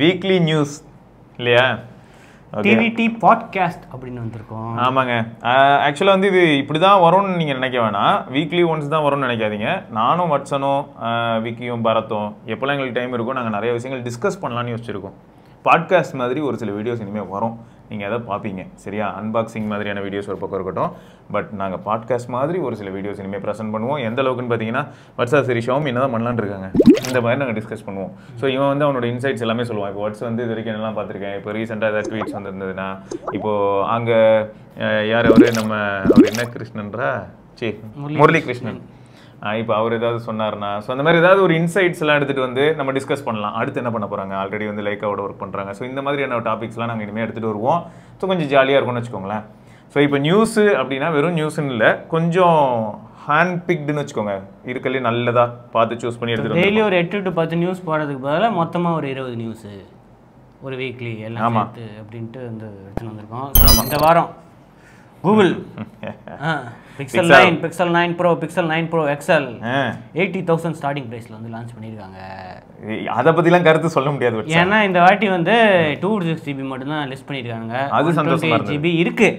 Weekly news இல்லையா? DVD podcast அப்படின்னு வந்திருக்கோம். ஆமாங்க. ஆக்சுவலாக வந்து இது இப்படி தான் வரும்னு நீங்கள் நினைக்க வேணாம். வீக்லி ஒன்ஸ் தான் வரும்னு நினைக்காதீங்க. நானும் வட்சனும் விக்கியும் பரத்தும் எப்போல்லாம் எங்களுக்கு டைம் இருக்கோ நாங்கள் நிறைய விஷயங்கள் டிஸ்கஸ் பண்ணலான்னு யோசிச்சிருக்கோம். பாட்காஸ்ட் மாதிரி ஒரு சில வீடியோஸ் இனிமேல் வரும், நீங்கள் எதை பார்ப்பீங்க சரியா? அன்பாக்சிங் மாதிரியான வீடியோஸ் ஒரு பக்கம் இருக்கட்டும், பட் நாங்கள் பாட்காஸ்ட் மாதிரி ஒரு சில வீடியோஸ் இனிமேல் ப்ரெசென்ட் பண்ணுவோம். எந்த அளவுக்குன்னு பார்த்தீங்கன்னா வட்ஸா சரி ஷாவும் என்ன தான் பண்ணலான்னு இருக்காங்க, இந்த மாதிரி நாங்கள் டிஸ்கஸ் பண்ணுவோம். ஸோ இவன் வந்து அவனோட இன்சைட்ஸ் எல்லாமே சொல்லுவான். இப்போ வாட்ஸ் வந்து இது வரைக்கும் என்னெல்லாம் பார்த்துருக்கேன், இப்போ ரீசெண்டாக ஏதாவது ட்வீட்ஸ் வந்துருந்ததுன்னா, இப்போது அங்கே யார் அவர் அவர் என்ன கிருஷ்ணன்றா முரளி கிருஷ்ணன், இப்போ அவர் ஏதாவது சொன்னார்னா, ஸோ அந்த மாதிரி ஏதாவது ஒரு இன்சைட்ஸ் எல்லாம் எடுத்துகிட்டு வந்து நம்ம டிஸ்கஸ் பண்ணலாம். அடுத்து என்ன பண்ண போகிறாங்க, ஆல்ரெடி வந்து லைக்காவோட ஒர்க் பண்ணுறாங்க. ஸோ இந்த மாதிரியான டாபிக்ஸ்லாம் நாங்கள் இனிமேல் எடுத்துகிட்டு வருவோம். ஸோ கொஞ்சம் ஜாலியாக இருக்கும்னு வச்சுக்கோங்களேன். ஸோ இப்போ நியூஸு அப்படின்னா வெறும் நியூஸ்ன்னு இல்லை, கொஞ்சம் ஹேண்ட் பிக்டுன்னு வச்சுக்கோங்க. இருக்கலே நல்லதாக பார்த்து சூஸ் பண்ணி எடுத்துகிட்டு டெய்லி ஒரு 8 to 10 நியூஸ் போடுறதுக்கு பதிலாக மொத்தமாக ஒரு 20 நியூஸு ஒரு வீக்லி எல்லாம் அப்படின்ட்டு வந்து எடுத்துன்னு வந்திருக்கோம். இந்த வாரம் Google Pixel 9 Pro Pixel 9 Pro XL 80,000 starting பிரைஸ்ல வந்து லான்ச் பண்ணிருக்காங்க. அத பத்திலாம் கருத்து சொல்ல முடியாது. ஏன்னா இந்த வாட்டி வந்து 256GB மட்டும் தான் லிஸ்ட் பண்ணிருக்காங்க. அது சந்தோஷமா இருக்கு. 256GB இருக்கு.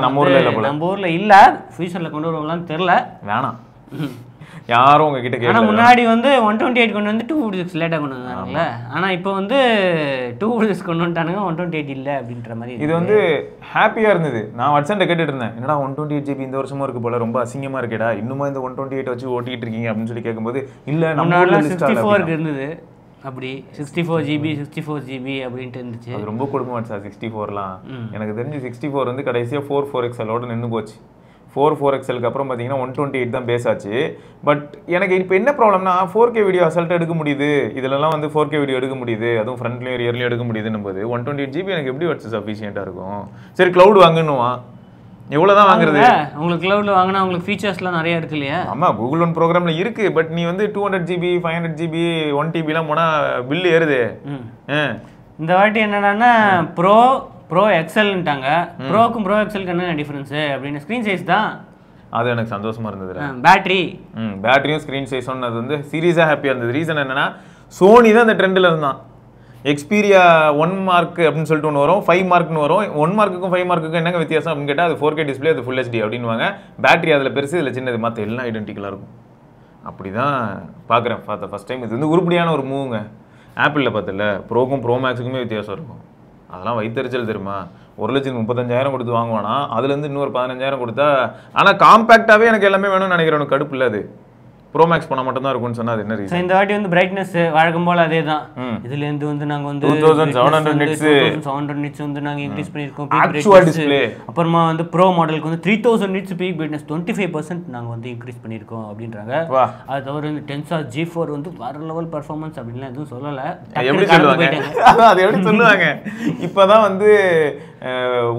நம்ம ஊர்ல இல்ல போல. நம்ம ஊர்ல இல்ல. ஃபியூச்சர்ல கொண்டு வருவாங்களான்னு தெரியல. வேணாம். யாரும் உங்ககிட்ட கேட்கல. ஆனா முன்னாடி வந்து 128 கொண்டு வந்து 256 லேட்டா கொண்டு வந்தாங்கல்ல. ஆனா இப்போ வந்து 256 கொண்டு வந்துட்டானுங்க, 128 இல்ல அப்படின்ற மாதிரி. இது வந்து ஹாப்பியா இருந்தது. நான் வாட்ஸ்அப்ல கேட்டுட்டு இருந்தேன், என்னடா 128GB இந்த வருஷமும் இருக்கு போல, ரொம்ப அசிங்கமா இருக்கேடா, இன்னுமா இந்த 128 வச்சு ஓட்டிட்டு இருக்கீங்க அப்படின்னு சொல்லி கேட்கும்போது, இல்ல நம்ம 64 இருந்தது. அப்படி 64GB 64GB அப்படின்ட்டு இருந்துச்சு. அது ரொம்ப கொடுமை வாட்ஸ்அப் 64லாம். எனக்கு தெரிஞ்சு 64 வந்து கடைசியா 44XL ஓட நின்று போச்சு. 44XLக்கு அப்புறம் பார்த்தீங்கன்னா 128 தான் பேஸ் ஆச்சு. பட் எனக்கு இப்போ என்ன ப்ராப்ளம்னா, 4K வீடியோ அசல்ட்டாக எடுக்க முடியுது, இதிலலாம் வந்து 4K வீடியோ எடுக்க முடியுது, அதுவும் ஃப்ரண்ட்லேயும் ரியர்லையும் எடுக்க முடியுதுன்னு போது 128GB எனக்கு எப்படி வச்சு சஃபிஷியண்ட்டாக இருக்கும்? சரி க்ளவுட் வாங்கணுமா, எவ்வளோ தான் வாங்குறது? உங்களுக்கு க்ளவுடில் வாங்கினா உங்களுக்கு ஃபீச்சர்ஸ்லாம் நிறையா இருக்கு இல்லையா? ஆமாம், கூகுள் ஒன் ப்ரோக்ராமில் இருக்குது. பட் நீ வந்து 200GB 500GB 1TBலாம் போனால் பில்லு ஏறுது. இந்த வாட்டி என்னடான்னா ப்ரோ எக்ஸல்ன்ட்டாங்க. ப்ரோக்கும் ப்ரோ எக்ஸலுக்கு என்ன டிஃபரன்ஸு அப்படின்னு, ஸ்க்ரீன் சைஸ் தான். அது எனக்கு சந்தோஷமா இருந்தது. பேட்டரியும் ஸ்க்ரீன் சைஸ் சொன்னது வந்து சீரியஸாக ஹாப்பியாக இருந்தது. ரீசன் என்னன்னா, சோனி தான் அந்த ட்ரெண்டில் இருந்தான். எக்ஸ்பீரியா 1 மார்க் அப்படின்னு சொல்லிட்டு ஒன்று வரும், 5 மார்க்னு வரும். 1 மார்க்குக்கும் 5 மார்க்குக்கும் என்னங்க வித்தியாசம் அப்படின்னு கேட்டால், அது 4K டிஸ்பிளே, அது ஃபுல் HD அப்படின்வாங்க. பேட்டரி அதில் பெருசு, இதில் சின்னது, மற்ற எல்லாம் ஐடென்டிக்கலாக இருக்கும். அப்படி தான் பார்க்குறேன் ஃபர்ஸ்ட் டைம். இது வந்து உருப்படியான ஒரு மூவுங்க. ஆப்பிளில் பார்த்துல ப்ரோக்கும் ப்ரோ மேக்ஸுக்குமே வித்தியாசம் இருக்கும். அதெல்லாம் வைத்தறிச்சல் தெரியுமா? 1,35,000 கொடுத்து வாங்குவானா, அதுலேருந்து இன்னொரு 15,000 கொடுத்தா. ஆனால் காம்பேக்டாகவே எனக்கு எல்லாமே வேணும்னு நினைக்கிறேன். கடுப்பு இல்லை, அது ப்ரோ மேக்ஸ் பண்ண மட்டும் தான் இருக்கும்னு சொன்னா அது என்ன ரீசன்? இந்த வாட்டி வந்து பிரைட்னஸ் வழக்கம் போல அதே தான். இதுல இருந்து வந்து நாங்க வந்து 2700 nits வந்து நாங்க இன்க்ரீஸ் பண்ணிருக்கோம். Actual display. அப்புறமா வந்து ப்ரோ மாடலுக்கு வந்து 3000 nits பீக் பிரைட்னஸ் 25% நாங்க வந்து இன்க்ரீஸ் பண்ணிருக்கோம் அப்படின்றாங்க. அது தவிர வந்து டென்சார் G4 வந்து வேற லெவல் பெர்ஃபார்மன்ஸ் அப்படின்லாம் எதுவும் சொல்லல. எப்படி சொல்லுவாங்க? அது எப்படி சொல்லுவாங்க? இப்பதான் வந்து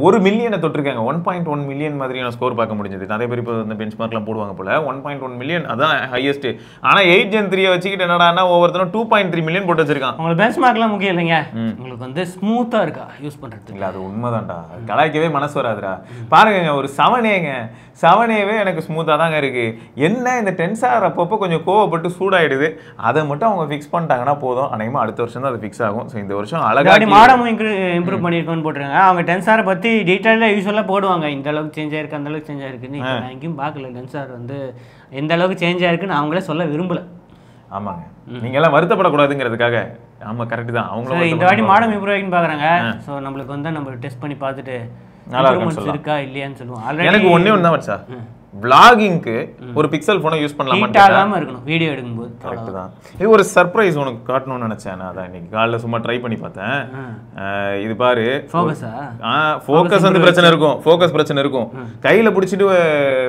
1 மில்லியனை தொட்டிருக்காங்க. 1.1 மில்லியன் மாதிரியான ஸ்கோர் பார்க்க முடிஞ்சது. நிறைய பேர் இப்போ இந்த பெஞ்ச் மார்க்லாம் போடுவாங்க போல. 1.1 மில்லியன் அதான் ஹையஸ்ட். ஆனா 8 Gen 3 வச்சுக்கிட்டு என்னடான்னா ஒவ்வொருத்தரும் 2.3 மில்லியன் போட்டு வச்சிருக்கான். உங்களுக்கு பெஞ்ச் மார்க்லாம் முக்கியம் இல்லைங்க, உங்களுக்கு வந்து ஸ்மூத்தா இருக்கா யூஸ் பண்றதுக்கு. இல்ல, அது உண்மைதான்டா. கலாய்க்கவே மனசு வராதுடா. பாருங்க, ஒரு 7Aவே எனக்கு ஸ்மூத்தா தாங்க இருக்கு. என்ன இந்த டென்சார் அப்பப்போ கொஞ்சம் கோவப்பட்டு சூடாயிடுது. அதை மட்டும் அவங்க ஃபிக்ஸ் பண்ணிட்டாங்கன்னா போதும். அநேகமா அடுத்த வருஷம் தான் அது ஃபிக்ஸ் ஆகும். ஸோ இந்த வருஷம் அழகா மாடமும் இம்ப்ரூவ் பண்ணியிருக்கோன்னு போட்டுருங்க. அவங்க டென்சாரை பற்றி டீட்டெயிலாக யூஸ்வலாக போடுவாங்க. இந்த அளவுக்கு சேஞ்ச் ஆயிருக்கு, அந்த அளவுக்கு சேஞ்ச் ஆயிருக்குன்னு. நான் எங்கேயும் பார்க்கல டென்சார் வந்து எந்த அளவுக்கு சேஞ்ச் ஆயிருக்குன்னு அவங்களே சொல்ல விரும்பல. ஆமாங்க, நீங்க எல்லாம் வருத்தப்படக்கூடாதுங்கிறதுக்காக. ஆமா, கரெக்ட் தான். அவங்க இந்த வாட்டி மாடம் இம்ப்ரூவ் ஆகின்னு பார்க்குறாங்க. ஸோ நம்மளுக்கு வந்து நம்ம டெஸ்ட் பண்ணி பார்த்துட்டு இருக்கா இல்லையான்னு சொல்லுவோம். எனக்கு ஒண்ணே ஒன்று தான் வச்சா, vloggingக்கு ஒரு பிக்சல் போனை யூஸ் பண்ணலாமா இருக்கணும் வீடியோ எடுக்கும்போது. கரெக்ட் தான். இது ஒரு சர்ப்ரைஸ் உனக்கு காட்டணும்னு நினைச்சேன். நான் அதான் இன்னைக்கு காலைல சும்மா ட்ரை பண்ணி பார்த்தேன். இது பாரு, ஃபோக்கஸ் வந்து பிரச்சனை இருக்கும், ஃபோக்கஸ் பிரச்சனை இருக்கும். கையில பிடிச்சிட்டு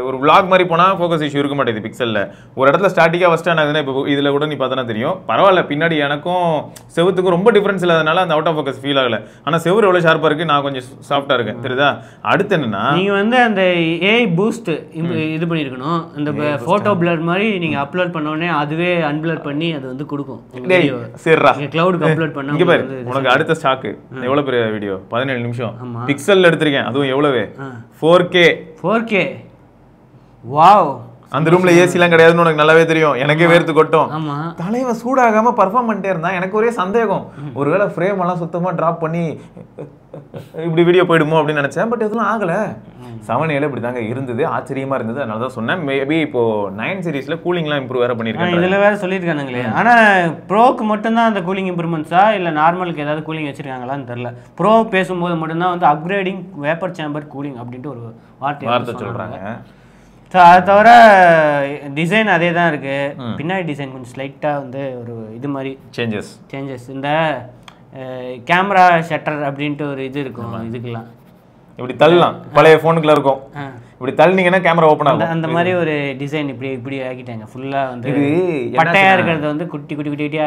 ஒரு vlog மாதிரி போனா ஃபோக்கஸ் இஷ்யூ இருக்க மாட்டேங்குது பிக்சல்ல. ஒரு இடத்துல ஸ்டாட்டிக்கா ஃபர்ஸ்ட் நான் இப்போ இதுல கூட நீ பார்த்தனா தெரியும். பரவாயில்ல, பின்னாடி எனக்கும் செவுத்துக்கும் ரொம்ப டிஃபரன்ஸ் இல்லாதனால அந்த அவுட் ஆஃப் ஃபோக்கஸ் ஃபீல் ஆகல. ஆனா செவுரு எவ்வளவு ஷார்ப்பா இருக்கு, நான் கொஞ்சம் சாஃப்டா இருக்கேன். தெரியுதா? அடுத்து என்னன்னா, நீங்க வந்து அந்த AI பூஸ்ட் இது பண்ணிருக்கணும். இந்த போட்டோ பிளர் மாதிரி நீங்க அப்லோட் பண்ண உடனே அதுவே அன்பிளர் பண்ணி அது வந்து கொடுக்கும். சரிடா, கிளவுட்க்கு அப்லோட் பண்ணா இங்க பாரு, உனக்கு அடுத்த ஸ்டாக் எவ்வளவு பெரிய வீடியோ, 17 நிமிஷம் பிக்சல்ல எடுத்துர்க்கேன். அதுவும் எவ்வளவு? 4K. வாவ், அந்த ரூம்ல ஏசிலாம் கிடையாதுன்னு உனக்கு நல்லாவே தெரியும், எனக்கே வேர்த்து கொட்டும். ஆமா தலைவன் சூடாகாம பர்ஃபார்ம் பண்ணிட்டே இருந்தான். எனக்கு ஒரே சந்தேகம், ஒருவேளை ஃப்ரேம் எல்லாம் சுத்தமா டிராப் பண்ணி இப்படி வீடியோ போயிடுமோ அப்படின்னு நினைச்சேன். பட் இதெல்லாம் ஆகல. 7A இப்படி தாங்க இருந்தது, ஆச்சரியமா இருந்தது. அதனால தான் சொன்னேன். மேபி இப்போ 9 சீரிஸ்ல கூலிங்லாம் இம்ப்ரூவ் வேற பண்ணிருக்காங்க. இதுல வேற சொல்லியிருக்கானுங்களே. ஆனா ப்ரோக்கு மட்டும்தான் அந்த கூலிங் இம்ப்ரூவ்மெண்ட்ஸா இல்ல நார்மலுக்கு ஏதாவது கூலிங் வச்சிருக்காங்களான்னு தெரியல. ப்ரோ பேசும்போது மட்டும்தான் வந்து அப்கிரேடிங் வேப்பர் சேம்பர் கூலிங் அப்படின்ட்டு ஒரு வார்த்தை சொல்றாங்க. ஸோ அதை தவிர டிசைன் அதே தான் இருக்கு. பின்னாடி டிசைன் கொஞ்சம் ஸ்லைட்டாக வந்து ஒரு இது மாதிரி சேஞ்சஸ். இந்த கேமரா ஷட்டர் அப்படின்ட்டு ஒரு இது இருக்கும். இதுக்கெல்லாம் இப்படி தள்ளலாம், பழைய ஃபோனுக்குள்ள இருக்கும். இப்படி தள்ளினீங்கன்னா கேமரா ஓப்பன் ஆகும். அந்த மாதிரி ஒரு டிசைன் இப்படி ஆக்கிட்டாங்க. ஃபுல்லா வந்து பட்டையா இருக்கிறது வந்து குட்டி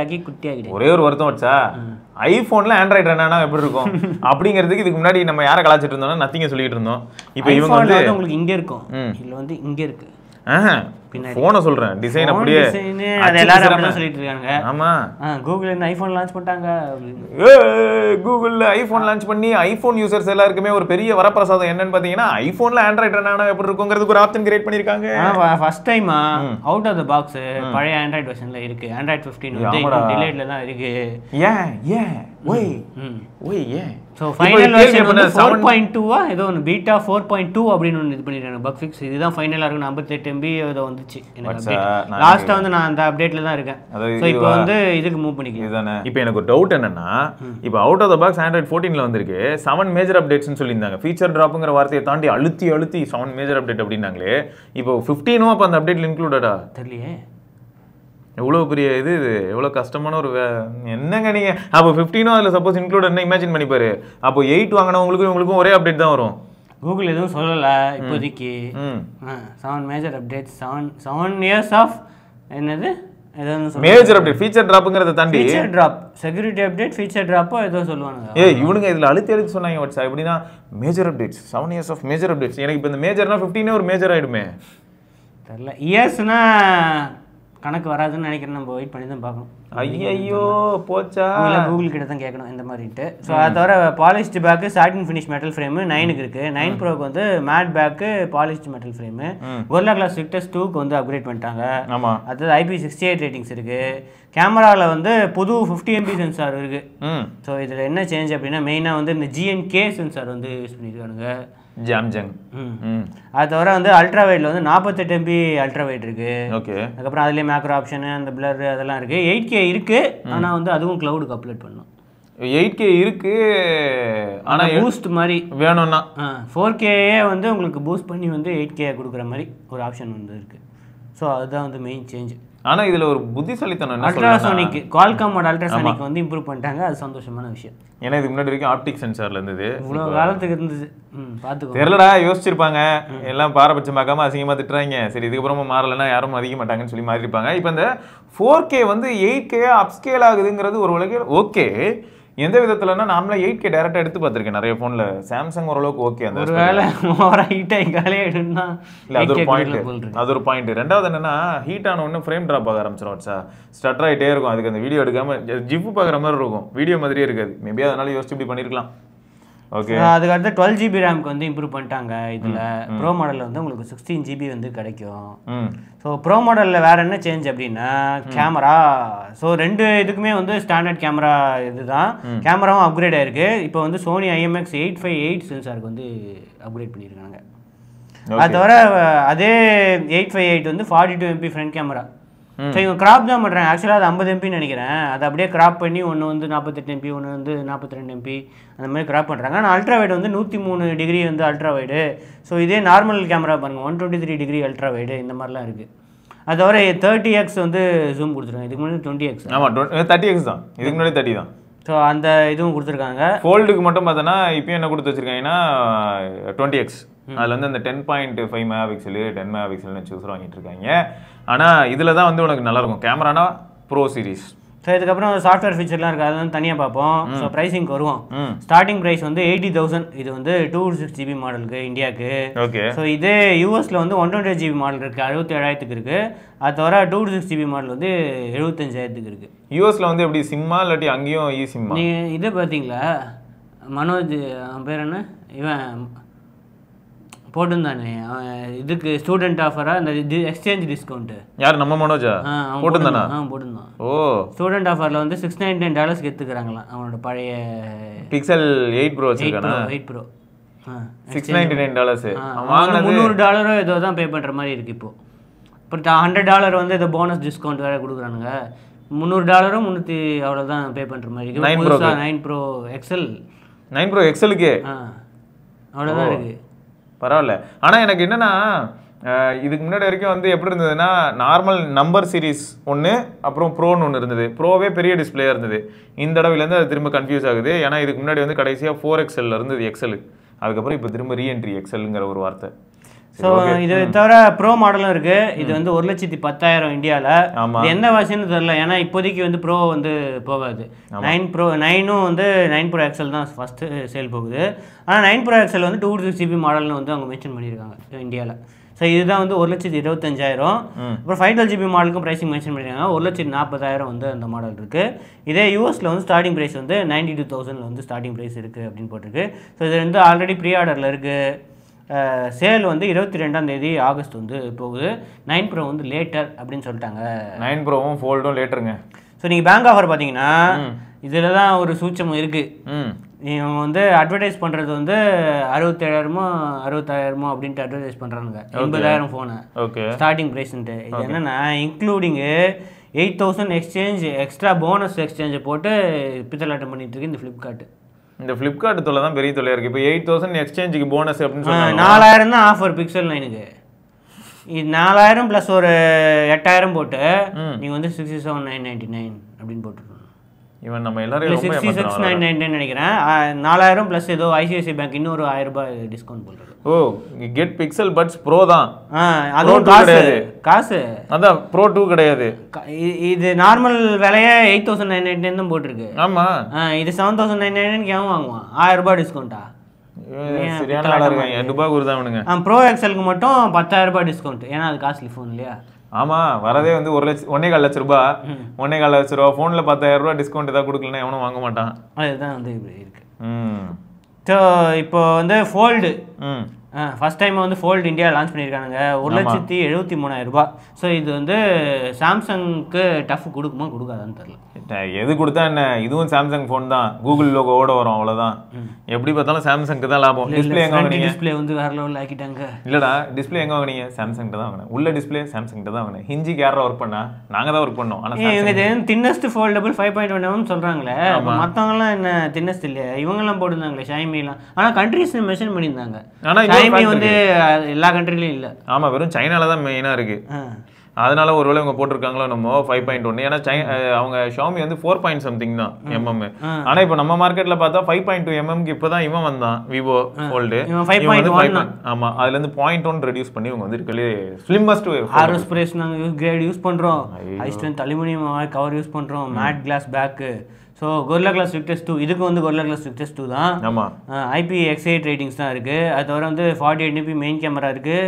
ஆக்கி குட்டி ஆக்கிட்டாங்க. ஒரே ஒரு வருத்தம் வச்சா, ஐபோன்ல ஆண்ட்ராய்டு என்னன்னா எப்படி இருக்கும் அப்படிங்கிறதுக்கு இதுக்கு முன்னாடி நம்ம யாரை கலாச்சிட்டு இருந்தோம்னா நத்திங்க சொல்லிட்டு இருந்தோம். இப்போ இவங்க வந்து உங்களுக்கு இங்க இருக்கும், இதுல வந்து இங்க இருக்கு. போனை சொல்றேன், டிசைன் அப்படியே அது எல்லாரும் அப்படியே சொல்லிட்டு இருக்காங்க. ஆமா, கூகுள் ஐபோன் லான்ச் பண்ணிட்டாங்க. கூகுள்ல ஐபோன் லான்ச் பண்ணி ஐபோன் யூசர்ஸ் எல்லாருக்குமே ஒரு பெரிய வரப்பிரசாதம் என்னன்னு பாத்தீங்கன்னா, ஐபோன்ல ஆண்ட்ராய்டு என்னன்னா எப்படி இருக்குங்கிறதுக்கு ஒரு ஆப்ஷன் கிரியேட் பண்ணிருக்காங்க. First time out of the box பழைய ஆண்ட்ராய்டு வெர்ஷன்ல இருக்கு. ஆண்ட்ராய்டு 15 வந்து டிலேட்ல தான் இருக்கு. ஏன் ஒய் ஏன் ஸோ ஃபைனல் வெர்ஷன் வந்து 4.2 ஏதோ ஒன்று பீட்டா 4.2 அப்படின்னு ஒன்று இது பண்ணிட்டாங்க. பக் ஃபிக்ஸ் இதுதான் ஃபைனலாக இருக்கும். 58 MB ஏதோ வந்துச்சு எனக்கு. லாஸ்ட்டாக வந்து நான் அந்த அப்டேட்ல தான் இருக்கேன். ஸோ இப்போ வந்து இதுக்கு மூவ் பண்ணிக்கலாம். இதுதானே. இப்போ எனக்கு ஒரு டவுட் என்னன்னா, இப்போ out of the box Android 14ல வந்திருக்கு. 7 மேஜர் அப்டேட்ஸ்னு சொல்லியிருந்தாங்க. ஃபீச்சர் ட்ராப்புங்கிற வார்த்தையை தாண்டி அழுத்தி 7 மேஜர் அப்டேட் அப்படின்னாங்களே. இப்போ 15ம் அப்போ அந்த அப்டேட்ல இன்க்ளூடடா தெரியலையே. எவ்வளோ பெரிய இது எவ்வளோ கஷ்டமான ஒரு என்னங்க நீங்கள். அப்போ 15ம் அதில் சப்போஸ் இன்க்ளூட் என்ன இமேஜின் பண்ணிப்பாரு. அப்போ 8 வாங்கினவங்களுக்கும் இவங்களுக்கும் ஒரே அப்டேட் தான் வரும். கூகுள் எதுவும் சொல்லலை இப்போதைக்கு. 7 மேஜர் அப்டேட்ஸ் 7 இயர்ஸ் ஆஃப் என்னது மேஜர் அப்டேட் ஃபீச்சர் டிராப்ங்கிறத தாண்டி feature drop security update feature டிராப்போ ஏதோ சொல்லுவாங்க. இவனுங்க இதில் அழுத்தி சொன்னாங்க. வாட்ஸ் எப்படின்னா major updates 7 years of major updates. எனக்கு இப்போ இந்த மேஜர்னா 15 ஒரு மேஜர் ஆகிடுமே தெரியல. இயர்ஸ்னா கணக்கு வராதுன்னு நினைக்கிறேன். நம்ம வெயிட் பண்ணி தான் பார்க்கணும். ஐயோ போச்சா, கூகுள் கிட்ட தான் கேட்கணும் இந்த மாதிரிட்டு. ஸோ அதை தவிர polished back satin finish metal frame 9க்கு இருக்கு. 9 ப்ரோக்கு வந்து matte back polished metal frame. Gorilla Glass Victus 2க்கு வந்து அப்கிரேட் பண்ணிட்டாங்க. அடுத்தது IP68 ரேட்டிங்ஸ் இருக்கு. கேமராவில் வந்து புது 50 MB சென்சார் இருக்கு. ஸோ இதில் என்ன சேஞ்ச் அப்படின்னா மெயினாக வந்து இந்த GNK சென்சார் வந்து யூஸ் பண்ணியிருக்கானுங்க. ஜாம்ஜங். அது தவிர வந்து அல்ட்ரா வைட்ல வந்து 48 MB அல்ட்ரா வைட் இருக்கு. ஓகே. அதுக்கப்புறம் அதுலேயே மேக்ரோ ஆப்ஷனு அந்த பிளர் அதெல்லாம் இருக்கு. 8K இருக்கு. ஆனால் வந்து அதுவும் கிளவுடுக்கு அப்லோட் பண்ணணும். 8K இருக்கு, ஆனால் பூஸ்ட் மாதிரி வேணும்னா 4K வந்து உங்களுக்கு பூஸ்ட் பண்ணி வந்து 8K கொடுக்குற மாதிரி ஒரு ஆப்ஷன் வந்து இருக்கு. ஸோ அதுதான் வந்து மெயின் சேஞ்ச். ஆனால் இதில் ஒரு புத்திசாலித்தனம் அல்ட்ராசோனிக் குவால்காமோட அல்ட்ராசோனிக் வந்து இம்ப்ரூவ் பண்ணிட்டாங்க. அது சந்தோஷமான விஷயம். ஏன்னா இதுக்கு முன்னாடி வரைக்கும் ஆப்டிக் சென்சார்ல இருந்தது. இவ்வளோ காலத்துக்கு இருந்தது. பார்த்துக்கோ தெரியலடா, யோசிச்சிருப்பாங்க. எல்லாம் பாரபட்சம் பார்க்காம அசிங்கமாக திட்டுறாங்க. சரி இதுக்கப்புறமா மாறலைன்னா யாரும் அதிக மாட்டாங்கன்னு சொல்லி மாறிருப்பாங்க. இப்போ இந்த 4K வந்து 8K அப்ஸ்கேல் ஆகுதுங்கிறது ஒரு வகையில் ஓகே. எந்த விதத்துலன்னா நார்மலாக 8K டேரெக்டாக எடுத்து பார்த்துருக்கேன் நிறைய ஃபோனில். சாம்சங் ஓரளவுக்கு ஓகே. அந்த ஒரு வேலை இல்லை அது ஒரு பாயிண்ட். ரெண்டாவது என்னன்னா, ஹீட் ஆன ஒன்று ஃப்ரேம் ட்ராப் ஆக ஆரம்பிச்சிடும். ஸ்டட்டர் ஆகிட்டே இருக்கும். அதுக்கு அந்த வீடியோ எடுக்காமல் ஜிப்பு பார்க்குற மாதிரி இருக்கும், வீடியோ மாதிரியே இருக்காது. மேபி அதனால யோசிச்சு இப்படி பண்ணியிருக்கலாம். ஓகே. அதுக்கடுத்து 12 GB ரேம்க்கு வந்து இம்ப்ரூவ் பண்ணிட்டாங்க. இதில் ப்ரோ மாடலில் வந்து உங்களுக்கு 16 GB வந்து கிடைக்கும். ஸோ ப்ரோ மாடலில் வேறு என்ன சேஞ்ச் அப்படின்னா கேமரா. ஸோ 2 இதுக்குமே வந்து ஸ்டாண்டர்ட் கேமரா இதுதான். கேமராவும் அப்கிரேட் ஆயிருக்கு. இப்போ வந்து சோனி IMX858 சென்சாருக்கு வந்து அப்கிரேட் பண்ணியிருக்காங்க. அது தவிர அதே 858 வந்து 42 MP ஃப்ரண்ட் கேமரா. ஸோ இவங்க கிராப் தான் பண்ணுறாங்க. ஆக்சுவலாக அது 50 MPன்னு நினைக்கிறேன். அதை அப்படியே கிராப் பண்ணி ஒன்று வந்து 48 MP, ஒன்று வந்து 42 MP அந்த மாதிரி கிராப் பண்ணுறாங்க. ஆனால் அல்ட்ரா வைடு வந்து 103 டிகிரி வந்து அல்ட்ரா வைடு. ஸோ இதே நார்மல் கேமரா பாருங்கள் 123 டிகிரி அல்ட்ரா வைடு இந்த மாதிரிலாம் இருக்குது. அது தவிர 30x வந்து ஜூம் கொடுத்துருக்காங்க. இதுக்கு முன்னாடி 20x. ஆமாம் 30x தான். இதுக்கு முன்னாடி 30 தான். ஸோ அந்த இதுவும் கொடுத்துருக்காங்க. ஃபோல்டுக்கு மட்டும் பார்த்தோன்னா இப்போயும் என்ன கொடுத்து வச்சுருக்காங்கன்னா 20x. அதில் வந்து அந்த 10.5 மெகாபிக்சலு 10 மெகாபிக்சல்னு சூஸ் வாங்கிட்டு இருக்காங்க. ஆனால் இதில் தான் வந்து உனக்கு நல்லாயிருக்கும் கேமரானா ப்ரோ சீரிஸ். ஸோ இதுக்கப்புறம் சாஃப்ட்வேர் ஃபீச்சர்லாம் இருக்குது. அது வந்து தனியாக பார்ப்போம். ஸோ ப்ரைஸிங் வருவோம். ஸ்டார்டிங் ப்ரைஸ் வந்து 80,000. இது வந்து 256 GB மாடலுக்கு இந்தியாவுக்கு. ஓகே. ஸோ இதே யூஎஸில் வந்து 128 GB மாடல் இருக்குது, 67,000 இருக்குது. அது தவிர 256 GB மாடல் வந்து 75,000 இருக்குது. யூஎஸில் வந்து எப்படி சிம்மா இல்லாட்டி அங்கேயும் இ சிம்மா? நீங்கள் இது பார்த்தீங்களா மனோஜ் பேர் என்ன இவன் போட்டுருந்தானே இதுக்கு ஸ்டூடெண்ட் ஆஃபராக அந்த எக்ஸ்சேஞ்ச் டிஸ்கவுண்ட்டு. யார் நம்ம மனோஜா போட்டுருந்தானா? போட்டுருந்தான். ஓ ஸ்டூடெண்ட் ஆஃபரில் வந்து $699 எடுத்துக்கிறாங்களாம் அவனோட பழைய பிக்சல் 8 ப்ரோ வச்சுருக்கானா? 8 ப்ரோ $699. $300 ஏதோ தான் பே பண்ணுற மாதிரி இருக்குது இப்போ. இப்போ $100 வந்து ஏதோ போனஸ் டிஸ்கவுண்ட் வேறு கொடுக்குறானுங்க. $300 300 அவ்வளோதான் பே பண்ணுற மாதிரி இருக்குது. 9 ப்ரோ எக்ஸல் 9 ப்ரோ எக்ஸலுக்கு அவ்வளோதான் இருக்குது. பரவாயில்ல. ஆனால் எனக்கு என்னென்னா இதுக்கு முன்னாடி வரைக்கும் வந்து எப்படி இருந்ததுன்னா நார்மல் நம்பர் சீரீஸ் ஒன்று அப்புறம் ப்ரோன்னு ஒன்று இருந்தது. ப்ரோவே பெரிய டிஸ்பிளேயாக இருந்தது. இந்த தடவைலேருந்து அது திரும்ப கன்ஃபியூஸ் ஆகுது. ஏன்னா இதுக்கு முன்னாடி வந்து கடைசியாக 4XL இருந்தது எக்ஸலு. அதுக்கப்புறம் இப்போ திரும்ப ரீஎன்ட்ரி எக்ஸலுங்கிற ஒரு வார்த்தை. ஸோ இது தவிர ப்ரோ மாடலும் இருக்குது. இது வந்து 1,10,000 இந்தியாவில். எந்த வாசின்னு தெரில. ஏன்னா இப்போதைக்கு வந்து ப்ரோ வந்து போகாது. 9 வந்து 9 ப்ரோ எக்ஸல் தான் ஃபஸ்ட்டு சேல் போகுது. ஆனால் 9 ப்ரோ எக்ஸல் வந்து 256GB மாடல்னு வந்து அவங்க மென்ஷன் பண்ணியிருக்காங்க இந்தியாவில். ஸோ இதுதான் வந்து 1,25,000. அப்புறம் 512GB மாடலுக்கும் ப்ரைஸிங் மென்ஷன் பண்ணியிருக்காங்க. 1,40,000 வந்து அந்த மாடல் இருக்குது. இதே யூஎஸில் வந்து ஸ்டார்டிங் ப்ரைஸ் வந்து 92,000 வந்து ஸ்டார்டிங் ப்ரைஸ் இருக்குது அப்படின்னு போட்டிருக்கு. ஸோ இது வந்து ஆல்ரெடி ப்ரீ ஆர்டரில் இருக்குது. சேல் வந்து 22 ஆகஸ்ட் வந்து போகுது. 9 ப்ரோ வந்து லேட்டர் அப்படின்னு சொல்லிட்டாங்க. 9 ப்ரோவும் ஃபோல்டும் லேட்டருங்க. ஸோ நீங்கள் பேங்க் ஆஃபர் பார்த்தீங்கன்னா இதில் தான் ஒரு சூட்சம் இருக்குது. இவங்க வந்து அட்வர்டைஸ் பண்ணுறது வந்து 67,000 அப்படின்ட்டு அட்வர்டைஸ் பண்ணுறானுங்க. 80,000 ஃபோனு ஸ்டார்டிங் ப்ரைஸ்ன்ட்டு. இது என்னென்னா இன்க்ளூடிங்கு 8,000 எக்ஸ்சேஞ்ச் எக்ஸ்ட்ரா போனஸ் எக்ஸ்சேஞ்சை போட்டு பித்தலாட்டம் பண்ணிட்டு இருக்கு இந்த ஃப்ளிப்கார்ட்டு. இந்த ஃப்ளிப்கார்ட் தொலை தான் பெரிய தொலையாக இருக்குது. இப்போ 8,000 எக்ஸ்சேஞ்சுக்கு போனஸ் அப்படின்னு சொன்னாங்க. 4,000 தான் ஆஃபர் பிக்சல் 9க்கு. இது 4,000 ப்ளஸ் ஒரு 8,000 போட்டு நீங்கள் வந்து 67,999 அப்படின்னு போட்டுருக்கோம். இவன் நம்ம எல்லாரும் 66,999 நினைக்கிறேன். 4,000 ப்ளஸ் ஏதோ ஐசிஐசிஐ பேங்க் இன்னொரு $1,000 டிஸ்கவுண்ட் போடுறது. ஓ கெட் பிக்சல் பட்ஸ் ப்ரோ தான். அதுவும் காசு அதான் ப்ரோ 2 கிடையாது. இது நார்மல் விலையே 8,999 தான் போட்டிருக்கு. ஆமாம் இது 7,999 கேவும் வாங்குவான். $1,000 டிஸ்கவுண்ட்டா? சரியான ஆளாக இருக்காங்க. ரூபாய் குருதாவனுங்க. ப்ரோ எக்ஸலுக்கு மட்டும் $10,000 டிஸ்கவுண்ட். ஏன்னா அது காஸ்ட்லி ஃபோன் இல்லையா? ஆமாம் வரதே வந்து 1,4 லட்ச ரூபா. 1,4 லட்ச ரூபா ஃபோனில் $10,000 டிஸ்கவுண்ட் ஏதாவது கொடுக்கலன்னா எவனும் வாங்க மாட்டான். அதுதான் வந்து இப்படி இருக்கு. ஸோ இப்போ வந்து ஃபோல்டு ஃபர்ஸ்ட் டைம் வந்து ஃபோல்டு இந்தியா லான்ச் பண்ணியிருக்கானுங்க. 1,73,000. ஸோ இது வந்து சாம்சங்க்கு டஃப் கொடுக்குமா கொடுக்காதான்னு தெரியல. எது கொடுத்தா என்ன, இதுவும் சாம்சங் ஃபோன் தான். கூகுள் லோகோவோட வரும் அவ்வளோதான். எப்படி பார்த்தாலும் சாம்சங்க்கு தான் லாபம். டிஸ்பிளே எங்கே வாங்கினீங்க? டிஸ்பிளே வந்து வேற லெவலில் ஆக்கிட்டாங்க. இல்லைடா டிஸ்பிளே எங்கே வாங்கினீங்க? சாம்சங்கிட்ட தான் வாங்கினேன். உள்ள டிஸ்பிளே சாம்சங்கிட்ட தான் வாங்கினேன். ஹிஞ்சிக்கு யாரா ஒர்க் பண்ணா? நாங்கள் தான் ஒர்க் பண்ணோம். ஆனால் இவங்க தின்னஸ்ட் ஃபோல்டபுள் 5.1mm சொல்கிறாங்களே, மற்றவங்களாம் என்ன தின்னஸ்ட் இல்லையா? இவங்கெல்லாம் போட்டுருந்தாங்களே ஷைமிலாம். ஆனால் கண்ட்ரிஸ் மென்ஷன் பண்ணியிருந்தாங்க. ஆனால் ஷைமி வந்து எல்லா கண்ட்ரிலையும் இல்லை. ஆமாம் வெறும் சைனால தான் மெயினாக இருக்குது. அதனால ஒருவேளை இவங்க போட்டிருக்காங்களோ நம்ம 5.1. ஏன்னா அவங்க ஷாமி வந்து 4.something தான் mm. ஆனால் இப்போ நம்ம மார்க்கெட்டில் பார்த்தா 5.2mm இப்போ தான் இவன் வந்தான் விவோ ஃபோல்டு. ஆமாம் அதுலேருந்து 0.1 ரெடியூஸ் பண்ணி இவங்க வந்து இருக்கலே ஸ்லிம்மஸ்ட் ஆரோஸ்பிரேஷன் நாங்கள் கிரேட் யூஸ் பண்ணுறோம். High strength aluminium cover use பண்ணுறோம். Matte glass back. So Gorilla Glass Victus 2 இதுக்கு வந்து Gorilla Glass Victus 2 தான். ஆமாம் IPX8 ரேட்டிங்ஸ் தான் இருக்குது. அது தவிர வந்து 48MP மெயின் கேமரா இருக்குது.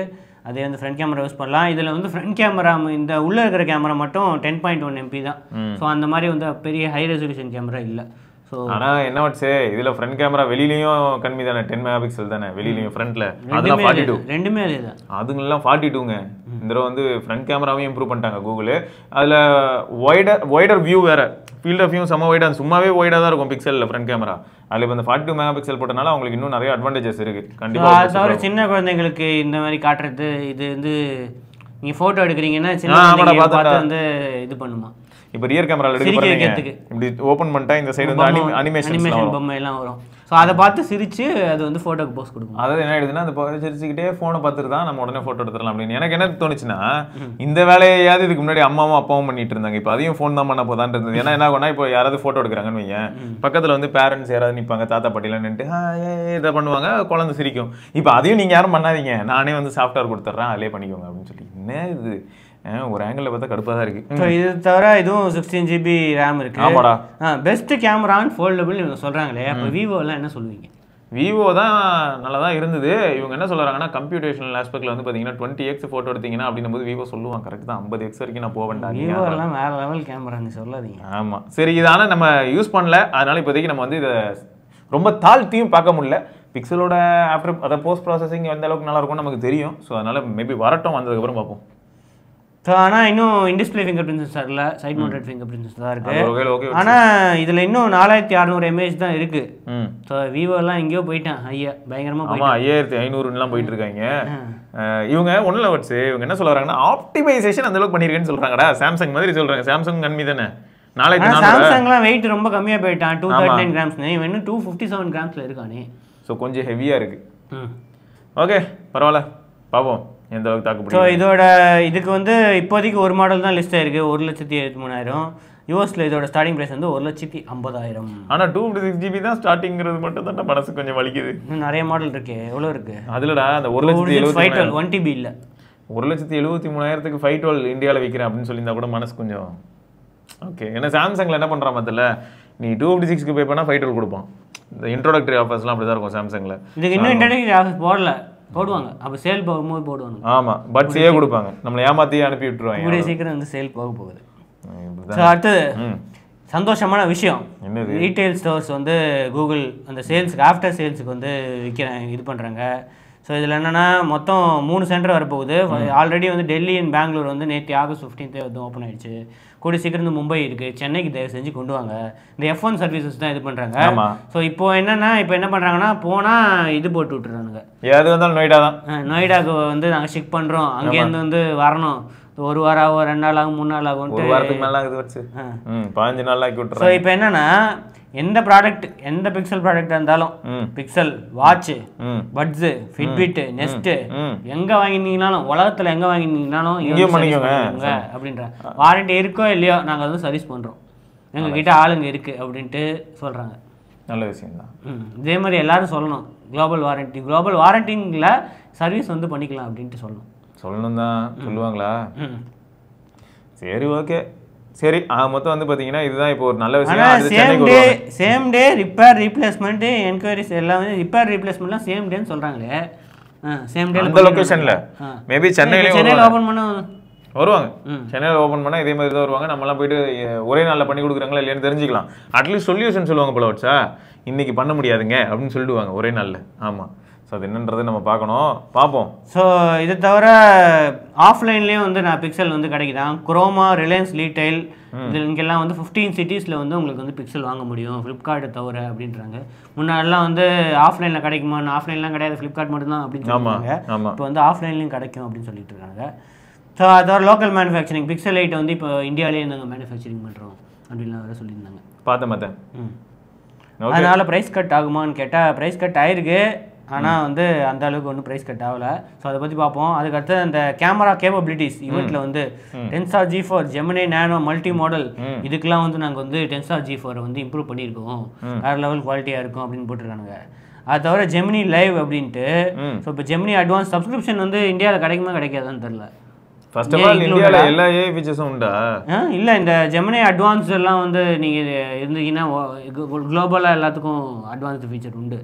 அதே வந்து ஃப்ரண்ட் கேமரா யூஸ் பண்ணலாம். இதில் வந்து ஃப்ரண்ட் கேமரா இந்த உள்ளே இருக்கிற கேமரா மட்டும் 10.1MP தான். ஸோ அந்த மாதிரி வந்து பெரிய ஹை ரெசல்யூஷன் கேமரா இல்லை. ஸோ ஆனால் என்ன வச்சு இதில் ஃப்ரண்ட் கேமரா வெளியிலையும் கம்மி தானே, 10 மெகாபிக்சல் தானே வெளியிலையும் ஃப்ரண்ட்டில். அதெல்லாம் 42. ரெண்டுமே அதே தான். அதுங்கெல்லாம் 42ங்க. இந்த தடவை வந்து ஃப்ரண்ட் கேமராவையும் இம்ப்ரூவ் பண்ணிட்டாங்க கூகுள். அதில் வைடர் வியூ வேறு, ஃபீல்ட் ஆஃப் வியூ செம்ம வைடாக, சும்மாவே வைடாக தான் இருக்கும் பிக்சலில் ஃப்ரண்ட் கேமரா. அதில் இப்போ இந்த 42 மெகாபிக்சல் போட்டனால அவங்களுக்கு இன்னும் நிறைய அட்வான்டேஜஸ் இருக்குது கண்டிப்பாக. அது தவிர சின்ன குழந்தைங்களுக்கு இந்த மாதிரி காட்டுறது, இது வந்து நீங்கள் ஃபோட்டோ எடுக்கிறீங்கன்னா சின்ன பார்த்து வந்து இது பண்ணுமா. இப்போ ரியர் கேமரால எடுக்கிறதுக்கு இப்படி ஓபன் பண்ணிட்டா இந்த சைடு வந்து அனிமேஷன் பொம்மை எல்லாம் வரும். ஸோ அதை பார்த்து சிரிச்சு அது வந்து ஃபோட்டோக்கு போஸ்ட் கொடுக்கும். அதாவது என்ன ஆயிடுதுன்னா அந்த சிரிச்சுக்கிட்டே ஃபோனை பார்த்துட்டு தான் நம்ம உடனே ஃபோட்டோ எடுத்துடலாம் அப்படின்னு எனக்கு என்ன தோணுச்சுன்னா, இந்த வேலையாவது இதுக்கு முன்னாடி அம்மாவும் அப்பாவும் பண்ணிட்டு இருந்தாங்க. இப்போ அதையும் ஃபோன் தான் பண்ண போதான் இருந்தது. ஏன்னா என்ன ஆகும்னா இப்போ யாராவது ஃபோட்டோ எடுக்கிறாங்கன்னு வைங்க, பக்கத்தில் வந்து பேரண்ட்ஸ் யாராவது நிற்பாங்க, தாத்தா பாட்டிலாம் நின்றுட்டு இதை பண்ணுவாங்க, குழந்தை சிரிக்கும். இப்போ அதையும் நீங்கள் யாரும் பண்ணாதீங்க, நானே வந்து சாஃப்ட்வேர் கொடுத்துட்றேன் அதிலே பண்ணிக்கோங்க அப்படின்னு சொல்லி. என்ன இது ஒரு ஆங்கிள் பார்த்தா கடுப்பாக தான் இருக்கு. ஸோ இது தவிர இதுவும் 16GB ரேம் இருக்கு. ஆமாடா பெஸ்ட் கேமரான்னு ஃபோல்டபுள் இவங்க சொல்கிறாங்களே, அப்போ விவோலாம் என்ன சொல்லுவீங்க? விவோ தான் நல்லா தான் இருந்தது. இவங்க என்ன சொல்கிறாங்கன்னா கம்ப்யூட்டேஷனல் ஆஸ்பெக்டில் வந்து பார்த்தீங்கன்னா 20x ஃபோட்டோ எடுத்தீங்கன்னா அப்படின்னும் போது விவோ சொல்லுவாங்க கரெக்ட் தான், 50x வரைக்கும் நான் போக வேண்டாம். விவோலாம் வேறு லெவல் கேமரான்னு சொல்லாதீங்க. ஆமாம் சரி, இது ஆனால் நம்ம யூஸ் பண்ணல, அதனால இப்போதைக்கு நம்ம வந்து இதை ரொம்ப தாழ்த்தியும் பார்க்க முடியல. பிக்சலோட ஆஃப்டர் அதை போஸ்ட் ப்ராசஸிங் எந்த அளவுக்கு நல்லா இருக்கும்னு நமக்கு தெரியும். ஸோ அதனால் மேபி வரட்டும், வந்ததுக்கப்புறம் பார்ப்போம். ஸோ ஆனால் இன்னும் இன்டிஸ்பிளே ஃபிங்கர் பிரிண்ட் சென்சார் இல்லை, side mounted fingerprint sensor தான் இருக்குது. ஓகே. ஆனால் இதில் இன்னும் 4600 mAh தான் இருக்குது. ஸோ விவோலாம் எங்கேயோ போயிட்டான் ஐயா, பயங்கரமாக. ஆமாம், 5500லாம் போயிட்டு இருக்காங்க இவங்க. ஒன்றும் இல்லை வச்சு இவங்க என்ன சொல்ல வராங்கன்னா, ஆப்டிமைசேஷன் அந்த அளவுக்கு பண்ணியிருக்கேன்னு சொல்கிறாங்கடா. சாம்சங் மாதிரி சொல்கிறாங்க. சாம்சங் கம்மி தானே. நாளைக்கு சாம்சங்லாம் வெயிட் ரொம்ப கம்மியாக போயிட்டான், 239 grams. இவன் இன்னும் 257 grams இருக்கானே. ஸோ கொஞ்சம் ஹெவியாக இருக்குது. ஓகே, பரவாயில்ல, பார்ப்போம் எந்த அளவுக்கு தாக்கு. ஸோ இதுக்கு வந்து இப்போதைக்கு ஒரு மாடல் தான் லிஸ்ட் ஆயிருக்கு, 1,73,000. யூஎஸ்ல இதோட ஸ்டார்டிங் பிரைஸ் வந்து 1,50,000. ஆனால் 256GB தான் ஸ்டார்டிங்கிறது மட்டும் தான் மனசு கொஞ்சம் வலிக்குது. இன்னும் நிறைய மாடல் இருக்கு. எவ்வளோ இருக்கு அதுலடா? அந்த 1,70,000 1 TB இல்லை, 1,73,000க்கு 512 இந்தியாவில் விற்கிறேன் அப்படின்னு சொல்லியிருந்தா கூட மனசு கொஞ்சம் ஓகே. ஏன்னா சாம்சங்கில் என்ன பண்ணுறான் மத்தில, நீ 256க்கு பே பண்ணால் 512 கொடுப்பான். இந்த இன்ட்ரோடக்டரி ஆஃபர்ஸ்லாம் அப்படி தான் இருக்கும் சாம்சங்கில். இதுக்கு இன்னும் இன்ட்ரோடக்டரி ஆஃபர்ஸ் போடுவாங்க, அப்போ சேல் போகும்போது போடுவாங்க. ஆமாம், பட்ஸே கொடுப்பாங்க, நம்மளை ஏமாற்றியே அனுப்பி விட்டுருவாங்க. கூடிய சீக்கிரம் வந்து சேல் போகுது. ஸோ அடுத்தது சந்தோஷமான விஷயம், ரீட்டைல் ஸ்டோர்ஸ் வந்து கூகுள் அந்த சேல்ஸுக்கு ஆஃப்டர் சேல்ஸுக்கு வந்து இது பண்ணுறாங்க. ஸோ இதில் என்னென்னா மொத்தம் 3 சென்டர் வரப்போகுது. ஆல்ரெடி வந்து டெல்லி அண்ட் பெங்களூர் வந்து நேற்று August 15 வந்து ஓப்பன் ஆயிடுச்சு. கூடிய சீக்கிரம் வந்து மும்பை இருக்குது, சென்னைக்கு தயவு செஞ்சு கொண்டு வாங்க. இந்த F1 சர்வீசஸ் தான் இது பண்ணுறாங்க. ஸோ இப்போ என்ன பண்ணுறாங்கன்னா, போனால் இது போட்டு விட்டுறானுங்க. ஏது வந்தாலும் நொய்டா தான். நொய்டாவுக்கு வந்து நாங்கள் ஷிப் பண்ணுறோம், அங்கேருந்து வந்து வரணும். 1 வாரம் ஆகும், 2 நாள் ஆகும், 3 நாள் ஆகும், 1 வாரத்துக்கு மேலே ஆகுது வச்சு 15 நாள் ஆக்கி விட்டுறோம். ஸோ இப்போ என்னன்னா, எந்த ப்ராடக்ட், எந்த பிக்சல் ப்ராடக்டாக இருந்தாலும், pixel watch, buds, Fitbit, next, எங்கே வாங்கினீங்கனாலும், உலகத்தில் எங்கே வாங்கினீங்கனாலும் இங்கே பண்ணிக்கோங்க அப்படின்ற. வாரண்டி இருக்கோ இல்லையோ நாங்கள் வந்து சர்வீஸ் பண்ணுறோம், எங்ககிட்ட ஆளுங்க இருக்குது அப்படின்ட்டு சொல்கிறாங்க. நல்ல விஷயம் தான். இதே மாதிரி எல்லாரும் சொல்லணும், குளோபல் வாரண்டிங்கில் சர்வீஸ் வந்து பண்ணிக்கலாம் அப்படின்ட்டு சொல்லணும் தான். சொல்லுவாங்களா? சரி, ஓகே, சரி. மொத்தம் வந்து பார்த்தீங்கன்னா இதுதான் இப்போ ஒரு நல்ல விஷயம். Same day repair replacement enquiries எல்லாம் வந்து ரிப்பேர் ரீப்ளேஸ்மெண்ட்லாம் சேம் டேன்னு சொல்கிறாங்களே. சேம் டே அந்த லொக்கேஷனில் மேபி சென்னையில் ஓப்பன் பண்ண வருவாங்க. சென்னையில் ஓப்பன் பண்ணால் இதே மாதிரி தான் வருவாங்க. நம்மளாம் போயிட்டு ஒரே நாளில் பண்ணி கொடுக்குறாங்களா இல்லையான்னு தெரிஞ்சுக்கலாம். அட்லீஸ்ட் சொல்யூஷன் சொல்லுவாங்க போல வச்சா, இன்னைக்கு பண்ண முடியாதுங்க அப்படின்னு சொல்லிடுவாங்க ஒரே நாளில். ஆமாம். ஸோ அது என்னன்றது நம்ம பார்ப்போம். ஸோ இது தவிர ஆஃப்லைன்லேயும் வந்து நான் பிக்சல் வந்து கிடைக்குதான். குரோமா, ரிலையன்ஸ் ரீட்டைல், இது இங்கெல்லாம் வந்து 15 சிட்டிஸில் வந்து உங்களுக்கு வந்து பிக்சல் வாங்க முடியும், ஃப்ளிப்கார்ட்டை தவிர அப்படின்றாங்க. முன்னாடிலாம் வந்து ஆஃப்லைனில் கிடைக்குமா? ஆஃப்லைன்லாம் கிடையாது, ஃப்ளிப்கார்ட் மட்டும்தான் அப்படின்னு சொல்லுவாங்க. இப்போ வந்து ஆஃப்லைன்லேயும் கிடைக்கும் அப்படின்னு சொல்லிட்டு இருக்காங்க. ஸோ அதோட லோக்கல் மேனுஃபேக்சரிங் பிக்சல் 8 வந்து இப்போ இந்தியாவிலேயே நாங்கள் மேனுஃபேக்சரிங் பண்ணுறோம் அப்படின்லாம் வேறு சொல்லியிருந்தாங்க. பார்த்தேன். அதனால் ப்ரைஸ் கட் ஆகுமான்னு கேட்டால் ப்ரைஸ் கட் ஆகிருக்கு, ஆனால் வந்து அந்த அளவுக்கு ஒன்றும் ப்ரைஸ் கட் ஆகலை. ஸோ அதை பற்றி பார்ப்போம். அதுக்கடுத்து அந்த கேமரா கேப்பபிலிட்டிஸ் இவெண்ட்டில் வந்து Tensor G4 Gemini Nano multi model, இதுக்கெல்லாம் வந்து நாங்கள் வந்து Tensor G4 வந்து இம்ப்ரூவ் பண்ணியிருக்கோம், வேறு லெவல் குவாலிட்டியாக இருக்கும் அப்படின்னு போட்டிருக்கானுங்க. அது தவிர Gemini லைவ் அப்படின்ட்டு. ஸோ இப்போ Gemini அட்வான்ஸ் சப்ஸ்கிரிப்ஷன் வந்து இந்தியாவில் கிடைக்குமா கிடைக்காதான்னு தெரில. ஃபர்ஸ்ட் ஆஃப் ஆல் இந்தியால எல்லா ஏஐ ஃபீச்சர்ஸும் உண்டா? இல்லை, இந்த Gemini அட்வான்ஸ் எல்லாம் வந்து நீங்கள் இருந்தீங்கன்னா குளோபலாக எல்லாத்துக்கும் அட்வான்ஸ்டு ஃபீச்சர் உண்டு.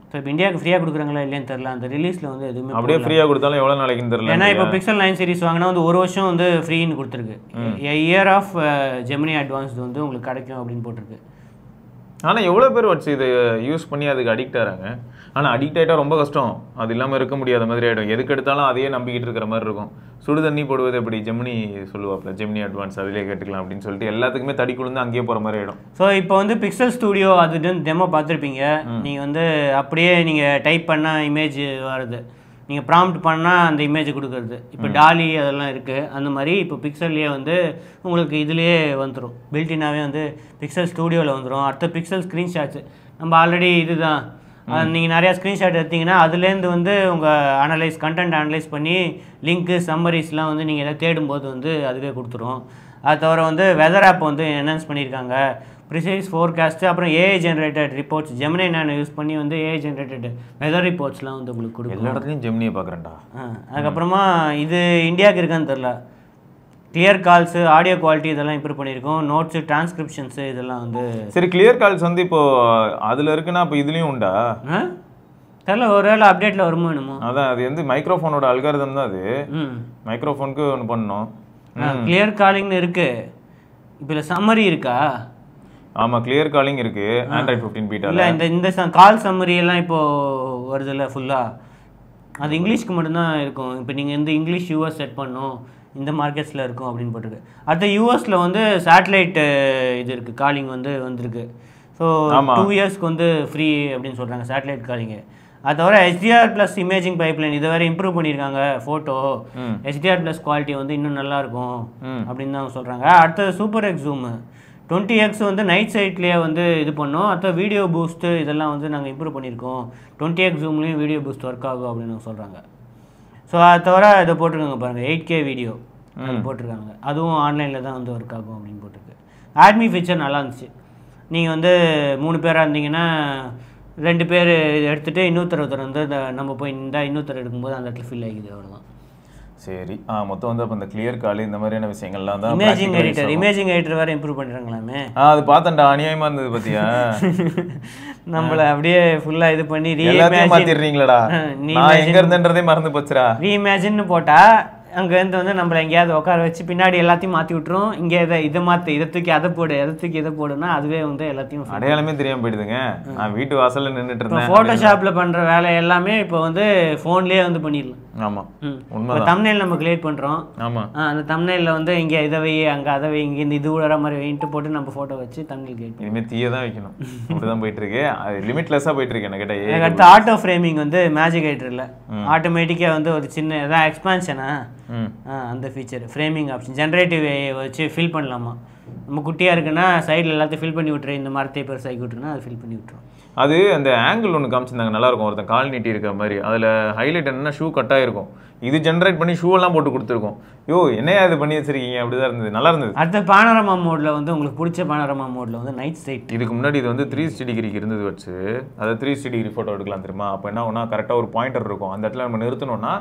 ஸோ இப்போ இந்தியாவுக்கு ஃப்ரீயாக கொடுக்குறாங்களா இல்லையான்னு தெரில. அந்த ரிலீஸில் வந்து எதுவுமே அப்படியே ஃப்ரீயாக கொடுத்தாலும் எவ்வளோ நாளைக்குன்னு தெரியல. ஏன்னா இப்போ Pixel 9 சீரிஸ் வாங்கினா வந்து 1 வருஷம் வந்து ஃப்ரீன்னு கொடுத்துருக்கு. இயர் ஆஃப் Gemini அட்வான்ஸ் வந்து உங்களுக்கு கிடைக்கும் அப்படின்னு போட்டிருக்கு. ஆனால் எவ்வளோ பேர் வச்சு இதை யூஸ் பண்ணி அதுக்கு அடிக்ட் ஆகிறாங்க. ஆனால் அடிக்ட் ஆகிட்டா ரொம்ப கஷ்டம், அது இல்லாமல் இருக்க முடியாத மாதிரி ஆகிடும். எதுக்கு எடுத்தாலும் அதையே நம்பிக்கிட்டு இருக்கிற மாதிரி இருக்கும். சுடு தண்ணி போடுவது எப்படி Gemini சொல்லுவாப்பில், Gemini அட்வான்ஸ் அதிலே கேட்டுக்கலாம் அப்படின்னு சொல்லிட்டு எல்லாத்துக்குமே தடி குழுந்து அங்கேயே போகிற மாதிரி ஆகிடும். ஸோ இப்போ வந்து பிக்சல் ஸ்டூடியோ அது டெமோ பார்த்துருப்பீங்க. நீங்கள் வந்து அப்படியே நீங்கள் டைப் பண்ணால் இமேஜ் வருது, நீங்கள் ப்ராம்ப்ட் பண்ணால் அந்த இமேஜ் கொடுக்குறது. இப்போ டாலி அதெல்லாம் இருக்குது. அந்த மாதிரி இப்போ பிக்சல்லையே வந்து உங்களுக்கு இதுலேயே வந்துடும், பில்டினாவே வந்து பிக்சல் ஸ்டூடியோவில் வந்துடும். அடுத்த பிக்சல் ஸ்க்ரீன்ஷாட்ஸ் நம்ம ஆல்ரெடி இதுதான், நீங்கள் நிறையா ஸ்க்ரீன்ஷாட் எடுத்திங்கன்னா அதுலேருந்து வந்து உங்கள் கண்டென்ட் அனலைஸ் பண்ணி லிங்க்கு சம்மரிஸ்லாம் வந்து நீங்கள் எதாவது தேடும்போது வந்து அதுவே கொடுத்துரும். அது தவிர வந்து வெதர் ஆப் வந்து என்ஹான்ஸ் பண்ணியிருக்காங்க, ப்ரிசைஸ் ஃபோர்காஸ்ட்டு, அப்புறம் AI generated reports, Gemini Nano use பண்ணி வந்து ஏஐ ஜென்ரேட்டட் வெதர் ரிப்போர்ட்ஸ்லாம் வந்து உங்களுக்கு கொடுக்கும். எல்லா இடத்துலையும் Geminiயை பார்க்குறேன்டா. அதுக்கப்புறமா இது இந்தியாவுக்கு இருக்கான்னு தெரில. கிளியர் கால்ஸு, ஆடியோ குவாலிட்டி இதெல்லாம் இம்ப்ரூவ் பண்ணியிருக்கோம். நோட்ஸு, டிரான்ஸ்கிரிப்ஷன்ஸு இதெல்லாம் வந்து சரி. கிளியர் கால்ஸ் வந்து இப்போது அதில் இருக்குன்னா இப்போ இதுலேயும் உண்டா தெரில, ஒரு வேளை அப்டேட்டில் வருமோ என்னமோ. அதான் அது வந்து மைக்ரோஃபோனோட அல்காரிதம் தான் அது. மைக்ரோஃபோனுக்கு ஒன்று பண்ணணும். கிளியர் காலிங்னு இருக்குது. இப்போ இல்லை சம்மரி இருக்கா? ஆமாம் கிளியர் காலிங் இருக்குது ஆண்ட்ராய்ட் 15 பீட்டா. இல்லை இந்த கால் சம்மரி எல்லாம் இப்போ வருதுல்ல ஃபுல்லாக, அது இங்கிலீஷ்க்கு மட்டும்தான் இருக்கும். இப்போ நீங்கள் இந்த இங்கிலீஷ் யூஎஸ் செட் பண்ணணும், இந்த மார்க்கெட்ஸில் இருக்கும் அப்படின்னு போட்டிருக்கு. அடுத்த யூஎஸில் வந்து சேட்டலைட் இது இருக்குது, காலிங் வந்து வந்திருக்கு. ஸோ 2 இயர்ஸ்க்கு வந்து ஃப்ரீ அப்படின்னு சொல்கிறாங்க சேட்டலைட் காலிங்கு. அது தவிர HDR+ இமேஜிங் பைப்லைன் இதை வேறு இம்ப்ரூவ் பண்ணியிருக்காங்க. ஃபோட்டோ HDR+ குவாலிட்டி வந்து இன்னும் நல்லாயிருக்கும் அப்படின்னு தான் சொல்கிறாங்க. அடுத்தது சூப்பர் எக்ஸ் ஜூமு 20x வந்து நைட் சைட்லேயே வந்து இது பண்ணோம். அடுத்த வீடியோ பூஸ்ட்டு இதெல்லாம் வந்து நாங்கள் இம்ப்ரூவ் பண்ணியிருக்கோம். 20x ஜூம்லேயும் வீடியோ பூஸ்ட் ஒர்க் ஆகும் அப்படின்னு சொல்கிறாங்க. ஸோ அது தவிர இதை போட்டிருக்காங்க பாருங்கள், 8K வீடியோ போட்டிருக்காங்க. அதுவும் ஆன்லைனில் தான் வந்து ஒர்க் ஆகும் அப்படின்னு போட்டிருக்கு. ஆட்மி ஃபீச்சர் நல்லா இருந்துச்சு. நீங்கள் வந்து 3 பேராக இருந்தீங்கன்னா 2 பேர் எடுத்துகிட்டு இன்னொருத்தர் வந்து நம்ம போய் இன்னொருத்தர் எடுக்கும்போது அந்த இடத்துல ஃபில் ஆகிக்குது, அவ்வளோதான். சரி, மொத்தம் வந்து அப்போ இந்த கிளியர் கால் இந்த மாதிரியான விஷயங்கள்லாம் தான். இமேஜிங் எடிட்டர் வேறு இம்ப்ரூவ் பண்ணிடுறாங்களாமே. அது பார்த்தேன்டா, அநியாயமாக இருந்தது பார்த்தியா? நம்மளை அப்படியே ஃபுல்லாக இது பண்ணி மாற்றிடுறீங்களாடா. நான் எங்கே இருந்தேன்றதே மறந்து போச்சுடா. ரீஇமேஜின்னு போட்டால் அங்கேருந்து வந்து நம்மளை எங்கேயாவது உட்கார வச்சு பின்னாடி எல்லாத்தையும் மாற்றி விட்டுரும். இங்கே இதை மாற்றி இதை தூக்கி அதை போடு, எதை தூக்கி இதை போடுன்னா அதுவே வந்து எல்லாத்தையும் அடையாளமே தெரியாமல் போயிடுதுங்க. நான் வீட்டு வாசலில் நின்றுட்டு இருந்தேன். ஃபோட்டோஷாப்பில் பண்ணுற வேலை எல்லாமே இப்போ வந்து ஃபோன்லேயே வந்து பண்ணிடலாம். ஆமாம், உண்மை. தம்ப்நெயில் நம்ம கிரியேட் பண்ணுறோம். ஆமாம், அந்த தம்ப்நெயிலில் வந்து இங்கே இதை வை, அங்கே அதை வை, இங்கே இந்த இது விடுற மாதிரி வைன்ட்டு போட்டு நம்ம ஃபோட்டோ வச்சு தம்ப்நெயில் கிரியேட். இனிமேல் தீயை தான் வைக்கணும். அப்படிதான் போயிட்டு இருக்கு. அது லிமிட்லெஸ்ஸாக போயிட்டு இருக்கு. எனக்கு கேட்டால் அடுத்து ஆட்டோ ஃப்ரேமிங் வந்து மேஜிக் எடிட்டரில் ஆட்டோமேட்டிக்காக வந்து ஒரு சின்ன எதாவது எக்ஸ்பான்ஷனா அந்த ஃபீச்சர் ஃப்ரேமிங் ஆப்ஷன் ஜென்ரேட்டிவ் வச்சு ஃபில் பண்ணலாமா. நம்ம குட்டியாக இருக்குன்னா சைடில் எல்லாத்தையும் ஃபில் பண்ணி விட்டுரு, இந்த மரத்தை பெருசாகி விட்டுருன்னா அது ஃபில் பண்ணி விட்டுரும். அது அந்த ஆங்கிள் ஒன்று காமிச்சிருந்தாங்க, நல்லாயிருக்கும். ஒருத்தன் கால் நீட்டி இருக்கிற மாதிரி. அதில் ஹைலைட் என்னென்னா ஷூ கட்டாக இருக்கும். இது ஜென்ரேட் பண்ணி ஷூவெல்லாம் போட்டு கொடுத்துருக்கோம். என்னையா இது பண்ணி வச்சிருக்கீங்க, அப்படி தான் இருந்தது, நல்லா இருந்தது. அடுத்த பானோரமா மோடில் வந்து உங்களுக்கு பிடிச்ச பானோரமா மோடில் வந்து நைட் சைட். இதுக்கு முன்னாடி இது வந்து 360 டிகிரிக்கு இருந்தது வச்சு, அதை 360 டிகிரி ஃபோட்டோ எடுக்கலாம் தெரியுமா? அப்போ என்ன ஒன்றா கரெக்டாக ஒரு பாயிண்டர் இருக்கும், அந்த இடத்துல நம்ம நிறுத்தணும்னா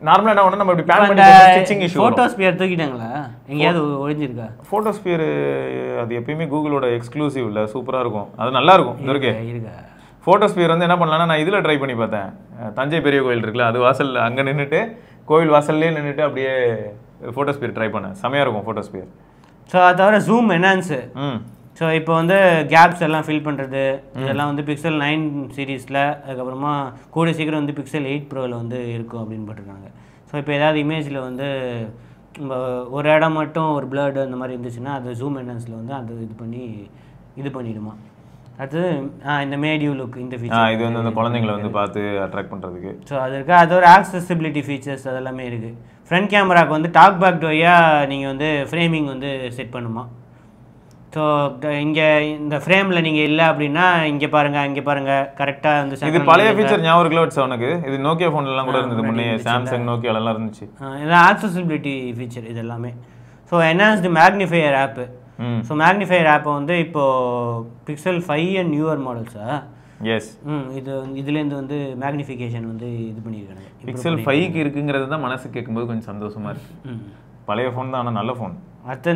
நார்மலாக என்ன ஒன்றா நம்ம இப்படி பிளான் பண்ணி ஸ்டிச்சிங் இஷ்யூ. ஃபோட்டோஸ்பியர் தூக்கிட்டாங்களா, எங்கேயாவது ஒழிஞ்சிருக்கா? ஃபோட்டோஸ்பியர் அது எப்பயுமே கூகுளோட எக்ஸ்க்ளூசிவ் இல்லை, சூப்பராக இருக்கும், அது நல்லா இருக்கும். இது இருக்கா ஃபோட்டோஸ்பியர் வந்து என்ன பண்ணலான்னா, நான் இதில் ட்ரை பண்ணி பார்த்தேன். தஞ்சை பெரிய கோயில் இருக்குல்ல, அது வாசல் அங்கே நின்றுட்டு கோவில் வாசல்லே நின்றுட்டு அப்படியே ஃபோட்டோஸ்பியர் ட்ரை பண்ணேன். செமையாக இருக்கும் ஃபோட்டோஸ்பியர். ஸோ அது தவிர ஜூம் என்ஹான்ஸு. ஸோ இப்போ வந்து கேப்ஸ் எல்லாம் ஃபில் பண்ணுறது இதெல்லாம் வந்து பிக்சல் 9 சீரீஸில், அதுக்கப்புறமா கூட சீக்கிரம் வந்து பிக்சல் 8 ப்ரோவில் வந்து இருக்கும் அப்படின்னு போட்டிருக்காங்க. ஸோ இப்போ ஏதாவது இமேஜில் வந்து ஒரு இடம் மட்டும் ஒரு பிளர்டு அந்த மாதிரி இருந்துச்சுன்னா அது ஜூம் என்ஹான்ஸில் வந்து அது இது பண்ணிவிடுமா. அடுத்தது இந்த மேடியூ லுக், இந்த ஃபீச்சர் இது வந்து அந்த குழந்தைங்களை வந்து பார்த்து அட்ராக்ட் பண்ணுறதுக்கு. ஸோ அது இருக்குது. அது ஒரு ஆக்சசிபிலிட்டி ஃபீச்சர்ஸ் அதெல்லாமே இருக்குது. ஃப்ரண்ட் கேமராவுக்கு வந்து டாக் பேக் டோயாக நீங்கள் வந்து ஃப்ரேமிங் வந்து செட் பண்ணுமா. ஸோ இங்கே இந்த ஃப்ரேமில் நீங்கள் இல்லை அப்படின்னா இங்கே பாருங்கள் கரெக்டாக வந்து. இது பழைய ஃபீச்சர் ஞாபகம் இருக்குல்ல வச்சு உனக்கு? இது நோக்கியா ஃபோன்லாம் கூட இருந்தது முன்னே, சாம்சங் நோக்கியாலலாம் இருந்துச்சு. இதான் ஆக்சசிபிலிட்டி ஃபீச்சர் இது எல்லாமே. ஸோ என்ஹான்ஸ்டு மேக்னிஃபையர் ஆப்பு. ஸோ மேக்னிஃபையர் ஆப்பை வந்து இப்போது பிக்சல் 5 அண்ட் நியூவர் மாடல்ஸா? எஸ். இதுலேருந்து வந்து மேக்னிஃபிகேஷன் வந்து இது பண்ணியிருக்காங்க. பிக்சல் 5க்கு இருக்குங்கிறது தான் மனசு கேட்கும்போது கொஞ்சம் சந்தோஷமாக இருக்குது. பழைய ஃபோன் தான், ஆனால் நல்ல ஃபோன். அடுத்து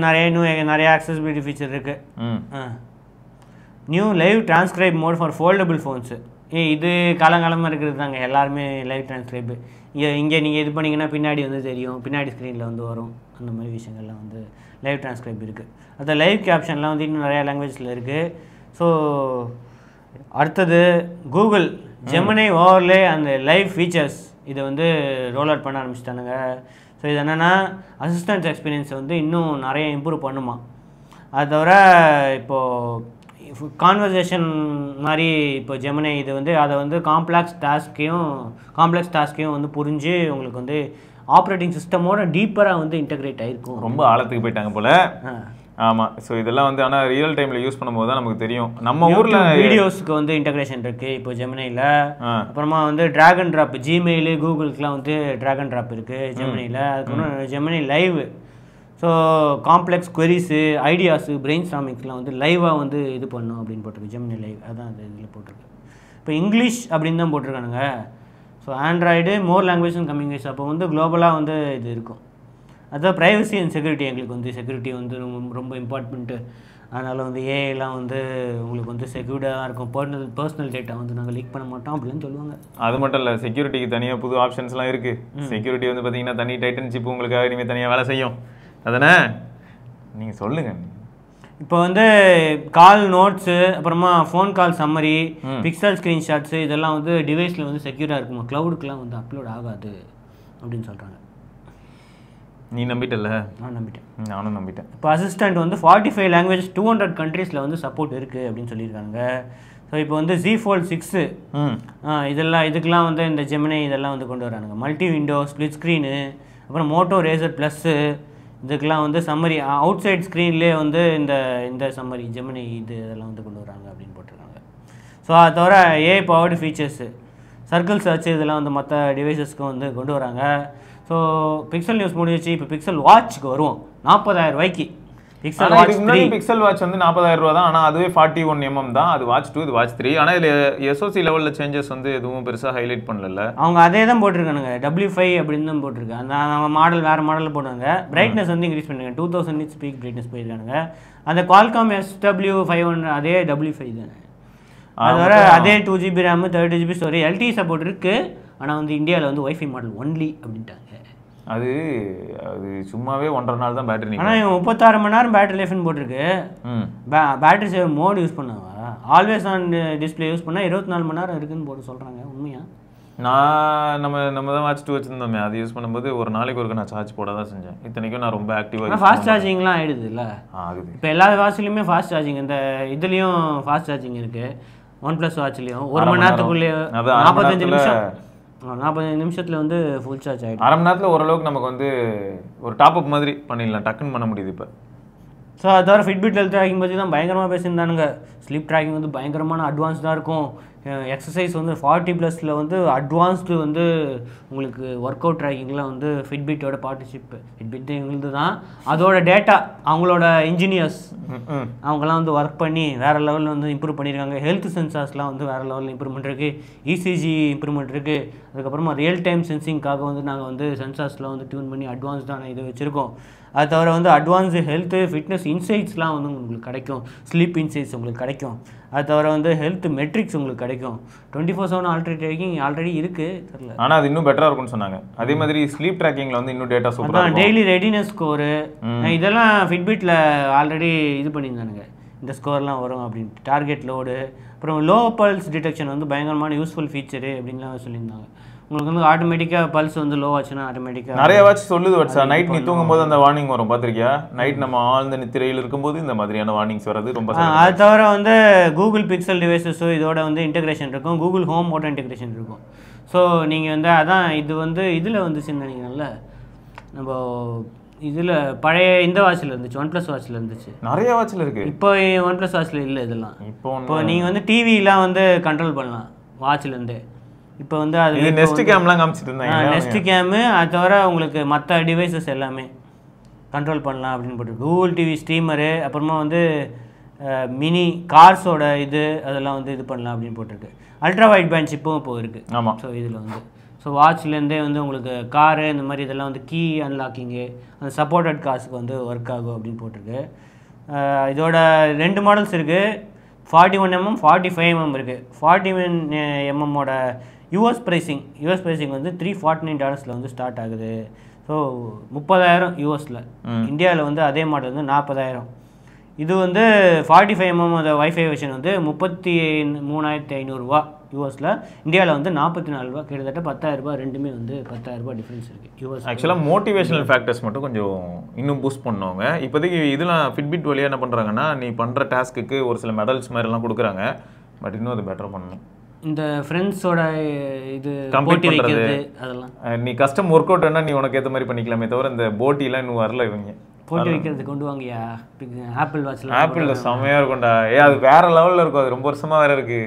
நிறைய ஆக்சசிபிலிட்டி ஃபீச்சர் இருக்குது. New live transcribe mode for foldable phones. இது காலங்காலமாக இருக்கிறது தாங்க எல்லாருமே லைவ் டிரான்ஸ்கிரைப்பு. இங்கே நீங்கள் இது பண்ணிங்கன்னா பின்னாடி வந்து தெரியும், பின்னாடி ஸ்க்ரீனில் வந்து வரும். அந்த மாதிரி விஷயங்கள்லாம் வந்து லைவ் டிரான்ஸ்கிரைப் இருக்குது. அந்த லைவ் கேப்ஷன்லாம் வந்து இன்னும் நிறையா லாங்குவேஜில் இருக்குது. ஸோ அடுத்தது கூகுள் ஜெமினி ஓவர்லே அந்த லைவ் ஃபீச்சர்ஸ் இதை வந்து ரோல் அவுட் பண்ண ஆரம்பிச்சிட்டானுங்க. ஸோ இது என்னென்னா அசிஸ்டன்ஸ் எக்ஸ்பீரியன்ஸை வந்து இன்னும் நிறைய இம்ப்ரூவ் பண்ணுமா. அது தவிர இப்போது கான்வர்சேஷன் மாதிரி இப்போ ஜெமினி இது வந்து அதை வந்து காம்ப்ளெக்ஸ் டாஸ்க்கையும் வந்து புரிஞ்சு உங்களுக்கு வந்து ஆப்ரேட்டிங் சிஸ்டமோட டீப்பராக வந்து இன்டெகிரேட் ஆகிருக்கும். ரொம்ப ஆழத்துக்கு போயிட்டாங்க போல். ஆமாம். ஸோ இதெல்லாம் வந்து ஆனால் ரியல் டைமில் யூஸ் பண்ணும்போது தான் நமக்கு தெரியும். நம்ம ஊரில் வீடியோஸ்க்கு வந்து இன்டெகிரேஷன் இருக்குது இப்போ ஜெமினியில். அப்புறமா வந்து ட்ராக் அண்ட் ட்ராப், ஜிமெயிலு கூகுளுக்குலாம் வந்து ட்ராக் அண்ட் ட்ராப் இருக்குது ஜெமினியில். அதுக்கப்புறம் Gemini live. So complex queries, ideas, brain ஸ்டாமிங்ஸ்லாம் வந்து லைவாக வந்து இது பண்ணும் அப்படின்னு போட்டிருக்கு ஜெமினி லைவ். அதான் அது இதில் போட்டிருக்கு. இப்போ இங்கிலீஷ் அப்படின்னு தான் போட்டிருக்கானுங்க. So Android more language and communication. அப்போ வந்து குளோபலாக வந்து இது இருக்கும். அதான் ப்ரைவசி அண்ட் செக்யூரிட்டி. எங்களுக்கு வந்து செக்யூரிட்டி வந்து ரொம்ப இம்பார்ட்டண்ட்டு. அதனால் வந்து ஏஐலாம் வந்து உங்களுக்கு வந்து செக்யூர்டாக இருக்கும். பர்சனல் டேட்டா வந்து நாங்கள் லீக் பண்ண மாட்டோம் அப்படின்னு சொல்லுவாங்க. அது மட்டும் இல்லை, செக்யூரிட்டிக்கு தனியாக புது ஆப்ஷன்ஸ்லாம் இருக்குது. செக்யூரிட்டி வந்து பார்த்தீங்கன்னா தனி டைட்டன் சிப்பு உங்களுக்காக இனிமேல் தனியாக வேலை செய்யும். அதானே நீங்கள் சொல்லுங்கள். இப்போ வந்து கால் நோட்ஸு, அப்புறமா phone call summary, pixel screenshots இதெல்லாம் வந்து டிவைஸில் வந்து செக்யூராக இருக்குமா, க்ளவுடுக்குலாம் வந்து அப்லோட் ஆகாது அப்படின்னு சொல்கிறாங்க. நீ நம்பிட்டல? நான் நம்பிட்டேன். நானும் நம்பிட்டேன். இப்போ அசிஸ்டண்ட் வந்து 45 லாங்குவேஜ் 200 கண்ட்ரீஸில் வந்து சப்போர்ட் இருக்குது அப்படின்னு சொல்லியிருக்காங்க. ஸோ இப்போ வந்து Z Fold 6 இதுக்கெல்லாம் வந்து இந்த ஜெமினி இதெல்லாம் வந்து கொண்டு வரானுங்க. மல்டி விண்டோ, ஸ்ப்ளிட் ஸ்க்ரீனு, அப்புறம் மோட்டோ ரேசர் ப்ளஸ்ஸு, இதுக்கெல்லாம் வந்து சம்மரி அவுட் சைட் ஸ்க்ரீன்லேயே வந்து இந்த சம்மரி ஜெமினி இதெல்லாம் வந்து கொண்டு வராங்க அப்படின்னு போட்டிருக்காங்க. ஸோ அது தவிர AI powered features, circle search இதெல்லாம் வந்து மற்ற டிவைசஸ்க்கும் வந்து கொண்டு வராங்க. ஸோ பிக்சல் நியூஸ் முடிஞ்சிச்சு. இப்போ பிக்சல் வாட்ச்க்கு வருவோம். 40,000 ரூபாய்க்கு பிக்சல் வாட்ச் 3. பிக்சல் வாட்ச் வந்து 40,000 ரூபா தான். ஆனால் அதுவே 41 mm தான். அது வாட்ச் 2, இது வாட்ச் 3. ஆனால் இதில் எஸ்ஓசி லெவலில் சேஞ்சஸ் வந்து எதுவும் பெருசாக ஹைலைட் பண்ணல. அவங்க அதே தான் போட்டிருக்கானுங்க, W5 அப்படின்னு தான் போட்டிருக்காங்க. அந்த மாடல் வேறு மாடலில் போட்டாங்க. பிரைட்னஸ் வந்து இன்க்ரீஸ் பண்ணிருக்காங்க, 2000 nits பீக் பிரைட்னஸ் போயிருக்கானுங்க. அந்த Qualcomm SW500 அதே W5 தானே. அதோட அதே 2GB RAM 32GB storage. LTE support இருக்குது. ஆனால் வந்து இந்தியாவில் வந்து வைஃபை மாடல் ஒன்லி அப்படின்ட்டாங்க. அது சும்மாவே 1.5 நாள் தான் பேட்டரி. ஆனால் 36 மணி நேரம் பேட்டரி லைஃப்னு போட்டிருக்கு. பேட்டரி சேவர் மோட் யூஸ் பண்ணாவா, ஆல்வேஸ் ஆன் டிஸ்பிளே யூஸ் பண்ணால் 24 மணி நேரம் இருக்குன்னு போட்டு சொல்கிறாங்க. உண்மையா? நம்ம தான் வாட்ச் 2 வச்சுருந்தோமே, அது யூஸ் பண்ணும்போது ஒரு நாளைக்கு ஒருக்க நான் சார்ஜ் போட தான் செஞ்சேன். இத்தனைக்கும் நான் ரொம்ப ஆக்டிவாக ஃபாஸ்ட் சார்ஜிங்லாம் ஆகிடுது இல்லை? ஆகுது. இப்போ எல்லா வாட்ச்லேயுமே ஃபாஸ்ட் சார்ஜிங், இந்த இதுலேயும் ஃபாஸ்ட் சார்ஜிங் இருக்குது. OnePlus வாட்ச்லேயும் 1 மணி நேரத்துக்குள்ளேயே 45 நிமிஷத்தில் வந்து ஃபுல் சார்ஜ் ஆகிடும். அரை மணி நேரத்தில் ஓரளவுக்கு நமக்கு வந்து ஒரு டாப்அப் மாதிரி பண்ணிடலாம், டக்குன்னு பண்ண முடியுது இப்போ. ஸோ அது தவிர ஃபிட்பிட் ஹெல்த் ட்ராக்கிங் பற்றி தான் பயங்கரமாக பேசியிருந்தானுங்க. ஸ்லீப் ட்ராக்கிங் வந்து பயங்கரமான அட்வான்ஸ்டாக இருக்கும். எக்ஸசைஸ் வந்து 40+ வந்து அட்வான்ஸ்டு வந்து உங்களுக்கு ஒர்க் அவுட் ட்ராக்கிங்லாம் வந்து ஃபிட்பிட்டோட பார்ட்னர்ஷிப். ஃபிட்பிட் எங்களுக்கு தான், அதோட டேட்டா அவங்களோட இன்ஜினியர்ஸ் அவங்கெல்லாம் வந்து ஒர்க் பண்ணி வேறு லெவலில் வந்து இம்ப்ரூவ் பண்ணியிருக்காங்க. ஹெல்த் சென்சார்ஸ்லாம் வந்து வேறு லெவலில் இம்ப்ரூவ்மெண்ட் இருக்குது. இசிஜி இம்ப்ரூவ்மெண்ட் இருக்குது. அதுக்கப்புறமா ரியல் டைம் சென்சிங்காக வந்து நாங்கள் வந்து சென்சார்ஸ்லாம் வந்து டியூன் பண்ணி அட்வான்ஸ்டான இது வச்சுருக்கோம். அது தவிர வந்து அட்வான்ஸு ஹெல்த்து ஃபிட்னஸ் இன்சைட்ஸ்லாம் வந்து உங்களுக்கு கிடைக்கும். ஸ்லீப் இன்சைட்ஸ் உங்களுக்கு கிடைக்கும். அது தவிர வந்து ஹெல்த் மெட்ரிக்ஸ் உங்களுக்கு கிடைக்கும். 24/7 ட்ராக்கிங் ஆல்ரெடி இருக்குது, தெரியல. ஆனால் அது இன்னும் பெட்டராக இருக்கும்னு சொன்னாங்க. அதே மாதிரி ஸ்லீப் ட்ராக்கிங்கில் வந்து இன்னும் டேட்டா சூப்பராக இருக்கும். டெய்லி ரெடினஸ் ஸ்கோரு இதெல்லாம் ஃபிட்பிட்டில் ஆல்ரெடி இது பண்ணியிருந்தானுங்க. இந்த ஸ்கோர்லாம் வரும் அப்படின்ட்டு. டார்கெட் லோடு, அப்புறம் லோ பல்ஸ் டிடெக்ஷன் வந்து பயங்கரமான யூஸ்ஃபுல் ஃபீச்சரு அப்படின்லாம் சொல்லியிருந்தாங்க. உங்களுக்கு வந்து ஆட்டோமேட்டிக்காக பல்ஸ் வந்து லோ ஆச்சுன்னா ஆட்டோமேட்டிக்காக நிறைய வாட்ச் சொல்லுது. வாட்ஸா நைட் நீ தூங்கும்போது அந்த வார்னிங் வரும், பார்த்துருக்கியா? நைட் நம்ம ஆழ்ந்த நித்திரையில் இருக்கும்போது இந்த மாதிரியான வார்னிங்ஸ் வர்றது ரொம்ப. அது தவிர வந்து கூகுள் பிக்சல் டிவைசஸோ இதோட வந்து இன்டெகிரேஷன் இருக்கும். கூகுள் ஹோம் ஓட்ட இன்டெகிரேஷன் இருக்கும். ஸோ நீங்கள் வந்து அதான் இது வந்து இதில் வந்துச்சுன்னு நினைக்கிறேன்ல, நம்ம இதில் பழைய இந்த வாட்சில் இருந்துச்சு, OnePlus வாட்சில் இருந்துச்சு. நிறைய வாட்சில் இருக்குது. இப்போ OnePlus வாட்சில் இல்லை இதெல்லாம். இப்போ நீங்கள் வந்து டிவிலாம் வந்து கண்ட்ரோல் பண்ணலாம் வாட்சிலேருந்து. இப்போ வந்து அது நெஸ்ட் கேம்லாம் காமிச்சிட்டு இருந்தாங்க. நெஸ்ட் கேமு, அது தவிர உங்களுக்கு மற்ற டிவைசஸ் எல்லாமே கண்ட்ரோல் பண்ணலாம் அப்படின்னு போட்டு. கூகுள் டிவி ஸ்ட்ரீமரு, அப்புறமா வந்து மினி கார்ஸோட அதெல்லாம் வந்து இது பண்ணலாம் அப்படின்னு போட்டிருக்கு. அல்ட்ரா வைட் பேண்ட் சிப்பும் இப்போ இருக்குது. ஆமாம். ஸோ இதில் வந்து வாட்ச்லேருந்தே வந்து உங்களுக்கு காரு இந்த மாதிரி இதெல்லாம் வந்து கீ அன்லாக்கிங்கு, அந்த சப்போர்ட்டட் கார்ஸுக்கு வந்து ஒர்க் ஆகும் அப்படின்னு போட்டிருக்கு. இதோட 2 மாடல்ஸ் இருக்குது. 41 mm 45 mm இருக்குது. 41 mm யூஎஸ் ப்ரைஸிங் வந்து $349 வந்து ஸ்டார்ட் ஆகுது. ஸோ 30,000 யூஎஸில். இந்தியாவில் வந்து அதே மாடல் வந்து 40,000. இது வந்து 45 mm வைஃபை வெர்ஷன் வந்து 33,500 ரூபா யூஎஸில். இந்தியாவில் வந்து 44 ரூபா, கிட்டத்தட்ட 10,000 ரூபா. ரெண்டுமே வந்து 10,000 ரூபா டிஃப்ரென்ஸ் இருக்குது யூஎஸ். ஆக்சுவலாக மோட்டிவேஷனல் ஃபேக்டர்ஸ் மட்டும் கொஞ்சம் இன்னும் பூஸ்ட் பண்ணுவாங்க. இப்போதைக்கு இதெல்லாம் ஃபிட்பிட் வழியாக என்ன பண்ணுறாங்கன்னா, நீ பண்ணுற டாஸ்க்கு ஒரு சில மெடல்ஸ் மாதிரிலாம் கொடுக்குறாங்க. பட் இன்னும் அது பெட்டர் பண்ணணும். இந்த ஃப்ரெண்ட்ஸோட இது போட்டி வைக்கிறது அதெல்லாம் நீ கஸ்டம் ஒர்க் அவுட் வேணா நீ உனக்கு ஏற்ற மாதிரி பண்ணிக்கலாமே தவிர இந்த போட்டிலாம் இன்னும் வரல. இவங்க போட்டி வைக்கிறது கொண்டு வாங்கயா. ஆப்பிள் வாட்ச்ல ஆப்பிள்ல செமையா இருக்கும்டா. அது வேற லெவல்ல இருக்கும். அது ரொம்ப வருஷமா வேற இருக்கு.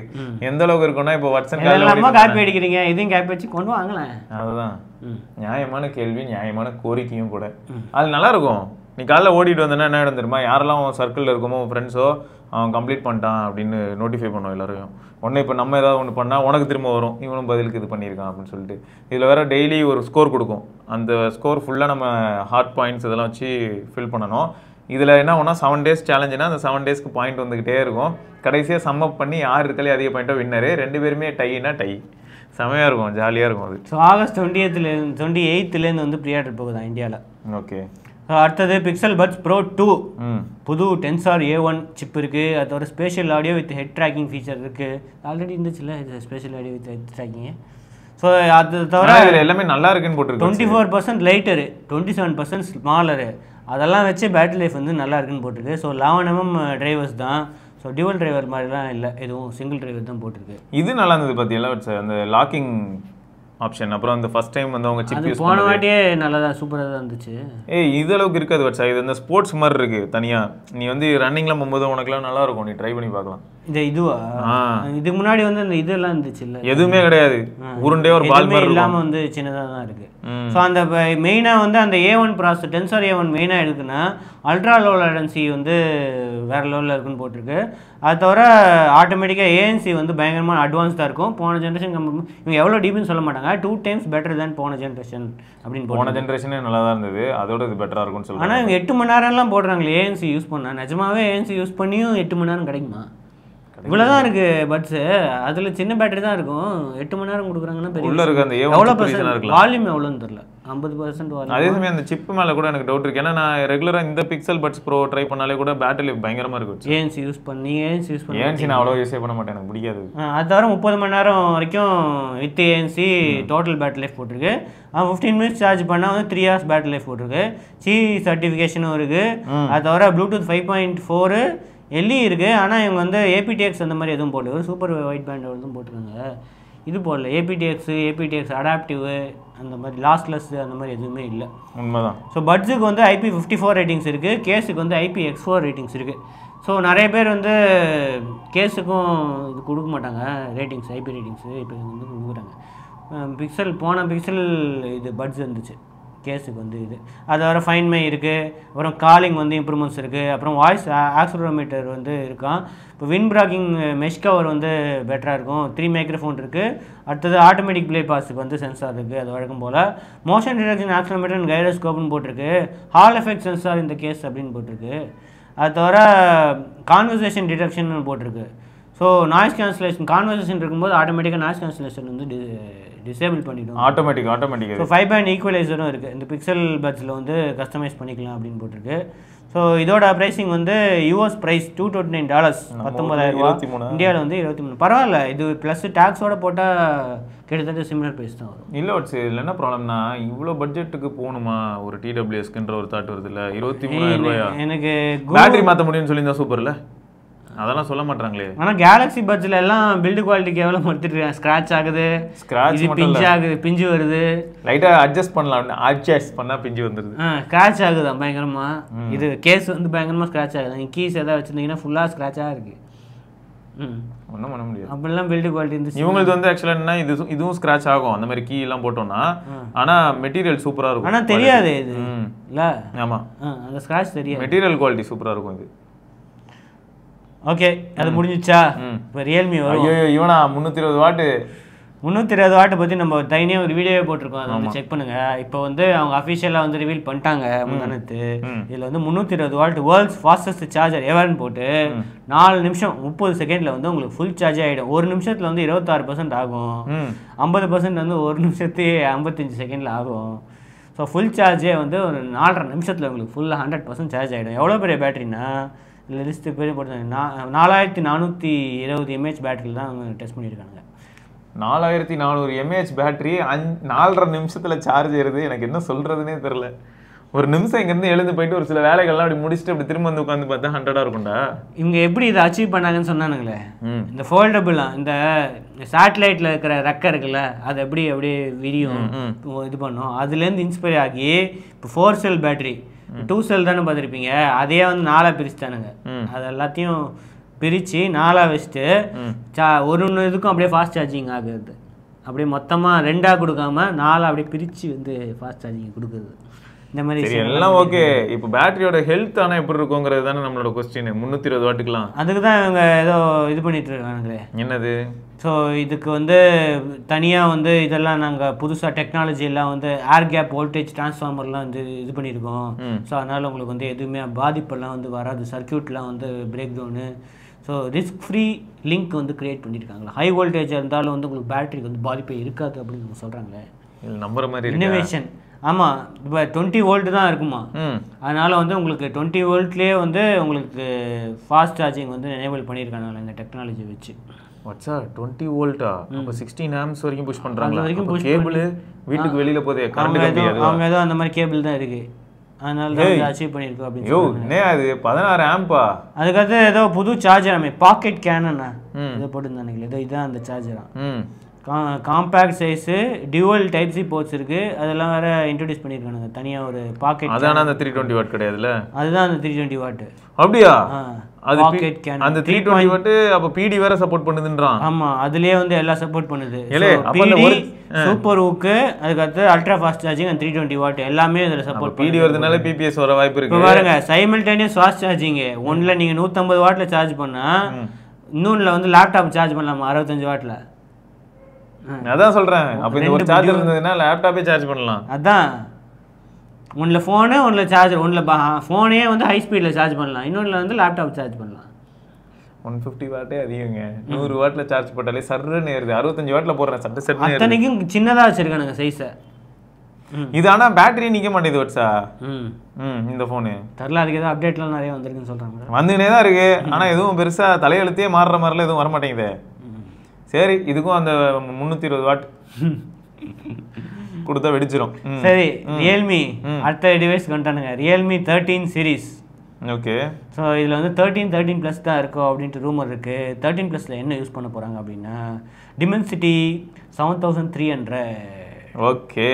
எந்த அளவுக்கு இருக்கும்னா இப்போ வாட்ஸ்அப் எல்லாமே காப்பி அடிக்கிறீங்க, இதையும் காப்பி வச்சு கொண்டு வாங்கலாம். அதுதான் நியாயமான கேள்வி, நியாயமான கோரிக்கையும் கூட. அது நல்லா இருக்கும். நீ காலைல ஓடிட்டு வந்தேன்னா என்ன இடம் தெரியுமா, யாரெல்லாம் சர்க்கிளில் இருக்குமோ ஃப்ரெண்ட்ஸோ அவன் கம்ப்ளீட் பண்ணிட்டான் அப்படின்னு நோட்டிஃபை பண்ணுவோம் எல்லாரையும். உடனே இப்போ நம்ம ஏதாவது ஒன்று பண்ணால் உனக்கு திரும்ப வரும், இவனும் பதிலுக்கு இது பண்ணியிருக்கான் அப்படின்னு சொல்லிட்டு. இதில் வேறு டெய்லி ஒரு ஸ்கோர் கொடுக்கும். அந்த ஸ்கோர் ஃபுல்லாக நம்ம ஹார்ட் பாயிண்ட்ஸ் இதெல்லாம் வச்சு ஃபில் பண்ணணும். இதில் என்ன ஒன்றா 7 days சேலஞ்சுனா அந்த 7 daysக்கு பாயிண்ட் வந்துக்கிட்டே இருக்கும். கடைசியாக சம்மப் பண்ணி யார் இருக்காலே அதிக பாயிண்ட்டோ வின்னரு. 2 பேருமே டைனா டை. செமையாக இருக்கும், ஜாலியாக இருக்கும் அது. ஸோ ஆகஸ்ட் 28லேருந்து வந்து ப்ரீ ஆர்டர் போகுதான் இந்தியாவில். ஓகே. அடுத்தது பிக்சல் பட்ஸ் ப்ரோ 2 புது டென்சார் A1 சிப் இருக்குது. அது ஒரு spatial audio with head tracking feature இருக்குது. ஆல்ரெடி இருந்துச்சுல்ல இது spatial audio with head tracking. So அது தவிர எல்லாமே நல்லா இருக்குன்னு போட்டுருக்கு. 24% லைட்டரு, 27% ஸ்மாலரு, அதெல்லாம் வச்சு பேட்டரி லைஃப் வந்து நல்லா இருக்குன்னு போட்டிருக்கு. ஸோ 11mm டிரைவர்ஸ் தான். ஸோ டியூவல் டிரைவர் மாதிரிலாம் இல்லை, எதுவும் சிங்கிள் டிரைவர் தான் போட்டிருக்கு. இது நல்லா இருந்தது பார்த்தீங்களா சார், அந்த லாக்கிங் ஆப்ஷன். அப்புறம் அந்த ஃபர்ஸ்ட் டைம் வந்து அவங்க சிப் யூஸ் போன வாட்டியே நல்லா தான் சூப்பராக தான் இருந்துச்சு. இது அளவுக்கு இருக்காது வச்சா, இது இந்த ஸ்போர்ட்ஸ் மாதிரி இருக்கு தனியா. நீ வந்து ரன்னிங்லாம் போகும்போது உனக்குலாம் நல்லா இருக்கும், நீ ட்ரை பண்ணி பார்க்கலாம். இதுவா இதுக்கு முன்னாடி வந்து அந்த இதெல்லாம் இருந்துச்சு இல்லை, எதுவுமே கிடையாது, உருண்டே ஒரு பால் மாதிரி இல்லாமல் வந்து சின்னதாக தான் இருக்கு. ஸோ அந்த மெயினாக வந்து அந்த A1 ப்ராசஸ் டென்சார் A1 மெயினாக இருக்குன்னா அல்ட்ரா லோ லேட்டன்சி வந்து வேறு லெவலில் இருக்குன்னு போட்டிருக்கு. அது தவிர ஆட்டோமேட்டிக்காக ANC வந்து பயங்கரமாக அட்வான்ஸ்டாக இருக்கும். போன ஜென்ரேஷன் இவங்க எவ்வளோ டிபின்னு சொல்ல மாட்டாங்க, 2 times பெட்டர் தேன் போன ஜென்ரேஷன் அப்படின்னு. போன ஜென்ரேஷனே நல்லா தான் இருந்தது, அதோட இது பெட்டராக இருக்கும்னு சொல்லுவாங்க. ஆனால் இவங்க 8 மணி நேரம்லாம் போடுறாங்களே ANC யூஸ் பண்ணால். நிஜமாவே ANC யூஸ் பண்ணியும் 8 மணி நேரம் கிடைக்குமா? இவ்வளோதான் இருக்குது பட்ஸு, அதில் சின்ன பேட்டரி தான் இருக்கும், 8 மணி நேரம் கொடுக்குறாங்கன்னா பெரிய உள்ள இருக்கு. அந்த எவ்வளோ பர்சன்ட் வால்யூம் எவ்வளோன்னு தெரியல, 50% வால்யூம். அதே சமயம் அந்த சிப் மேலே கூட எனக்கு டவுட் இருக்கு. ஏன்னா நான் ரெகுலராக இந்த பிக்சல் பட்ஸ் ப்ரோ ட்ரை பண்ணாலே கூட பேட்டரி பயங்கரமாக இருக்கும். ANC யூஸ் பண்ணி ANC நான் அவ்வளோ யூஸே பண்ண மாட்டேன், எனக்கு பிடிக்காது. அது தவிர 30 மணி நேரம் வரைக்கும் with ANC total battery life போட்டிருக்கு. 15 மினிட்ஸ் சார்ஜ் பண்ணால் வந்து 3 hours பேட்டரி லைஃப் போட்டிருக்கு. சி சர்டிஃபிகேஷனும் இருக்குது. அது தவிர ப்ளூடூத் 5.4 LE இருக்குது. ஆனால் இவங்க வந்து APTX அந்த மாதிரி எதுவும் போடல, ஒரு சூப்பர் ஒயிட் பேண்ட் எதுவும் போட்டிருக்காங்க. இது போடல, APTX அடாப்டிவ் அந்த மாதிரி லாஸ்ட்லெஸ் அந்த மாதிரி எதுவுமே இல்லை. உண்மைதான். ஸோ பட்ஸுக்கு வந்து IP54 ரேட்டிங்ஸ் இருக்குது, கேஸுக்கு வந்து IPX4 ரேட்டிங்ஸ் இருக்குது. ஸோ நிறைய பேர் வந்து கேஸுக்கும் இது கொடுக்க மாட்டாங்க ரேட்டிங்ஸ், IP ரேட்டிங்ஸு இப்போ வந்து கொடுக்குறாங்க. போன பிக்சல் இது பட்ஸ் இருந்துச்சு, கேஸுக்கு வந்து இது. அது வர ஃபைன் மை இருக்குது. அப்புறம் காலிங் வந்து இம்ப்ரூவ்மெண்ட்ஸ் இருக்குது. அப்புறம் வாய்ஸ் ஆக்சிலரோமீட்டர் வந்து இருக்கான். இப்போ வின் பிராக்கிங் மெஷ் கவர் வந்து பெட்டராக இருக்கும். 3 மைக்ரோஃபோன் இருக்குது. அடுத்தது ஆட்டோமேட்டிக் ப்ளே பாஸுக்கு வந்து சென்சார் இருக்குது, அது வழக்கம் போல். மோஷன் டிடெக்ஷன் ஆக்சிலரோமீட்டர் அண்ட் கைரோஸ்கோப்னு போட்டிருக்கு. ஹால் எஃபெக்ட் சென்சார் இந்த கேஸ் அப்படின்னு போட்டிருக்கு. அது தவிர கான்வர்சேஷன் டிடெக்ஷன் போட்டிருக்கு. ஸோ நாய்ஸ் கேன்சலேஷன், கான்வர்சேஷன் இருக்கும்போது ஆட்டோமேட்டிக்காக நாய்ஸ் கேன்சலேஷன் வந்து டிசேபிள் பண்ணிவிடும் ஆட்டோமேட்டிக். ஸோ 5 பேண்ட் ஈக்குவலைசரும் இருக்குது. இந்த பிக்சல் பட்ஸில் வந்து கஸ்டமைஸ் பண்ணிக்கலாம் அப்படின்னு போட்டிருக்கு. ஸோ இதோட ப்ரைஸிங் வந்து US ப்ரைஸ் $229, $19,000. இந்தியாவில் வந்து 23. பரவாயில்ல, இது ப்ளஸ் டேக்ஸோட போட்டால் கிட்டத்தட்ட சிமிலர் ப்ரைஸ் தான் வரும். இல்லை இதில் என்ன ப்ராப்ளம்னா இவ்வளோ பட்ஜெட்டுக்கு போகணுமா ஒரு TWSக்குன்ற ஒரு தாட் வருது இல்லை. 23,000 எனக்கு பேட்டரி மாற்ற முடியும்னு சொல்லி தான் சூப்பர்ல, அதெல்லாம் சொல்ல மாட்டாங்களே. ஆனால் கேலக்ஸி பட்ஜில் எல்லாம் பில்டு குவாலிட்டிக்கு எவ்வளோ மறுத்துட்டு ஸ்க்ராட்ச் ஆகுது, பிஞ்சு ஆகுது, பிஞ்சு வருது. லைட்டாக அட்ஜஸ்ட் பண்ணலாம், அட்ஜஸ்ட் பண்ணால் பிஞ்சு வந்துடுது. ஸ்க்ராட்ச் ஆகுதான் பயங்கரமாக. இது கேஸ் வந்து பயங்கரமாக ஸ்க்ராட்ச் ஆகுது. நீங்கள் கீஸ் எதாவது வச்சுருந்தீங்கன்னா ஃபுல்லாக ஸ்க்ராட்சாக இருக்குது. ஒன்றும் பண்ண முடியாது. அப்படிலாம் பில்டு குவாலிட்டி இருந்துச்சு. இவங்களுக்கு வந்து ஆக்சுவலாக என்ன இதுவும் ஸ்க்ராட்ச் ஆகும் அந்த மாதிரி கீ எல்லாம் போட்டோம்னா. ஆனால் மெட்டீரியல் சூப்பராக இருக்கும். ஆனால் தெரியாது இது இல்லை. ஆமாம், அந்த ஸ்க்ராட்ச் தெரியாது. மெட்டீரியல் குவாலிட்டி சூப்பராக இருக்கும் இது. ஓகே, அது முடிஞ்சிச்சா? இப்போ ரியல்மி வரும். இவனா 320 வாட் பற்றி நம்ம தனியாக ஒரு வீடியோவே போட்டிருக்கோம், அதை வந்து செக் பண்ணுங்கள். இப்போ வந்து அவங்க அஃபிஷியலாக வந்து ரிவீல் பண்ணிட்டாங்க முந்தானத்து. இதில் வந்து 320 வாட் வேர்ல்ட்ஸ் ஃபாஸ்டஸ்ட் சார்ஜர் எவர்னு போட்டு 4 நிமிஷம் 30 செகண்டில் வந்து உங்களுக்கு ஃபுல் சார்ஜ் ஆகிடும். 1 நிமிஷத்தில் வந்து 26% ஆகும். 50% வந்து 1 நிமிஷத்துக்கு 55 செகண்டில் ஆகும். ஸோ ஃபுல் சார்ஜே வந்து ஒரு 4.5 நிமிஷத்தில் உங்களுக்கு ஃபுல்லாக 100% சார்ஜ் ஆகிடும். எவ்வளோ பெரிய பேட்டரினா இல்லை லிஸ்ட்டு பேர் போட்டு 4420 mAh பேட்டரியில் தான் அவங்க டெஸ்ட் பண்ணியிருக்காங்க. 4400 mAh பேட்டரி 4.5 நிமிஷத்தில் சார்ஜ் ஏறுது. எனக்கு என்ன சொல்கிறதுனே தெரில. ஒரு நிமிஷம் இங்கேருந்து எழுந்து போயிட்டு ஒரு சில வேலைகள்லாம் அப்படி முடிச்சுட்டு அப்படி திரும்ப வந்து உட்காந்து பார்த்தா 100 இருக்கும்டா. இவங்க எப்படி இதை அச்சீவ் பண்ணாங்கன்னு சொன்னானுங்களே, இந்த ஃபோல்டபுளாக இந்த சேட்டலைட்டில் இருக்கிற ரெக்கை இருக்குல்ல, அது எப்படி அப்படியே விரியும் இது பண்ணும். அதுலேருந்து இன்ஸ்பயர் ஆகி இப்போ 4 செல் பேட்டரி 2 செல் தானே பார்த்துருப்பீங்க, அதையே வந்து 4 பிரிச்சுட்டானுங்க. அது எல்லாத்தையும் பிரித்து 4 வச்சுட்டு ஒரு இதுக்கும் அப்படியே ஃபாஸ்ட் சார்ஜிங் ஆகுது. அப்படியே மொத்தமாக 2 கொடுக்காம 4 அப்படியே பிரித்து வந்து ஃபாஸ்ட் சார்ஜிங் கொடுக்குறது. இந்த மாதிரி எல்லாம் ஓகே. இப்போ பேட்டரியோட ஹெல்த் ஆனால் எப்படி இருக்குங்கிறது தானே நம்மளோட கொஸ்டின். 320 வாட்டுக்கலாம் அதுக்கு தான் இவங்க ஏதோ இது பண்ணிட்டு இருக்கானுங்களே. என்னது? ஸோ இதுக்கு வந்து தனியாக வந்து இதெல்லாம் நாங்கள் புதுசாக டெக்னாலஜி எல்லாம் வந்து ஏர் கேப் வோல்டேஜ் டிரான்ஸ்ஃபார்மர்லாம் வந்து இது பண்ணியிருக்கோம். ஸோ அதனால் உங்களுக்கு வந்து எதுவுமே பாதிப்பெல்லாம் வந்து வராது, சர்க்கியூட்லாம் வந்து break down. So risk free link வந்து க்ரியேட் பண்ணியிருக்காங்களா. ஹை வோல்டேஜாக இருந்தாலும் வந்து உங்களுக்கு பேட்டரிக்கு வந்து பாதிப்பே இருக்காது அப்படின்னு சொல்கிறாங்களே. நம்புற மாதிரி இன்னோவேஷன் ஆமாம் இப்போ 20 வோல்ட் தான் இருக்குமா. அதனால் வந்து உங்களுக்கு 20 வோல்ட்லேயே வந்து உங்களுக்கு ஃபாஸ்ட் சார்ஜிங் வந்து எனேபிள் பண்ணியிருக்காங்க இந்த டெக்னாலஜி வச்சு. வாட்ஸா 20 வோல்ட்டா? அப்போ 16 ஆம்ஸ் வரைக்கும் புஷ் பண்ணுறாங்க. வரைக்கும் கேபிள் வீட்டுக்கு வெளியில் போதே கரண்ட் அவங்க ஏதோ அந்த மாதிரி கேபிள் தான் இருக்குது. அதனால தான் அச்சீவ் பண்ணியிருக்கோம் அப்படின்னு. யோ நே அது 16 ஆம்பா. அதுக்கடுத்து ஏதோ புது சார்ஜர் நம்ம பாக்கெட் கேனண்ணா இதை போட்டுருந்தானுங்களே ஏதோ இதுதான் அந்த சார்ஜரா. Compact size dual type C ports இருக்குது. அதெல்லாம் வேறு இன்ட்ரடியூஸ் பண்ணியிருக்கானுங்க தனியாக ஒரு பாக்கெட். அதான் அந்த 320 வாட் கிடையாதுல்ல? அதுதான் அந்த 320 வாட். அப்படியா? அது பாக்கெட் கேன் அந்த 320 வாட். அப்ப பிடி வேற சப்போர்ட் பண்ணுதுன்றான். ஆமா அதுலயே வந்து எல்லாம் சப்போர்ட் பண்ணுது. பிடி சூப்பர் ஹூக் அதுக்கடுத்து அல்ட்ரா ஃபாஸ்ட் சார்ஜிங் அந்த 320 வாட் எல்லாமே இதுல சப்போர்ட். பிடி வரதுனால பிபிஎஸ் வர வாய்ப்பு இருக்கு. பாருங்க சைமல்டேனியஸ் ஃபாஸ்ட் சார்ஜிங். ஒன்ல நீங்க 150 வாட்ல சார்ஜ் பண்ணா இன்னொன்னுல வந்து லேப்டாப் சார்ஜ் பண்ணலாம் 65 வாட்ல. அதான் சொல்றேன். அப்ப இந்த ஒரு சார்ஜர் இருந்ததுன்னா லேப்டாப்பே சார்ஜ் பண்ணலாம். அதான் ஒன்ல ஃபோனு ஒன்ல சார்ஜர். ஒன்ல ஃபோனே வந்து ஹை ஸ்பீடில் சார்ஜ் பண்ணலாம். இன்னொன்றில் வந்து லேப்டாப் சார்ஜ் பண்ணலாம். 150 வாட்டே அதிகங்க. 100 வாட்ல சார்ஜ் போட்டாலே சர்ன்னு ஏறுது. 65 வாட்ல போடுறேன் சட்டு சட்டு. அத்தனைக்கும் சின்னதாக வச்சிருக்கானுங்க சைஸை. இது ஆனால் பேட்டரி நிற்க மாட்டேது வட்ஸா. இந்த ஃபோனு தெரில. அதுக்கு ஏதோ அப்டேட்லாம் நிறைய வந்திருக்குன்னு சொல்கிறாங்க. வந்துனே தான் இருக்கு. ஆனால் எதுவும் பெருசாக தலையெழுத்தே மாறுற மாதிரிலாம் எதுவும் வர மாட்டேங்குது. சரி இதுக்கும் அந்த 320 வாட் கொடுத்தா வெடிச்சிரும். சரி ரியல்மி அடுத்த டிவைஸ் கொண்டானுங்க. Realme 13 series. ஓகே. ஸோ இதில் வந்து 13+ தான் இருக்கும் அப்படின்ட்டு ரூமர் இருக்குது. 13+ல என்ன யூஸ் பண்ண போகிறாங்க அப்படின்னா டிமென்சிட்டி 7300. ஓகே.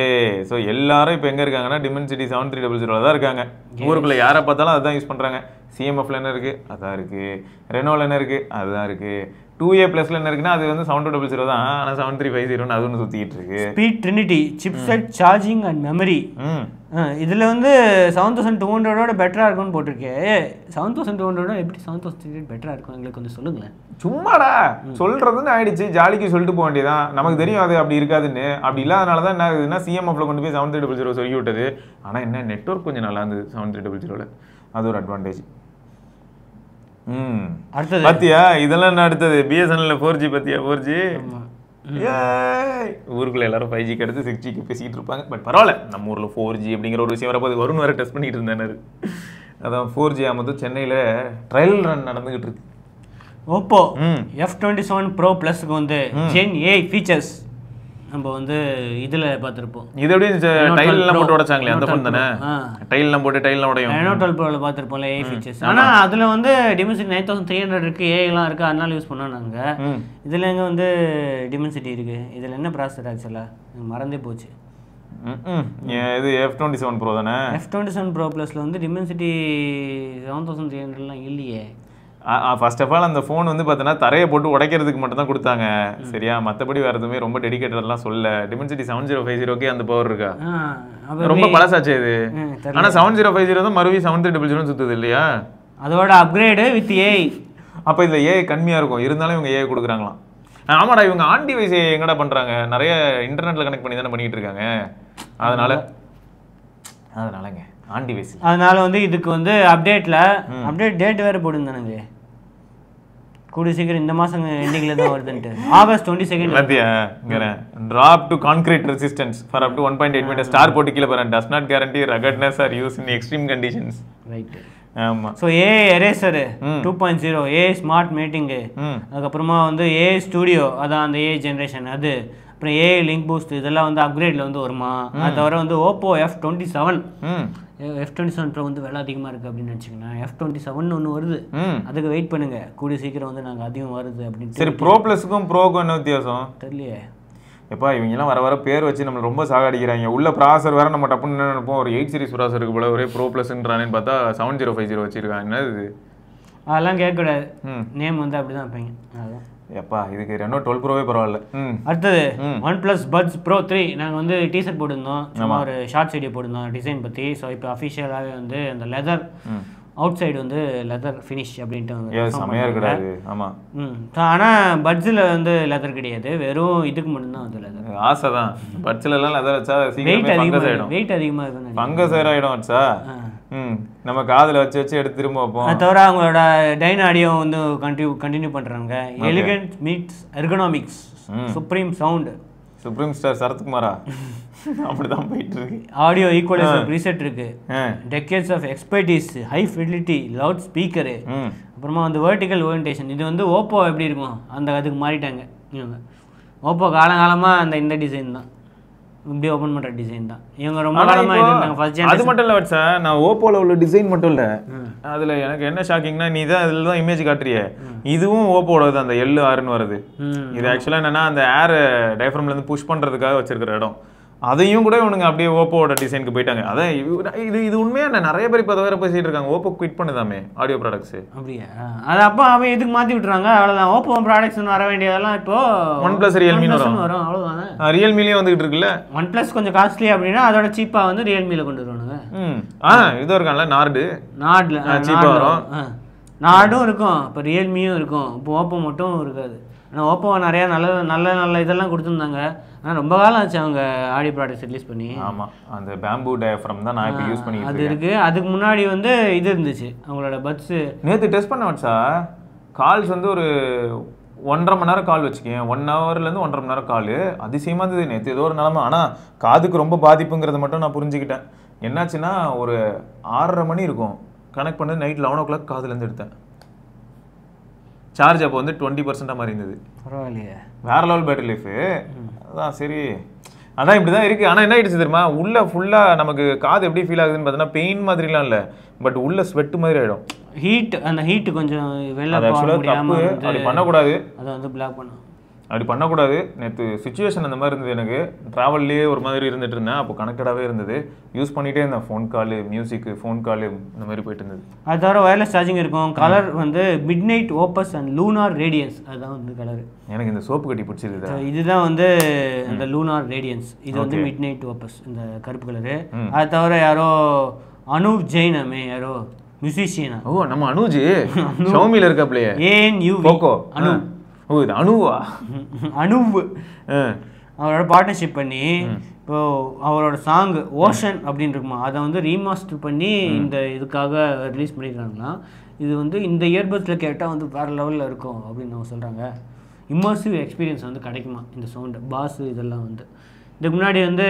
ஸோ எல்லாரும் இப்போ எங்கே இருக்காங்கன்னா டிமென்சிட்டி 7300 தான் இருக்காங்க. ஊருக்குள்ளே யாரை பார்த்தாலும் அதுதான் யூஸ் பண்ணுறாங்க. சிஎம்எஃப்ல என்ன இருக்குது அதான் இருக்குது. ரெனோவில் என்ன இருக்குது அதுதான் இருக்குது. 2A ப்ளஸில் என்ன இருக்குன்னா அது வந்து 7200 தான். ஆனால் 7350 அது ஒன்று சுற்றிக்கிட்டு இருக்கு. Speed Trinity chipset charging and memory. இதில் வந்து 7200 பெட்டராக இருக்கும்னு போட்டிருக்கேன். 7200 எப்படி 7300 பெட்டராக இருக்கும் எங்களுக்கு கொஞ்சம் சொல்லுங்களேன். சும்மாடா சொல்கிறதுன்னு ஆயிடுச்சு. ஜாலிக்கு சொல்லிட்டு போக வேண்டியதான். நமக்கு தெரியும் அது அப்படி இருக்காதுன்னு. அப்படி இல்லாதனால தான் என்ன ஆகுதுன்னா சிஎம்எஃப்ல கொண்டு போய் 7300 சொல்லி விட்டது. ஆனால் என்ன நெட்வொர்க் கொஞ்சம் நல்லா இருந்தது 7300. அது ஒரு அட்வான்டேஜ். அடுத்தது பாத்தியா இதெல்லாம் என்ன அடுத்தது பிஎஸ்என்எல்ல 4G பத்தியா 4G. ஊருக்குள்ள எல்லாரும் 5G எடுத்து 6G பேசிக்கிட்டு இருப்பாங்க. பட் பரவாயில்ல நம்ம ஊர்ல 4G அப்படிங்கிற ஒரு விஷயம் வரப்போது வருண் வேற டெஸ்ட் பண்ணிட்டு இருந்தாரு. அதான் 4G ஆமது சென்னையில ட்ரையல் ரன் நடந்துகிட்டு இருக்கு. ஓப்போ F27 Pro Plusக்கு வந்து Gen AI ஃபீச்சர்ஸ் நம்ம வந்து இதில் பார்த்துருப்போம். இது எப்படி டைல்லாம் போட்டு உடைச்சாங்களே அந்த ஃபோன் தானே? டைல்லாம் போட்டு டைல்லாம் உடையும். Reno 12 Proல பார்த்துருப்போம்ல ஏஐ ஃபீச்சர்ஸ். ஆனால் அதில் வந்து டிமென்சிட்டி 9300 இருக்குது. ஏஐலாம் இருக்குது. அதனால யூஸ் பண்ணோம் நாங்கள். இதில் எங்கே வந்து டிமென்சிட்டி இருக்குது. இதில் என்ன ப்ராசஸர் ஆக்சுவலாக மறந்தே போச்சு. இது F27 Pro தானே? F27 Pro Plusல வந்து டிமென்சிட்டி 7300லாம் இல்லையே. ஃபர்ஸ்ட் ஆஃப் ஆல் அந்த ஃபோன் வந்து பார்த்தீங்கன்னா தரையை போட்டு உடைக்கிறதுக்கு மட்டும் தான் கொடுத்தாங்க. சரியா? மற்றபடி வேறு எதுவுமே ரொம்ப டெடிகேட்டட்லாம் சொல்ல. டிமென்சிட்டி 7050 அந்த பவர் இருக்கா? ரொம்ப பழசாச்சு இது. ஆனால் 7050 தான் மறுபடியும் 7300 சுற்றுது இல்லையா? அதோட அப்கிரேடு வித் ஏஐ. அப்போ இதில் ஏஐ கம்மியாக இருக்கும். இருந்தாலும் இவங்க ஏஐ கொடுக்குறாங்களாம். ஆமாடா இவங்க ஆன் டிவைஸ் எங்கடா பண்ணுறாங்க? நிறைய இன்டர்நெட்டில் கனெக்ட் பண்ணி தானே பண்ணிக்கிட்டு இருக்காங்க. அதனாலங்க ஆன் டிவைஸ். அதனால வந்து இதுக்கு வந்து அப்டேட் டேட் வேறு போட்டுருந்தானுங்க. கூடிய சீக்கிரம் இந்த மாதம் எண்டிங்கில் தான் வருதுன்ட்டு. ஆகஸ்ட் 22 பார்த்தியா drop to concrete resistance for up to 1.8 metre star போட்டு கீழே போகிறேன். Does not guarantee ruggedness or use in extreme conditions. Right. ஆமாம். So AI eraser 2.0 AI smart meeting அதுக்கப்புறமா வந்து ஏஐ ஸ்டூடியோ அதான் அந்த ஏஐ ஜென்ரேஷன் அது அப்புறம் ஏஐ லிங்க் பூஸ்ட் இதெல்லாம் வந்து அப்கிரேடில் வந்து வருமா. அது தவிர வந்து ஓப்போ F27 Pro வந்து விலை அதிகமாக இருக்குது அப்படின்னு நினச்சிங்கன்னா F27 ஒன்று வருது. அதுக்கு வெயிட் பண்ணுங்க. கூடிய சீக்கிரம் வந்து நாங்கள் அதிகம் வருது அப்படின்னு. சரி ப்ரோ ப்ளஸுக்கும் ப்ரோக்கும் என்ன வித்தியாசம் தெரியலையே. எப்பா இவங்கெல்லாம் வர பேர் வச்சு நம்மளை ரொம்ப சாகடிக்கிறாங்க. உள்ள ப்ராசர் வேறு நம்ம டப்புன்னு என்ன நினைப்போம் ஒரு 8 சீரிஸ் ப்ராசர் இருக்கு போல ஒரே ப்ரோ ப்ளஸ்ன்றானேன்னு பார்த்தா 7050 வச்சிருக்காங்க. என்ன இது? அதெல்லாம் கேட்கக்கூடாது. நேம் வந்து அப்படி தான் வைப்பாங்க. அதான் எப்பா இதுக்கு Reno 12 Proவே பரவாயில்ல. அடுத்தது OnePlus Buds Pro 3 நாங்கள் வந்து டீசர் போட்டிருந்தோம். சும்மா ஒரு ஷார்ட் வீடியோ போட்டிருந்தோம் டிசைன் பற்றி. ஸோ இப்போ அஃபிஷியலாகவே வந்து அந்த லெதர் அவுட் சைடு வந்து லெதர் ஃபினிஷ் அப்படின்ட்டு வந்து செமையாக இருக்காது. ஆமாம். ஆனால் பட்ஸில் வந்து லெதர் கிடையாது. வெறும் இதுக்கு மட்டும்தான் வந்து லெதர். ஆசை தான் பட்ஸ்லலாம் லெதர் வச்சா வெயிட் அதிகமாக இருக்கும். ஃபங்கஸ் ஆகிடும் வச்சா நம்ம காதில் வச்சு எடுத்து திரும்ப வைப்போம். அது தவிர அவங்களோட டைன் ஆடியோ வந்து கண்டினியூ பண்ணுறாங்க. Elegant meets ergonomics supreme sound supreme star சரத்குமாரா அப்படிதான் போயிட்டு இருக்கு. ஆடியோ ஈக்குவலைசர் ப்ரீசெட் இருக்கு, decades of expertise, high fidelity, loud speaker, அப்புறமா வந்து வெர்டிக்கல் ஓரியன்டேஷன். இது வந்து ஓப்போ எப்படி இருக்கும் அதுக்கு மாறிட்டாங்க இவங்க. ஓப்போ காலகாலமாக இந்த டிசைன் தான், இப்படி ஓப்பன் பண்ணுற டிசைன் தான் இவங்க ரொம்ப காலமாக இருந்தாங்க. ஃபர்ஸ்ட் அது மட்டும் இல்லை சார், நான் ஓப்போவில் உள்ள டிசைன் மட்டும் இல்லை, அதில் எனக்கு என்ன ஷாக்கிங்னா நீ தான் இதில் தான் இமேஜ் காட்டுறிய, இதுவும் ஓப்போட தான் அந்த L6ன்னு வருது. இது ஆக்சுவலாக என்னன்னா அந்த ஏர் டைஃப்ரம்லேருந்து புஷ் பண்ணுறதுக்காக வச்சிருக்கிற இடம், அதையும் கூட இவனுங்க அப்படியே ஓப்போட டிசைனுக்கு போயிட்டாங்க. அதான் இது உண்மையாக நிறைய பேர் இப்போ வேற பேசிட்டு இருக்காங்க, ஓப்போ குவிட் பண்ணுதாமே ஆடியோ ப்ராடக்ட்ஸ். அப்படியா? அது அப்போ அவன் எதுக்கு மாற்றி விட்டுறாங்க, அவ்வளோதான். ஓப்போ ப்ராடக்ட்ஸ் வர வேண்டியதெல்லாம் இப்போ OnePlus ரியல்மின்னு வரும், அவ்வளோதானே. ரியல்மிலேயே வந்துகிட்டு இருக்குல்ல. OnePlus கொஞ்சம் காஸ்ட்லி அப்படின்னா அதோட சீப்பாக வந்து ரியல்மியில் கொண்டு வருவானுங்க. இது இருக்கான்ல நார்டில் சீப்பாக வரும், நார்டும் இருக்கும், இப்போ ரியல்மியும் இருக்கும், இப்போ ஓப்போ மட்டும் இருக்காது. ஆனால் ஓப்போ நிறையா நல்ல இதெல்லாம் கொடுத்துருந்தாங்க. ஆனால் ரொம்ப காலம் ஆச்சு அவங்க ஆடியோ ப்ராடக்ட்ஸ் ரிலீஸ் பண்ணி. ஆமாம், அந்த பேம்பு டயஃப்ரம் தான் நான் இப்போ யூஸ் பண்ணிட்டு அது இருக்கு. அதுக்கு முன்னாடி வந்து இது இருந்துச்சு அவங்களோட பட்ஸு. நேற்று டெஸ்ட் பண்ண வச்சா கால்ஸ் வந்து ஒரு 1.5 மணி நேரம் கால் வச்சுக்கேன், 1 ஹவர்லேருந்து 1.5 மணி நேரம் கால். அதிசயமாக இருந்தது நேற்று ஏதோ ஒரு நிலமை. ஆனால் காதுக்கு ரொம்ப பாதிப்புங்கிறத மட்டும் நான் புரிஞ்சுக்கிட்டேன். என்னாச்சுன்னா ஒரு 6:30 மணி இருக்கும், கனெக்ட் பண்ணது நைட் 11 o'clock காதுலேருந்து எடுத்தேன். சார்ஜ் அப்போ வந்து 20% மாதிரி இருந்தது. பரவாயில்லையே, வேற லெவல் பேட்டரி லைஃபு. அதான் சரி, அதான் இப்படி தான் இருக்குது. ஆனால் என்ன ஆயிடுச்சு தெரியுமா, உள்ள ஃபுல்லாக நமக்கு காது எப்படி ஃபீல் ஆகுதுன்னு பார்த்தீங்கன்னா பெயின் மாதிரிலாம் இல்லை, பட் உள்ள ஸ்வெட் மாதிரி ஆகிடும். ஹீட், அந்த ஹீட் கொஞ்சம் வெளில அப்படி பண்ணக்கூடாது, அதை வந்து பிளாக் பண்ணும், அப்படி பண்ணக்கூடாது. நேற்று சுச்சுவேஷன் அந்த மாதிரி இருந்தது, எனக்கு ட்ராவல்லே ஒரு மாதிரி இருந்துட்டு இருந்தேன், அப்போ கனெக்டடாகவே இருந்தது, யூஸ் பண்ணிகிட்டே இருந்தேன். ஃபோன் காலு, மியூசிக்கு, ஃபோன் காலு இந்த மாதிரி போயிட்டு இருந்தது. அது தவிர வயர்லெஸ் சார்ஜிங் இருக்கும். கலர் வந்து மிட்நைட் ஓப்பஸ் அண்ட் லூனார் ரேடியன்ஸ், அதுதான் வந்து கலர். எனக்கு இந்த சோப்பு கட்டி பிடிச்சிருது. இதுதான் வந்து இந்த லூனார் ரேடியன்ஸ், இது வந்து மிட்நைட் ஓப்பஸ், இந்த கருப்பு கலரு. அது தவிர யாரோ அனூப் ஜெயின் யாரோ மியூசிஷியனா, ஓ நம்ம அனுஜ் ஷோமியில் இருக்காப்லையே, ANU போக்கோ அனு, ஓ இது அனுவா, அனுவு அவரோட பார்ட்னர்ஷிப் பண்ணி இப்போ அவரோட சாங் ஓஷன் அப்படின்னு இருக்குமா, அதை வந்து ரீமாஸ்டர் பண்ணி இந்த இதுக்காக ரிலீஸ் பண்ணியிருக்காங்களாம். இது வந்து இந்த இயர்பட்ஸில் கேட்டால் வந்து வேறு லெவலில் இருக்கும் அப்படின்னு அவங்க சொல்கிறாங்க. இம்மர்சிவ் எக்ஸ்பீரியன்ஸ் வந்து கிடைக்குமா இந்த சவுண்டு, பாஸு இதெல்லாம் வந்து. இதுக்கு முன்னாடி வந்து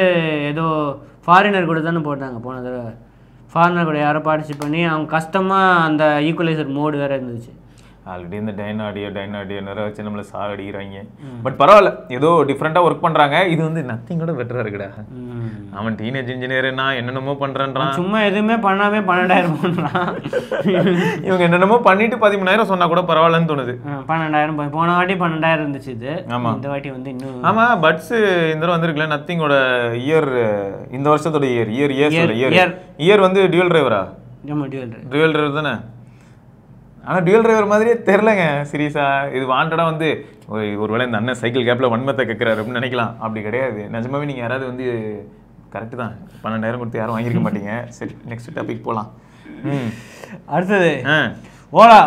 ஏதோ ஃபாரினர் கூட தானே போட்டாங்க போன தடவை, ஃபாரினர் கூட யாரோ பார்ட்டிசிபேட் பண்ணி அவங்க கஷ்டமாக அந்த ஈக்குவலைசர் மோடு வேறு இருந்துச்சு. ஆல்ரெடி இந்த டைனாடியோ நிறைய வச்சு நம்மளை சாகடிக்கிறாங்க. பட் பரவாயில்ல, ஏதோ டிஃப்ரெண்ட்டாக ஒர்க் பண்ணுறாங்க. இது வந்து நத்திங்கோட பெட்டராக இருக்குடா. அவன் டீனேஜ் இன்ஜினியர்னா என்னென்னமோ பண்ணுறான்றான், சும்மா எதுவுமே பண்ணாமே 12,000 பண்ணுறான். இவங்க என்னென்னமோ பண்ணிட்டு 13,000 சொன்னா கூட பரவாயில்லன்னு தோணுது. 12,000 போன வாட்டி 12,000 இருந்துச்சு இது. ஆமாம், இந்த வாட்டி வந்து இன்னும் ஆமாம். பட்ஸ் இந்த தடவை வந்துருக்குல்ல, நத்திங்கோட இயர், இந்த வருஷத்தோட இயர் வந்து டியூவல் டிரைவரா? டியூவல் டிரைவர் தானே. ஆனால் டியூவல் டிரைவர் மாதிரியே தெரிலங்க சீரியஸாக. இது வாண்டடாக வந்து ஒருவேளை இந்த அண்ணன் சைக்கிள் கேப்பில் வன்மத்தை கேட்குறாரு அப்படின்னு நினைக்கலாம். அப்படி கிடையாது, நிஜமாவே நீங்கள் யாராவது வந்து கரெக்டு தான், 12,000 கொடுத்து யாரும் வாங்கியிருக்க மாட்டீங்க. சரி, நெக்ஸ்ட் டாபிக் போகலாம். அடுத்தது ஓலா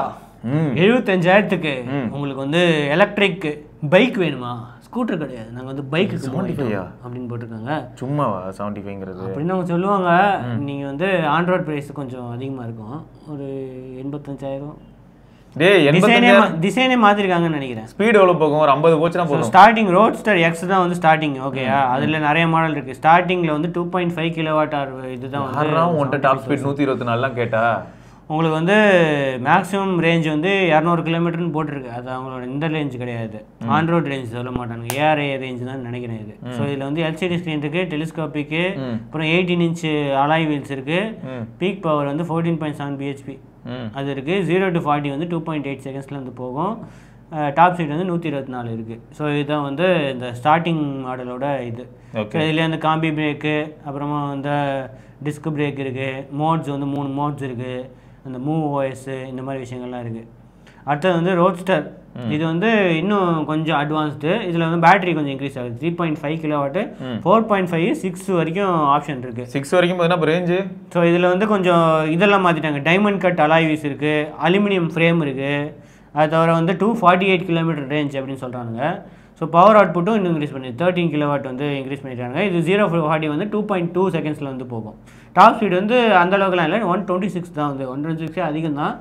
75,000க்கு உங்களுக்கு வந்து எலக்ட்ரிக் பைக் வேணுமா? ஸ்கூட்டர் கிடையாது, நாங்கள் வந்து பைக்கு 75 அப்படின்னு போட்டிருக்காங்க. சும்மாவா 75ங்கிறது அப்படின்னு அவங்க சொல்லுவாங்க. நீங்கள் வந்து ஆண்ட்ராய்ட் ப்ரைஸ் கொஞ்சம் அதிகமாக இருக்கும், ஒரு 85,000. டிசைனே மாற்றிருக்காங்கன்னு நினைக்கிறேன். ஸ்பீட் எவ்வளோ போகும்? ஒரு 50 போச்சுன்னா போதும். ஸ்டார்டிங் ரோட்ஸ்டர் எக்ஸ் தான் வந்து ஸ்டார்டிங், ஓகேயா? அதில் நிறைய மாடல் இருக்குது. ஸ்டார்டிங்கில் வந்து 2.5 kWh இதுதான் வந்து டாப் ஸ்பீட் 124 கேட்டா உங்களுக்கு வந்து மேக்ஸிமம் ரேஞ்ச் வந்து 200 கிலோமீட்டர்னு போட்டிருக்கு. அது அவங்களோட இந்த ரேஞ்ச் கிடையாது, ஆண்ட்ராய்ட் ரேஞ்ச் சொல்ல மாட்டாங்க, ஏஆர்ஏ ரேஞ்ச் தான் நினைக்கிறேன் இது. ஸோ இதில் வந்து எல்சிடி ஸ்க்ரீன் இருக்குது, டெலிஸ்கோப்பிக்கு, அப்புறம் 18 inch அலாய் வீல்ஸ் இருக்குது, பீக் பவர் வந்து 14.7 bhp அது இருக்குது. 0 to 40 வந்து 2.8 secondsல வந்து போகும். டாப் ஸ்பீட் வந்து 124 இருக்குது. ஸோ இதுதான் வந்து இந்த ஸ்டார்டிங் மாடலோட இது. இதில் வந்து காம்பி பிரேக்கு, அப்புறமா வந்து டிஸ்க் பிரேக் இருக்குது, மோட்ஸ் வந்து 3 மோட்ஸ் இருக்குது, அந்த மூவ் ஓஎஸ் இந்த மாதிரி விஷயங்கள்லாம் இருக்குது. அடுத்தது வந்து ரோட்ஸ்டர், இது வந்து இன்னும் கொஞ்சம் அட்வான்ஸ்டு. இதில் வந்து பேட்டரி கொஞ்சம் இன்க்ரீஸ் ஆகுது, 3.5 kW, 4.5, 6 வரைக்கும் ஆப்ஷன் இருக்குது. 6 வரைக்கும் பார்த்தீங்கன்னா ரேஞ்சு. ஸோ இதில் வந்து கொஞ்சம் இதெல்லாம் மாற்றிட்டாங்க. டைமண்ட் கட் அலாய் வீல்ஸ் இருக்குது, அலுமினியம் ஃப்ரேம் இருக்குது. அது தவிர வந்து 248 km ரேஞ்ச் அப்படின்னு சொல்கிறாங்க. ஸோ பவர் அவுட்புட்டும் இன்னும் இன்க்ரீஸ் பண்ணி 13 kW வந்து இன்க்ரீஸ் பண்ணிட்டாங்க. இது 0 to 40 வந்து 2.2 secondsல வந்து போகும். டாப் ஸ்பீட் வந்து அந்த அளவுக்குலாம் இல்லை, 126 தான் வந்து 126 அதிகம் தான்.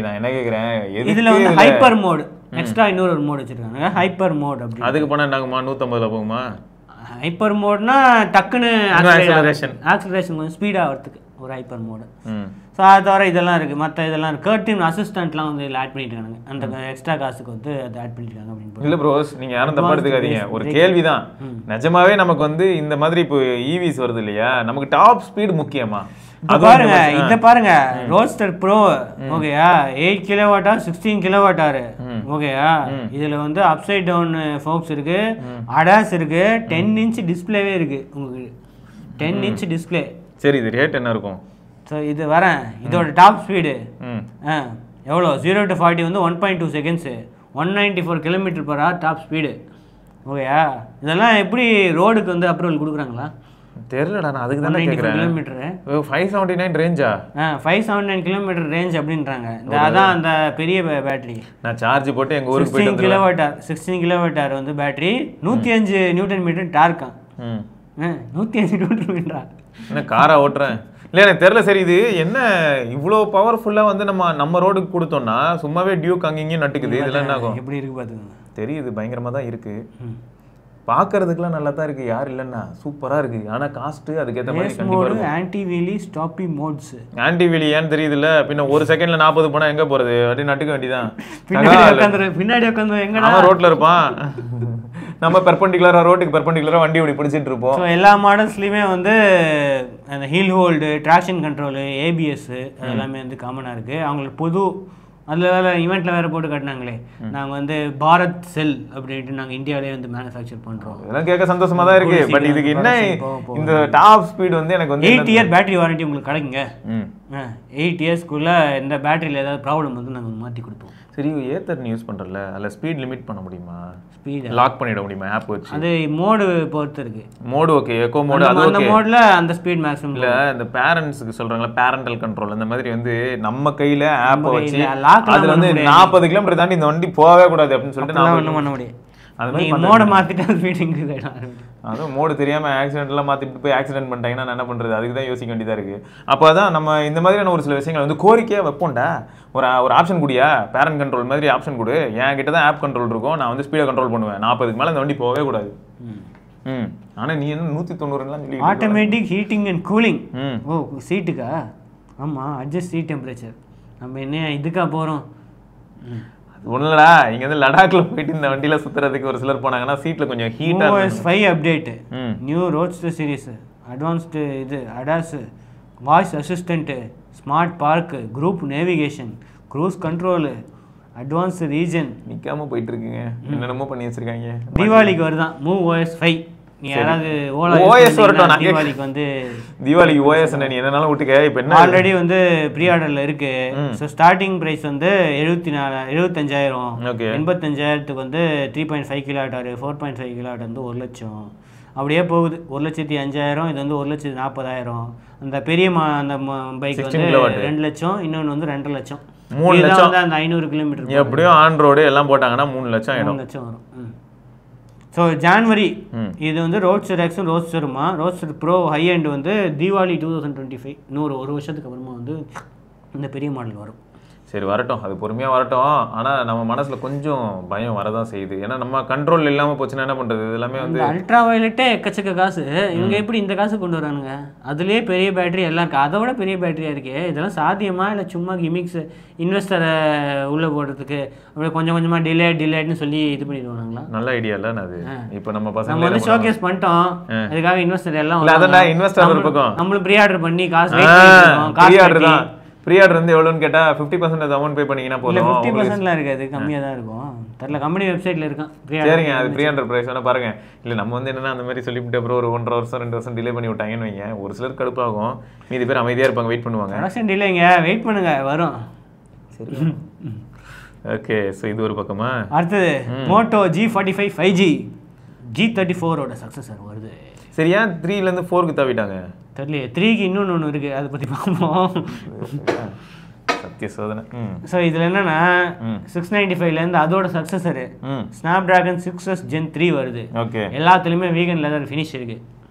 நான் என்ன கேட்குறேன், இதில் வந்து ஹைப்பர் மோடு எக்ஸ்ட்ரா இன்னொரு மோட் வச்சுருக்காங்க, ஹைப்பர் மோட் அப்படி. அதுக்கு போனால் நாங்கம்மா 150 போகுமா? ஹைப்பர் மோட்னா டக்குன்னு ஆக்சலரேஷன் கொஞ்சம் ஸ்பீடாக ஆகிறதுக்கு ஒரு ஹைப்பர் மோடு. ஸோ அது தவிர இதெல்லாம் இருக்குது, மற்ற இதெல்லாம் இருக்குது. கர்டின் அசிஸ்டன்ட்லாம் வந்து இதில் ஆட் பண்ணியிருக்காங்க, அந்த எக்ஸ்ட்ரா காசுக்கு வந்து அதை ஆட் பண்ணியிருக்காங்க அப்படின்னு. இல்லை ப்ரோஸ், நீங்கள் யாரும் தப்பா எடுத்துக்காதீங்க. ஒரு கேள்வி தான், நிஜமாவே நமக்கு வந்து இந்த மாதிரி இப்போ ஈவிஸ் வருது இல்லையா, நமக்கு டாப் ஸ்பீடு முக்கியமா? பாருங்க இத பாருங்க, ரோட்ஸ்டர் ப்ரோ ஓகேயா, 8 கிலோவாட் 16 கிலோவாட் ஆர் ஓகேயா. இதுல வந்து அப்சைட் டவுன் ஃபோக்ஸ் இருக்கு, அடாஸ் இருக்கு, 10 இன்ச் டிஸ்பிளேவே இருக்கு உங்களுக்கு, 10 இன்ச் டிஸ்பிளே. சரி, இது ரேட் என்ன இருக்கும்? ஸோ இது வரேன், இதோட டாப் ஸ்பீடு எவ்வளோ? 0 to 40 வந்து 1.2 செகண்ட்ஸு, 194 km/h டாப் ஸ்பீடு ஓகேயா. இதெல்லாம் எப்படி ரோடுக்கு வந்து அப்ரூவல் கொடுக்குறாங்களா தெரியலடா, நான் அதுக்கு தானே கேட்குறேன். கிலோமீட்டரு 579 ரேஞ்சா? 579 கிலோமீட்டர் ரேஞ்ச் அப்படின்றாங்க. அதான் அந்த பெரிய பேட்டரி. நான் சார்ஜ் போட்டு எங்கள் ஊருக்கு 16 கிலோவாட் வந்து பேட்டரி, 105 நியூட்டன் மீட்டர் டார்க்கா. 105 நியூட்டன் மீட்டரா? என்ன காரா ஓட்டுறேன்? இல்லை எனக்கு தெரியல. சரி, இது என்ன இவ்வளோ பவர்ஃபுல்லாக வந்து நம்ம ரோடுக்கு கொடுத்தோம்னா சும்மாவே டியூக் அங்கேயும் நட்டுக்குது. இதெல்லாம் என்ன ஆகும்? எப்படி இருக்கு பார்த்துக்கோங்க. தெரியுது, பயங்கரமாக தான் இருக்குது. பார்க்கறதுக்குலாம் நல்லா தான் இருக்குது, யார் இல்லைன்னா சூப்பராக இருக்குது. ஆனால் காஸ்ட்டு அதுக்கேற்ற மாதிரி கண்டிப்பாக. Anti wheelie stoppie modes. Anti wheelie ஏன்னு தெரியுதுல்ல, பின்ன ஒரு செகண்டில் 40 போனால் எங்கே போகிறது? அப்படி நட்டுக்க வேண்டியதான். பின்னாடி உட்காந்து எங்கன்னா ரோட்டில் இருப்பான், நம்ம பெர்பெண்டிகுலராக ரோட்டுக்கு பெர்பெண்டிகுலராக வண்டி இப்படி பிடிச்சிட்டு இருப்போம். ஸோ எல்லா மாடல்ஸ்லையுமே வந்து அந்த hill hold, traction control, ABS அதெல்லாமே வந்து காமனாக இருக்குது. அவங்களுக்கு பொது அதில் வேறு ஈவெண்ட்டில் வேறு போட்டு காட்டினாங்களே, நாங்கள் வந்து பாரத் செல் அப்படின்ட்டு நாங்கள் இந்தியாவிலே வந்து மேனுஃபேக்சர் பண்ணுறோம். இதெல்லாம் கேட்க சந்தோஷமாக தான் இருக்குது. பட் இதுக்கு என்ன, இந்த டாப் ஸ்பீடு வந்து எனக்கு வந்து 8 இயர் பேட்டரி வாரண்டி உங்களுக்கு கிடைக்குங்க. 8 இயர்ஸ்க்குள்ளே இந்த பேட்டரியில் ஏதாவது ப்ராப்ளம் வந்து நாங்கள் மாற்றி கொடுப்போம். சரி, ஏத்தர் யூஸ் பண்ணுறல, அதில் ஸ்பீட் லிமிட் பண்ண முடியுமா? ஸ்பீடு லாக் பண்ணிட முடியுமா ஆப் வச்சு? அது மோடு பொறுத்து இருக்கு. மோடு ஓகே, எக்கோ மோடு, அது அந்த மோட்ல அந்த ஸ்பீட் மேக்ஸிமம் இல்ல. இந்த பேரண்ட்ஸ்க்கு சொல்றாங்களா பேரண்டல் கண்ட்ரோல், அந்த மாதிரி வந்து நம்ம கையில ஆப் வச்சு அதுல வந்து 40 கிலோமீட்டர் தாண்டி இந்த வண்டி போகவே கூடாது அப்படின்னு சொல்லிட்டு நான் ஒன்றும் பண்ண முடியும். அது மாதிரி மோட மாத்திட்டு ஸ்பீட் இன்க்ரீஸ் ஆயிடும். அதுவும் மோடு தெரியாம ஆக்சிடென்ட்லாம் மாத்திட்டு போய் ஆக்சிடென்ட் பண்ணிட்டாங்கன்னா நான் என்ன பண்றது? அதுக்கு தான் யோசிக்க வேண்டியதா இருக்கு. அப்போ அதான் நம்ம இந்த மாதிரியான ஒரு சில விஷயங்கள் வந்து கோரிக்கையா வைப்போம்டா. ஒரு ஆப்ஷன் கூடியா, பேரண்ட் கண்ட்ரோல் மாதிரி ஆப்ஷன் கொடு. என் கிட்ட தான் ஆப் கண்ட்ரோல் இருக்கும், நான் வந்து ஸ்பீடை கண்ட்ரோல் பண்ணுவேன். 40க்கு மேலே இந்த வண்டி போகவே கூடாது. ஆனா நீ என்ன 190லாம் சொல்லி ஆட்டோமேட்டிக் ஹீட்டிங் அண்ட் கூலிங். ஓ சீட்டுக்கா? ஆமா, அட்ஜஸ்ட் சீட் டெம்பரேச்சர். நம்ம என்ன இதுக்கா போறோம்? அது ஒண்ணுலடா, இங்க வந்து லடாக்ல போயிட்டு இந்த வண்டியில சுத்துறதுக்கு ஒரு சிலர் போனாங்கன்னா சீட்ல கொஞ்சம் ஹீட்டா OS 5 update, new roadster series, advanced இது ADAS, voice assistant, smart park, group navigation, cruise control, advanced regen. நிக்காம போயிட்டு இருக்குங்க, என்னென்னமோ பண்ணி வச்சிருக்காங்க. தீபாவளிக்கு வருதான் மூவ் OS 5. நீ யாராவது OS வரட்டும், தீபாவளிக்கு வந்து தீபாவளிக்கு OS நீ என்னனாலும் விட்டுக்க. இப்போ என்ன ஆல்ரெடி வந்து ப்ரீ ஆர்டர்ல இருக்கு. ஸோ ஸ்டார்டிங் பிரைஸ் வந்து 75,000, 85,000க்கு வந்து 3.5 கிலோவாட் ஆர், 4.5 கிலோவாட் வந்து 1 லட்சம் அப்படியே போகுது. 1,05,000, இது வந்து 1,40,000. அந்த பெரிய அந்த பைக் வந்து 2 லட்சம், இன்னொன்று வந்து 2.5 லட்சம். 3 லட்சம் வந்து அந்த 500 கிலோமீட்டர் எப்படியும் ஆன் ரோடு எல்லாம் போட்டாங்கன்னா 3 லட்சம் ஆயிடும். 3 லட்சம் வரும். ஸோ ஜான்வரி இது வந்து ரோட்ஸ்டர் எக்ஸும் ரோட்ஸ்டருமா, ரோட்ஸ்டர் ப்ரோ ஹை அண்ட் வந்து தீபாவளி 2025, ஒரு வருஷத்துக்கு அப்புறமா வந்து இந்த பெரிய மாடல் வரும். சரி வரட்டும், அது பொறுமையாக வரட்டும். ஆனால் நம்ம மனசில் கொஞ்சம் பயம் வரதான் செய்யுது. ஏன்னா நம்ம கண்ட்ரோல் இல்லாமல் போச்சுன்னா என்ன பண்ணுறது? இது எல்லாமே வந்து அல்ட்ரா வயலட்டே எக்கச்சக்க காசு. இவங்க எப்படி இந்த காசு கொண்டு வரானுங்க? அதுலேயே பெரிய பேட்டரி எல்லாம் இருக்குது, அதை விட பெரிய பேட்டரியாக இருக்கே. இதெல்லாம் சாத்தியமா இல்லை சும்மா கிமிக்ஸ் இன்வெஸ்டரை உள்ளே போடுறதுக்கு அப்படியே கொஞ்சம் கொஞ்சமாக டிலேட்னு சொல்லி இது பண்ணிடுவானுங்களா? நல்ல ஐடியா இல்லை அது. இப்போ நம்ம பசங்க நம்ம வந்து ஷோகேஸ் பண்ணிட்டோம், அதுக்காக இன்வெஸ்டர் எல்லாம் அதான் இன்வெஸ்டர் ஒரு பக்கம் நம்மளும் ப்ரீ ஆர்டர் பண்ணி காசு தான். ப்ரீ ஆர்டர் வந்து எவ்வளோன்னு கேட்டால் 50% அமௌண்ட் பே பண்ணிங்கன்னா போதும். 50%லாம் இருக்காது, கம்மியாக தான் இருக்கும். தெரியல, கம்பெனி வெப்சைட்டில் இருக்கான். சரிங்க, அது ப்ரீ ஆர்டர் ப்ரைஸ் வேணா பாருங்க. இல்லை நம்ம வந்து என்னன்னா அந்த மாதிரி சொல்லிவிட்டு அப்புறம் ஒரு 1.5 வருஷம் 2 வருஷம் டிலே பண்ணி விட்டாங்கன்னு வைங்க, ஒரு சிலர் கடுப்பாகும், மீதி பேர் அமைதியாக இருப்பாங்க, வெயிட் பண்ணுவாங்க. ப்ரொடக்ஷன் டிலேங்க, வெயிட் பண்ணுங்க, வரும். சரி ஓகே. ஸோ இது ஒரு பக்கமா. அடுத்தது மோட்டோ G45 5G, G34ஓட சக்ஸஸர் வருது. சரியா 3லேருந்து 4க்கு தாவிட்டாங்க. தெரியல, 3க்கு இன்னொன்று இருக்குது, அதை பற்றி பார்ப்போம். சத்திய சோதனை. ஸோ இதில் என்னன்னா 695லேருந்து அதோட சக்ஸஸரு ஸ்னாப் டிராகன் 6S Gen 3 வருது. ஓகே, எல்லாத்துலேயுமே வீகன் லெதர் ஃபினிஷ் இருக்கு.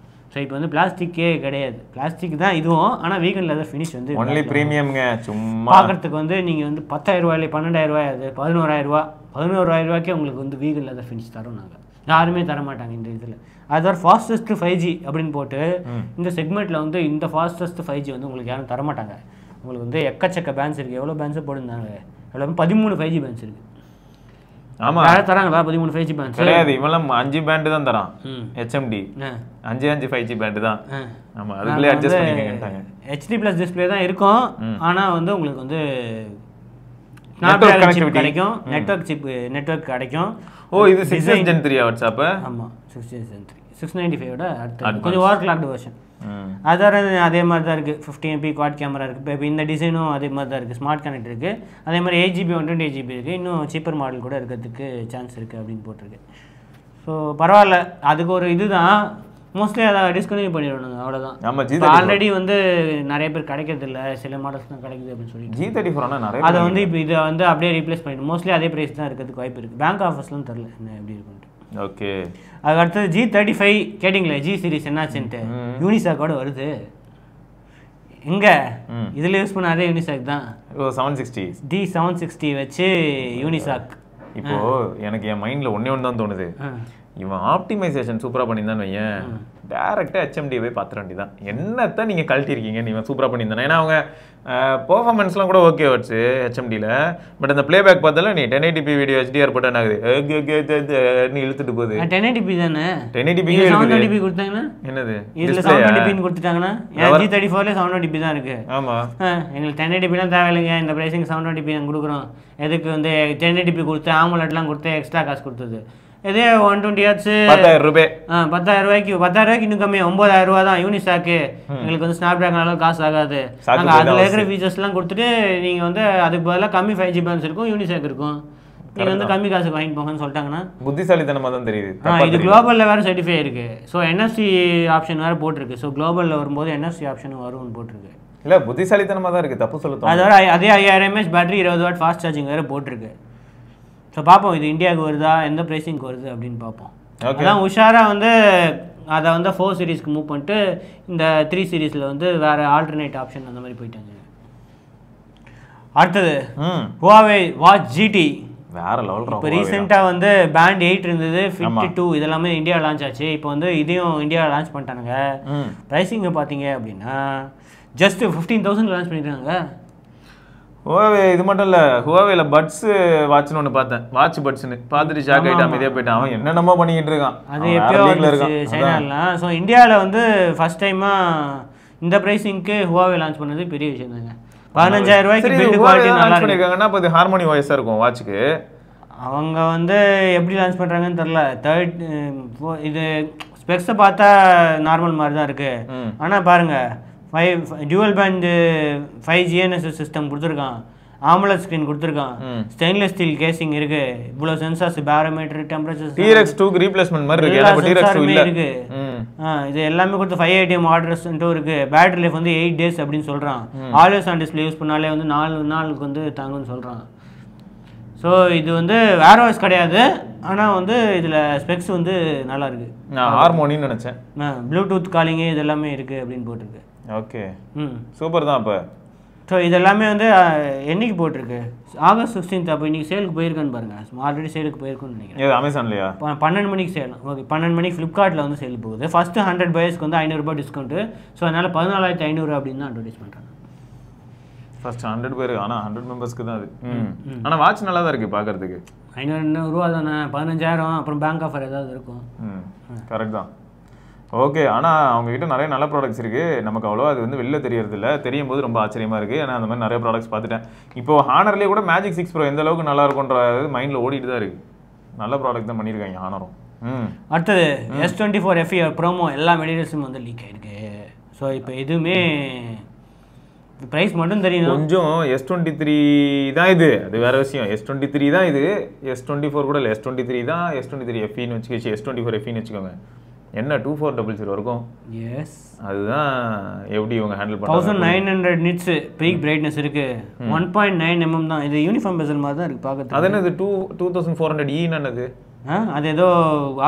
ஸோ இப்போ வந்து பிளாஸ்டிக்கே கிடையாது, பிளாஸ்டிக் தான் இதுவும். ஆனால் வீகன் லெதர் ஃபினிஷ் வந்து ஒன்லி ப்ரீமியம்ங்க. சும்மா பார்க்குறதுக்கு வந்து நீங்கள் வந்து 10,000 ரூபாயில 12,000 ரூபாய், அது 11,000 ரூபாய்க்கே உங்களுக்கு வந்து வீகன் லெதர் ஃபினிஷ் தரோம் நாங்கள். யாருமே தர மாட்டாங்க இந்த இதில். அது ஒரு ஃபாஸ்டஸ்ட் 5G அப்படின்னு போட்டு இந்த செக்மெண்ட்டில் வந்து இந்த ஃபாஸ்டஸ்ட் 5G வந்து உங்களுக்கு யாரும் தரமாட்டாங்க. உங்களுக்கு வந்து எக்கச்சக்க பேண்ட்ஸ் இருக்குது. எவ்வளோ பேண்ட்ஸை போட்டுருந்தாங்க? எல்லாமே 13 5G பேண்ட்ஸ் இருக்குது. ஆமா யாராவது தராங்களா 13 5G பேண்ட்ஸ்? கிடையாது. இவெல்லாம் 5 பேண்ட் தான் தரான். HMD 5 5G பேண்ட் தான். ஆமா, அதுக்குள்ளே அட்ஜஸ்ட் பண்ணிக்கங்கட்டாங்க. HD+ டிஸ்ப்ளே தான் இருக்கும். ஆனால் வந்து உங்களுக்கு வந்து கிடைக்கும், நெட்வொர்க் கிடைக்கும். ஓ, இது 6 Gen 3 வாட்ஸ்அப். ஆமாம், 6 Gen 3 695 அடுத்து கொஞ்சம் ஓவர் கிளாக்டு வெர்ஷன். அதே மாதிரி தான் இருக்குது. 50 MP குவாட் கேமரா இருக்குது. இப்போ இந்த டிசைனும் அதே மாதிரி தான் இருக்குது. ஸ்மார்ட் கனெக்ட் இருக்குது. அதே மாதிரி 8GB 128GB இருக்குது. இன்னும் சீப்பர் மாடல் கூட இருக்கிறதுக்கு சான்ஸ் இருக்குது அப்படின்னு போட்டிருக்கு. ஸோ பரவாயில்ல, அதுக்கு ஒரு இதுதான். மோஸ்ட்லி அதை டிஸ்கன்டினியூ பண்ணிடணும், அவ்வளோதான். ஆல்ரெடி வந்து நிறைய பேர் கிடைக்கிறது இல்லை, சில மாடல்ஸ் தான் கிடைக்குது அப்படின்னு சொல்லி G34 நிறைய அதை வந்து இப்போ இதை வந்து அப்படியே ரீப்ளேஸ் பண்ணிட்டு மோஸ்ட்லி அதே ப்ரைஸ் தான் இருக்கிறதுக்கு வாய்ப்பு இருக்குது. பேங்க் ஆஃபர்ஸ்லாம் தெரில என்ன எப்படி இருக்குன்ட்டு. ஓகே, அதுக்கு அடுத்தது G35 கேட்டிங்களே, G சீரிஸ் என்னாச்சுன்ட்டு. யூனிசாக்கோட வருது. எங்கே இதில் யூஸ் பண்ண அதே யூனிசாக் தான். 760 D760 வச்சு யூனிசாக். இப்போ எனக்கு என் மைண்டில் ஒன்று தான் தோணுது. இவன் ஆப்டிமைசேஷன் சூப்பராக பண்ணியிருந்தான்னு வையன், டேரெக்டாக HMD போய் பார்த்துட வேண்டியதான். என்னத்தான் நீங்கள் கழட்டிருக்கீங்க, நீங்கள் சூப்பராக பண்ணியிருந்தானே. ஏன்னா அவங்க பெர்ஃபார்மன்ஸ்லாம் கூட ஓகே வச்சு HMDயில். பட் அந்த ப்ளேபேக் பார்த்தாலும் நீ 1080p வீடியோ HDR போட்டு என்ன ஆகுது, நீ இழுத்துட்டு போகுது. 1080p தானே, 1080p 720p கொடுத்தாங்கன்னா என்னது இதில் 720p கொடுத்துட்டாங்கன்னா G34 720p தான் இருக்குது. ஆமாம், எங்களுக்கு 1080pலாம் தேவையில்லைங்க, இந்த ப்ரைஸிங் 720p நாங்கள் கொடுக்குறோம். எதுக்கு வந்து 1080p கொடுத்து ஆமுலெட்லாம் கொடுத்து எக்ஸ்ட்ரா காசு கொடுத்தது. இதே 120Hz 10,000 ரூபாய். 10,000 ரூபாய்க்கு இன்னும் கம்மி, 9,000 ரூபா தான் யூனிசாக்கு. எங்களுக்கு வந்து ஸ்னாப் டிராகன் அளவு காசு ஆகாது. நாங்கள் அதில் இருக்கிற ஃபீச்சர்ஸ்லாம் கொடுத்துட்டு நீங்கள் வந்து அதுக்கு பதிலாக கம்மி 5G பேண்ட்ஸ் இருக்கும், யூனிசாக் இருக்கும். நீங்கள் வந்து கம்மி காசுக்கு வாங்கி போங்கன்னு சொல்லிட்டாங்கன்னா புத்திசாலித்தனமாக தான் தெரியுது. இது குளோபலில் வேறு சர்டிஃபை இருக்குது. ஸோ NFC ஆப்ஷன் வேறு போட்டிருக்கு. ஸோ குளோபலில் வரும்போது NFC ஆப்ஷனும் வரும்னு போட்டிருக்கு. இல்லை, புத்திசாலித்தனமாக தான் இருக்குது, தப்பு சொல்லுது. அதோட அதே 5000 mAh battery 20 watt fast charging வேறு போட்டிருக்கு. ஸோ பார்ப்போம் இது இந்தியாவுக்கு வருதா, எந்த ப்ரைஸிங்க்கு வருது அப்படின்னு பார்ப்போம். அதான் உஷாராக வந்து அதை வந்து 4 சீரீஸ்க்கு மூவ் பண்ணிட்டு இந்த 3 சீரீஸில் வந்து வேறு ஆல்டர்னேட் ஆப்ஷன் அந்த மாதிரி போயிட்டாங்க. அடுத்தது Huawei Watch GT வேற லெவல். இப்போ ரீசெண்டாக வந்து Band 8 இருந்தது, Fit 2 இதெல்லாமே இந்தியா லான்ச் ஆச்சு. இப்போ வந்து இதையும் இந்தியாவில் லான்ச் பண்ணிட்டானுங்க. ப்ரைஸிங்கை பார்த்தீங்க அப்படின்னா ஜஸ்ட் 15,000 லான்ச் பண்ணிட்டாங்க. Huawei இது மட்டும் இல்லை, Huaweiல பட்ஸ் வாட்ச்னு ஒன்று பார்த்தேன். வாட்ச் பட்ஸ்னு பார்த்துட்டு ஷாக் ஆகிட்டு அமைதியாக போயிட்டான். அவன் என்னென்னமோ பண்ணிக்கிட்டு இருக்கான். அது எப்பயோ இருக்கான் சைனாலாம். ஸோ இந்தியாவில் வந்து ஃபர்ஸ்ட் டைமாக இந்த ப்ரைஸிங்க்கு Huawei லான்ச் பண்ணது பெரிய விஷயம் தாங்க. 15,000 ரூபாய்க்கு பில்ட் குவாலிட்டி நல்லா பண்ணிருக்காங்கன்னா அப்போ இது ஹார்மோனி வாய்ஸாக இருக்கும் வாட்சுக்கு. அவங்க வந்து எப்படி லான்ச் பண்ணுறாங்கன்னு தெரில. இது ஸ்பெக்ஸை பார்த்தா நார்மல் மாதிரி தான் இருக்குது. ஆனால் பாருங்கள், 5 டியூவல் பேண்ட் 5 GNSS சிஸ்டம் கொடுத்துருக்கான், AMOLED ஸ்க்ரீன் கொடுத்துருக்கான், ஸ்டெயின்லெஸ் ஸ்டீல் கேசிங் இருக்கு, இவ்வளோ sensors, barometer, temperature, TRX2 replacement மாதிரி இருக்கு. எனக்கு TRX2 இல்ல இருக்கு. இது எல்லாமே கொடுத்து 5 ATM ஆர்டர்ஸ்ன்ட்டு இருக்கு. பேட்டரி லைஃப் வந்து 8 days அப்படின்னு சொல்றான். ஆல்வேஸ் ஆன் டிஸ்பிளே யூஸ் பண்ணாலே வந்து 4 நாளுக்கு வந்து தாங்குன்னு சொல்றான். ஸோ இது வந்து வேர் வாய்ஸ் கிடையாது, ஆனால் வந்து இதில் ஸ்பெக்ஸ் வந்து நல்லா இருக்கு. நான் ஹார்மோனின்னு நினச்சேன். ப்ளூடூத் காலிங்கு இது எல்லாமே இருக்குது அப்படின்னு போட்டிருக்கு. ஓகே, சூப்பர் தான். அப்போ ஸோ இதெல்லாமே வந்து என்னைக்கு போட்டிருக்கு, August 16th. அப்போ இன்றைக்கி சேலுக்கு போயிருக்கான்னு பாருங்கள். ஆல்ரெடி சேலுக்கு போயிருக்குன்னு நினைக்கிறேன். அமேசான்லையா 12 மணிக்கு சேல். ஓகே, 12 மணிக்கு ஃப்ளிப்கார்ட்டில் வந்து சேல் போகுது. ஃபஸ்ட்டு 100 பையர்ஸ்க்கு வந்து 500 ரூபாய் டிஸ்கவுண்ட்டு. ஸோ அதனால் 14,500 அப்படின்னு தான் அட்வர்டைஸ் பண்ணுறாங்க. ஃபர்ஸ்ட் 100 பேர், ஆனால் 100 மெம்பர்ஸ்க்கு தான் அது. ஆனால் வாட்ச் நல்லா தான் இருக்குது பார்க்குறதுக்கு. 500 ரூபா தானே, 15,000. அப்புறம் பேங்க் ஆஃபர் ஏதாவது இருக்கும். கரெக்ட் தான். ஓகே, ஆனால் அவங்ககிட்ட நிறைய நல்ல ப்ராடக்ட்ஸ் இருக்குது. நமக்கு அவ்வளோ அது வந்து வெளில தெரியறதில்ல. தெரியும் போது ரொம்ப ஆச்சரியமாக இருக்குது. ஏன்னா அந்த மாதிரி நிறைய ப்ராடக்ட்ஸ் பார்த்துட்டேன். இப்போது ஹானர்லேயே கூட Magic 6 Pro எந்த அளவுக்கு நல்லா இருக்குன்றது மைண்டில் ஓடிட்டு தான் இருக்குது. நல்ல ப்ராடக்ட் தான் பண்ணியிருக்காங்க ஹானரும். அடுத்தது S24 FE ப்ரோமோ எல்லா மெட்டீரியல்ஸும் வந்து லீக் ஆகிருக்கு. ஸோ இப்போ எதுவுமே ப்ரைஸ் மட்டும் தெரியும். கொஞ்சம் S23 தான் இது, அது வேறு விஷயம். S23 தான் இது, S24 கூட இல்லை. S23 தான், S23 FEன்னு வச்சுக்கோச்சு, S24 FEன்னு வச்சுக்கோங்க. என்ன 2400 இருக்கும். எஸ், அதுதான் எப்படி இவங்க ஹேண்டில் பண்ணுறாங்க. 1900 நிட்ஸ் பீக் பிரைட்னஸ் இருக்கு, 1.9 mm தான். இது யூனிஃபார்ம் பெசல் மாதிரி தான் இருக்கு பார்க்கறது. அது என்னது 2400E என்னது? அது ஏதோ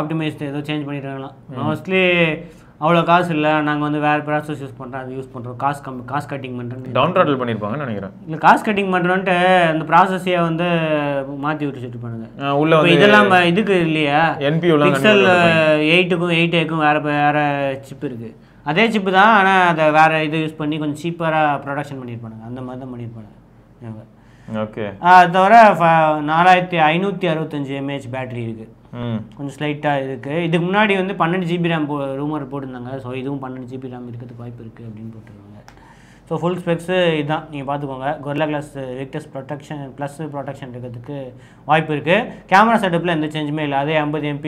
ஆப்டிமைஸ்ட் ஏதோ சேஞ்ச் பண்ணிடுறாங்களாம். மோஸ்ட்லி அவ்வளோ காசு இல்லை, நாங்கள் வந்து வேறு ப்ராசஸ் யூஸ் பண்ணுறோம், அது யூஸ் பண்ணுறோம், காசு கட்டிங் பண்ணுறோன்னு டவுன் த்ராட்டில் பண்ணியிருப்பாங்கன்னு நினைக்கிறேன். இல்லை காசு கட்டிங் பண்ணுறோன்ட்டு அந்த ப்ராசஸையே வந்து மாற்றி விட்டு செட் பண்ணுங்க. உள்ள வந்து இதெல்லாம் இதுக்கு இல்லையா, என்பியூலாம் பிக்சல் 8க்கும் 8Aக்கும் வேறு சிப் இருக்குது, அதே சிப்பு தான், ஆனால் அதை வேறு இது யூஸ் பண்ணி கொஞ்சம் சீப்பராக ப்ரொடக்ஷன் பண்ணியிருப்பானுங்க, அந்த மாதிரி தான் பண்ணியிருப்பானுங்க. ஓகே. அது தவிர 4565 mAh பேட்டரி இருக்குது, கொஞ்சம் ஸ்லைட்டாக இருக்குது. இதுக்கு முன்னாடி வந்து 12 GB RAM ரூமர் போட்டிருந்தாங்க. ஸோ இதுவும் 12 GB RAM இருக்கிறதுக்கு வாய்ப்பு இருக்குது அப்படின்னு போட்டிருக்காங்க. ஸோ ஃபுல் ஸ்பெக்ஸு இதுதான், நீங்கள் பார்த்துக்கோங்க. Gorilla Glass Victus protection plus protection இருக்கிறதுக்கு வாய்ப்பு இருக்குது. கேமரா செட்டப்பில் எந்த சேஞ்சுமே இல்லை, அதே 50 MP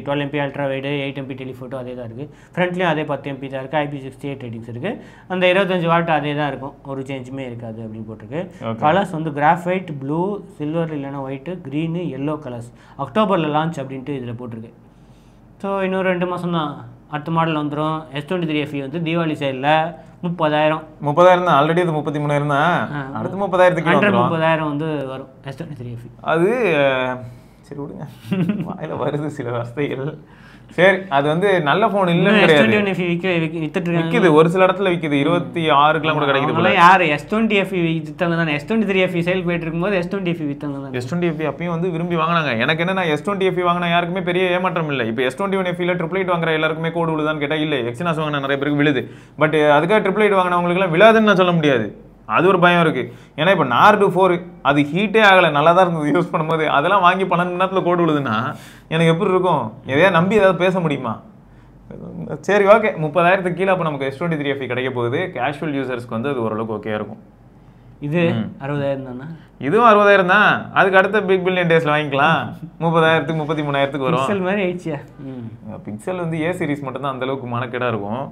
12 MP ultra wide 8 MP telephoto அதே தான் இருக்குது. ஃப்ரண்ட்லேயும் அதே 10 MP தான் இருக்குது. IP68 ரேட்டிங்ஸ் இருக்குது. அந்த 25 வாட் அதே தான் இருக்கும், ஒரு சேஞ்சுமே இருக்காது அப்படின்னு போட்டிருக்கு. கலர்ஸ் வந்து கிராஃபைட், ப்ளூ, சில்வர் இல்லைன்னா ஒயிட்டு, க்ரீனு, எல்லோ கலர்ஸ். அக்டோபரில் லான்ச் அப்படின்ட்டு இதில் போட்டிருக்கு. ஸோ இன்னும் 2 மாதம் தான், அடுத்த மாடல் வந்துடும். S23 FE வந்து தீபாவளி சைடில் 30,000 தான். ஆல்ரெடி அது 33,000 தான். அடுத்து 30,000 வந்து வரும் S23 FE. அது சரி விடுங்க, வாயில வருது சில வார்த்தைகள். சரி, அது வந்து நல்ல ஃபோன் இல்லைன்னு கிடையாது, விற்கிது, ஒரு சில இடத்துல விற்கிது. 26க்குலாம் கூட கிடைக்குது போல. யார் S20 FE விற்றவங்க தானே, S23 FE சேல் போயிட்டு இருக்கும்போது S20 FE விற்றவங்க தான். S20 FE அப்பயும் வந்து விரும்பி வாங்கினாங்க. எனக்கு என்னன்னா S20 FE வாங்கினா யாருக்குமே பெரிய ஏமாற்றம் இல்லை. இப்போ S21 FE 888 வாங்குற எல்லாருக்குமே கோடு விழுதான்னு கேட்டால் இல்லை, எக்ஸினாஸ் வாங்கின நிறைய பேருக்கு விழுது. பட் அதுக்காக 888 வாங்கினவங்களுக்குலாம் விழாதுன்னு நான் சொல்ல முடியாது, அது ஒரு பயம் இருக்குது. ஏன்னா இப்போ நார்டு 4 அது ஹீட்டே ஆகலை, நல்லா தான் இருந்தது யூஸ் பண்ணும்போது. அதெல்லாம் வாங்கி 12 மணி நேரத்தில் கோடு விழுதுன்னா எனக்கு எப்படி இருக்கும்? எதையா நம்பி ஏதாவது பேச முடியுமா? சரி ஓகே, 30,000க்கு கீழே அப்போ நமக்கு S23 FE கிடைக்க போகுது. கேஷுவல் யூசர்ஸ்க்கு வந்து அது ஓரளவுக்கு ஓகே இருக்கும். இது 60,000 தானே, இதுவும் 60,000 தான். அதுக்கு அடுத்த பிக் பில்லியன் டேஸில் வாங்கிக்கலாம். 30,000க்கு 33,000க்கு வரும். பிக்சல் மாதிரி ஆயிடுச்சியா? பிக்சல் வந்து A சீரிஸ் மட்டும் தான் அந்தளவுக்கு மனக்கேடாக இருக்கும்.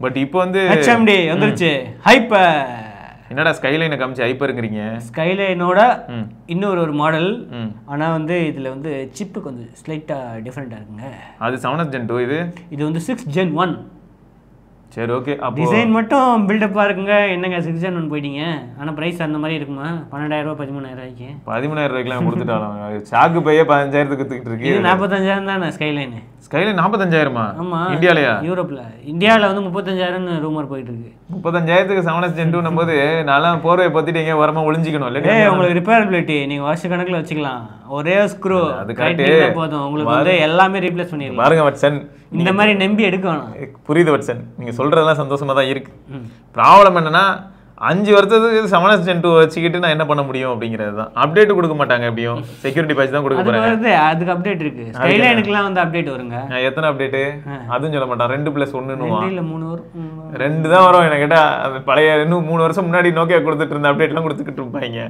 பட் இப்போ வந்து HMD வந்துருச்சு. ஹைப்பர் என்னடா ஸ்கைலைனை காமிச்சு ஹைப்பருங்கிறீங்க? ஸ்கைலைனோட இன்னொரு மாடல், ஆனால் வந்து இதில் வந்து சிப்பு கொஞ்சம் ஸ்லைட்டாக டிஃப்ரெண்ட்டாக இருக்குங்க. அது 7th Gen 2, இது வந்து 6th Gen 1. சரி ஓகே. அப்போ டிசைன் மட்டும் பில்டப்பாக இருக்குங்க. என்னங்க 6th Gen 1 போயிட்டீங்க, ஆனால் ப்ரைஸ் அந்த மாதிரி இருக்குமா? 12,000 13,000 13,000 கொடுத்துட்டாலும் சாக்கு பையே 15,000 கொடுத்துக்கிட்டு இருக்கு. இது 45,000 தானே ஸ்கைலைன். ஸ்கைலைன் 45,000? ஆமாம், இந்தியாலையா? யூரோப்பில். இந்தியாவில் வந்து 35,000 ரூமர் போயிட்டு இருக்கு. 35,000க்கு 7th Gen 2 போது நல்லா போர்வை பற்றிட்டு எங்கே வரமா ஒளிஞ்சிக்கணும் இல்லை? உங்களுக்கு ரிப்பேரபிலிட்டி நீங்கள் வருஷ கணக்கில் வச்சுக்கலாம். ஒரே ஸ்க்ரூ அதுக்காக போதும், உங்களுக்கு வந்து எல்லாமே ரீப்ளேஸ் பண்ணிடலாம். பாருங்க வட்சன், இந்த மாதிரி நம்பி எடுக்க வேணும். புரியுது வட்சன், நீங்கள் சொல்கிறதெல்லாம் சந்தோஷமாக தான் இருக்கு. ப்ராப்ளம் என்னன்னா 5 வருஷத்துக்கு 7th Gen 2 வச்சுக்கிட்டு நான் என்ன பண்ண முடியும் அப்படிங்கிறது தான். அப்டேட் கொடுக்க மாட்டாங்க, எப்படியும் செக்யூரிட்டி பேட்ச் தான் கொடுக்க போறாங்க. அதுக்கு அப்டேட் இருக்கு. ஸ்கைலைனுக்குலாம் வந்து அப்டேட் வருங்க. எத்தனை அப்டேட்? அதுவும் சொல்ல மாட்டான். 2+1 இல்ல 3 வரும். 2 தான் வரும். எனக்கு கேட்டா அந்த பழைய இன்னும் 3 வருஷம் முன்னாடி நோக்கியா கொடுத்துட்டு இருந்த அப்டேட்லாம் கொடுத்துக்கிட்டு இருப்பாங்க.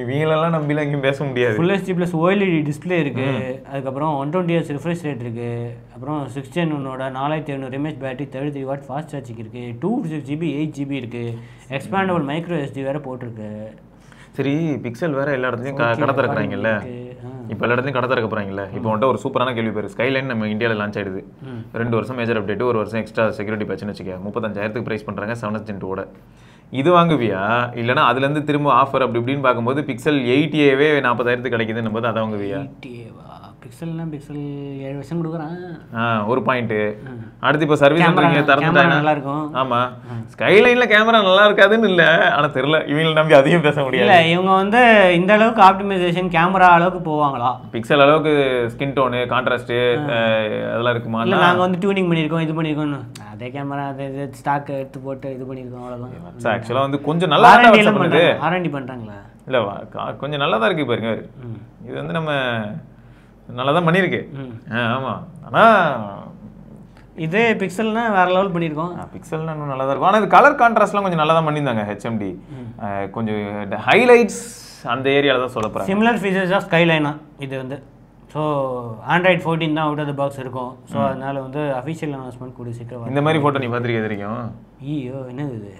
இவங்களெல்லாம் நம்பிலாம் எங்கேயும் பேச முடியாது. Full HD + OLED டிஸ்பிளே இருக்கு. அதுக்கப்புறம் 120Hz ரிஃப்ரெஷ் ரேட் இருக்கு. அப்புறம் 6th Gen 1ஓட 4700 mAh battery, 33 watt fast charging இருக்கு. 256GB 8GB இருக்கு. எக்ஸ்பேண்டபிள் மைக்ரோ SD வேற போட்டிருக்கு. சரி, பிக்சல் வேற எல்லா இடத்துலையும் கடை திறக்கிறாங்கல்ல, இப்போ எல்லா இடத்துலையும் கடை திறக்க போகிறாங்கல்ல. இப்போ வந்துட்டு ஒரு சூப்பரான கேள்வி பேர், ஸ்கைலைன் நம்ம இந்தியாவில் லான்ச் ஆயிடுது. 2 வருஷம் மேஜர் அப்டேட், 1 வருஷம் எக்ஸ்ட்ரா செக்யூரிட்டி பேட்ச்னு வச்சுக்க. 35,000க்கு ப்ரைஸ் பண்ணுறாங்க 7th Gen 2ஓட. இது வாங்குவியா? இல்லைனா அதுலேருந்து திரும்ப ஆஃபர் அப்படி இப்படின்னு பார்க்கும்போது பிக்சல் 8Aவே 40,000க்கு கிடைக்குதுன்னு போது அதை வாங்குவியா? பிக்சல்னா பிக்சல் 7 வருஷம் கொடுக்குறான். ஒரு பாயிண்ட். அடுத்து இப்போ சர்வீஸ் தரந்துட்டாங்க, நல்லா இருக்கும். ஆமாம், ஸ்கைலைனில் கேமரா நல்லா இருக்காதுன்னு இல்லை, ஆனால் தெரியல, இவங்களை நம்பி அதையும் பேச முடியாது. இல்லை, இவங்க வந்து இந்த அளவுக்கு ஆப்டிமைசேஷன் கேமரா அளவுக்கு போவாங்களா? பிக்சல் அளவுக்கு ஸ்கின் டோனு, கான்ட்ராஸ்ட்டு அதெல்லாம் இருக்குமா? இல்லை, நாங்கள் வந்து டியூனிங் பண்ணியிருக்கோம், இது பண்ணியிருக்கோம், அதே கேமரா அதே ஸ்டாக் எடுத்து போட்டு இது பண்ணியிருக்கோம், அவ்வளோதான். ஆக்சுவலாக வந்து கொஞ்சம் நல்லா பண்ணுது. R&D பண்ணுறாங்களா? இல்லை, கொஞ்சம் நல்லா தான் இருக்குது பாருங்க. இது வந்து நம்ம நல்லா தான் பண்ணியிருக்கு. ஆமாம், ஆனால் இதே பிக்சல்னா வேற லெவல் பண்ணியிருக்கோம். பிக்சல்னா இன்னும் நல்லா தான் இருக்கும். ஆனால் இது கலர் கான்ட்ராஸ்ட்லாம் கொஞ்சம் நல்லா தான் பண்ணியிருந்தாங்க. HMD கொஞ்சம் ஹைலைட்ஸ் அந்த ஏரியாவில் தான் சொல்ல போகிறேன். சிமிலர் ஃபீச்சர்ஸ் ஆஃப் ஸ்கைலைனா இது வந்து. ஸோ Android 14 தான் அவுட் ஆஃப் த பாக்ஸ் இருக்கும். ஸோ அதனால வந்து அஃபிஷியல் அனௌன்ஸ்மெண்ட் கூடிய சீக்கிரம். இந்த மாதிரி ஃபோட்டோ நீ பார்த்துருக்கே தெரியும்? ஐயோ, என்னது இது?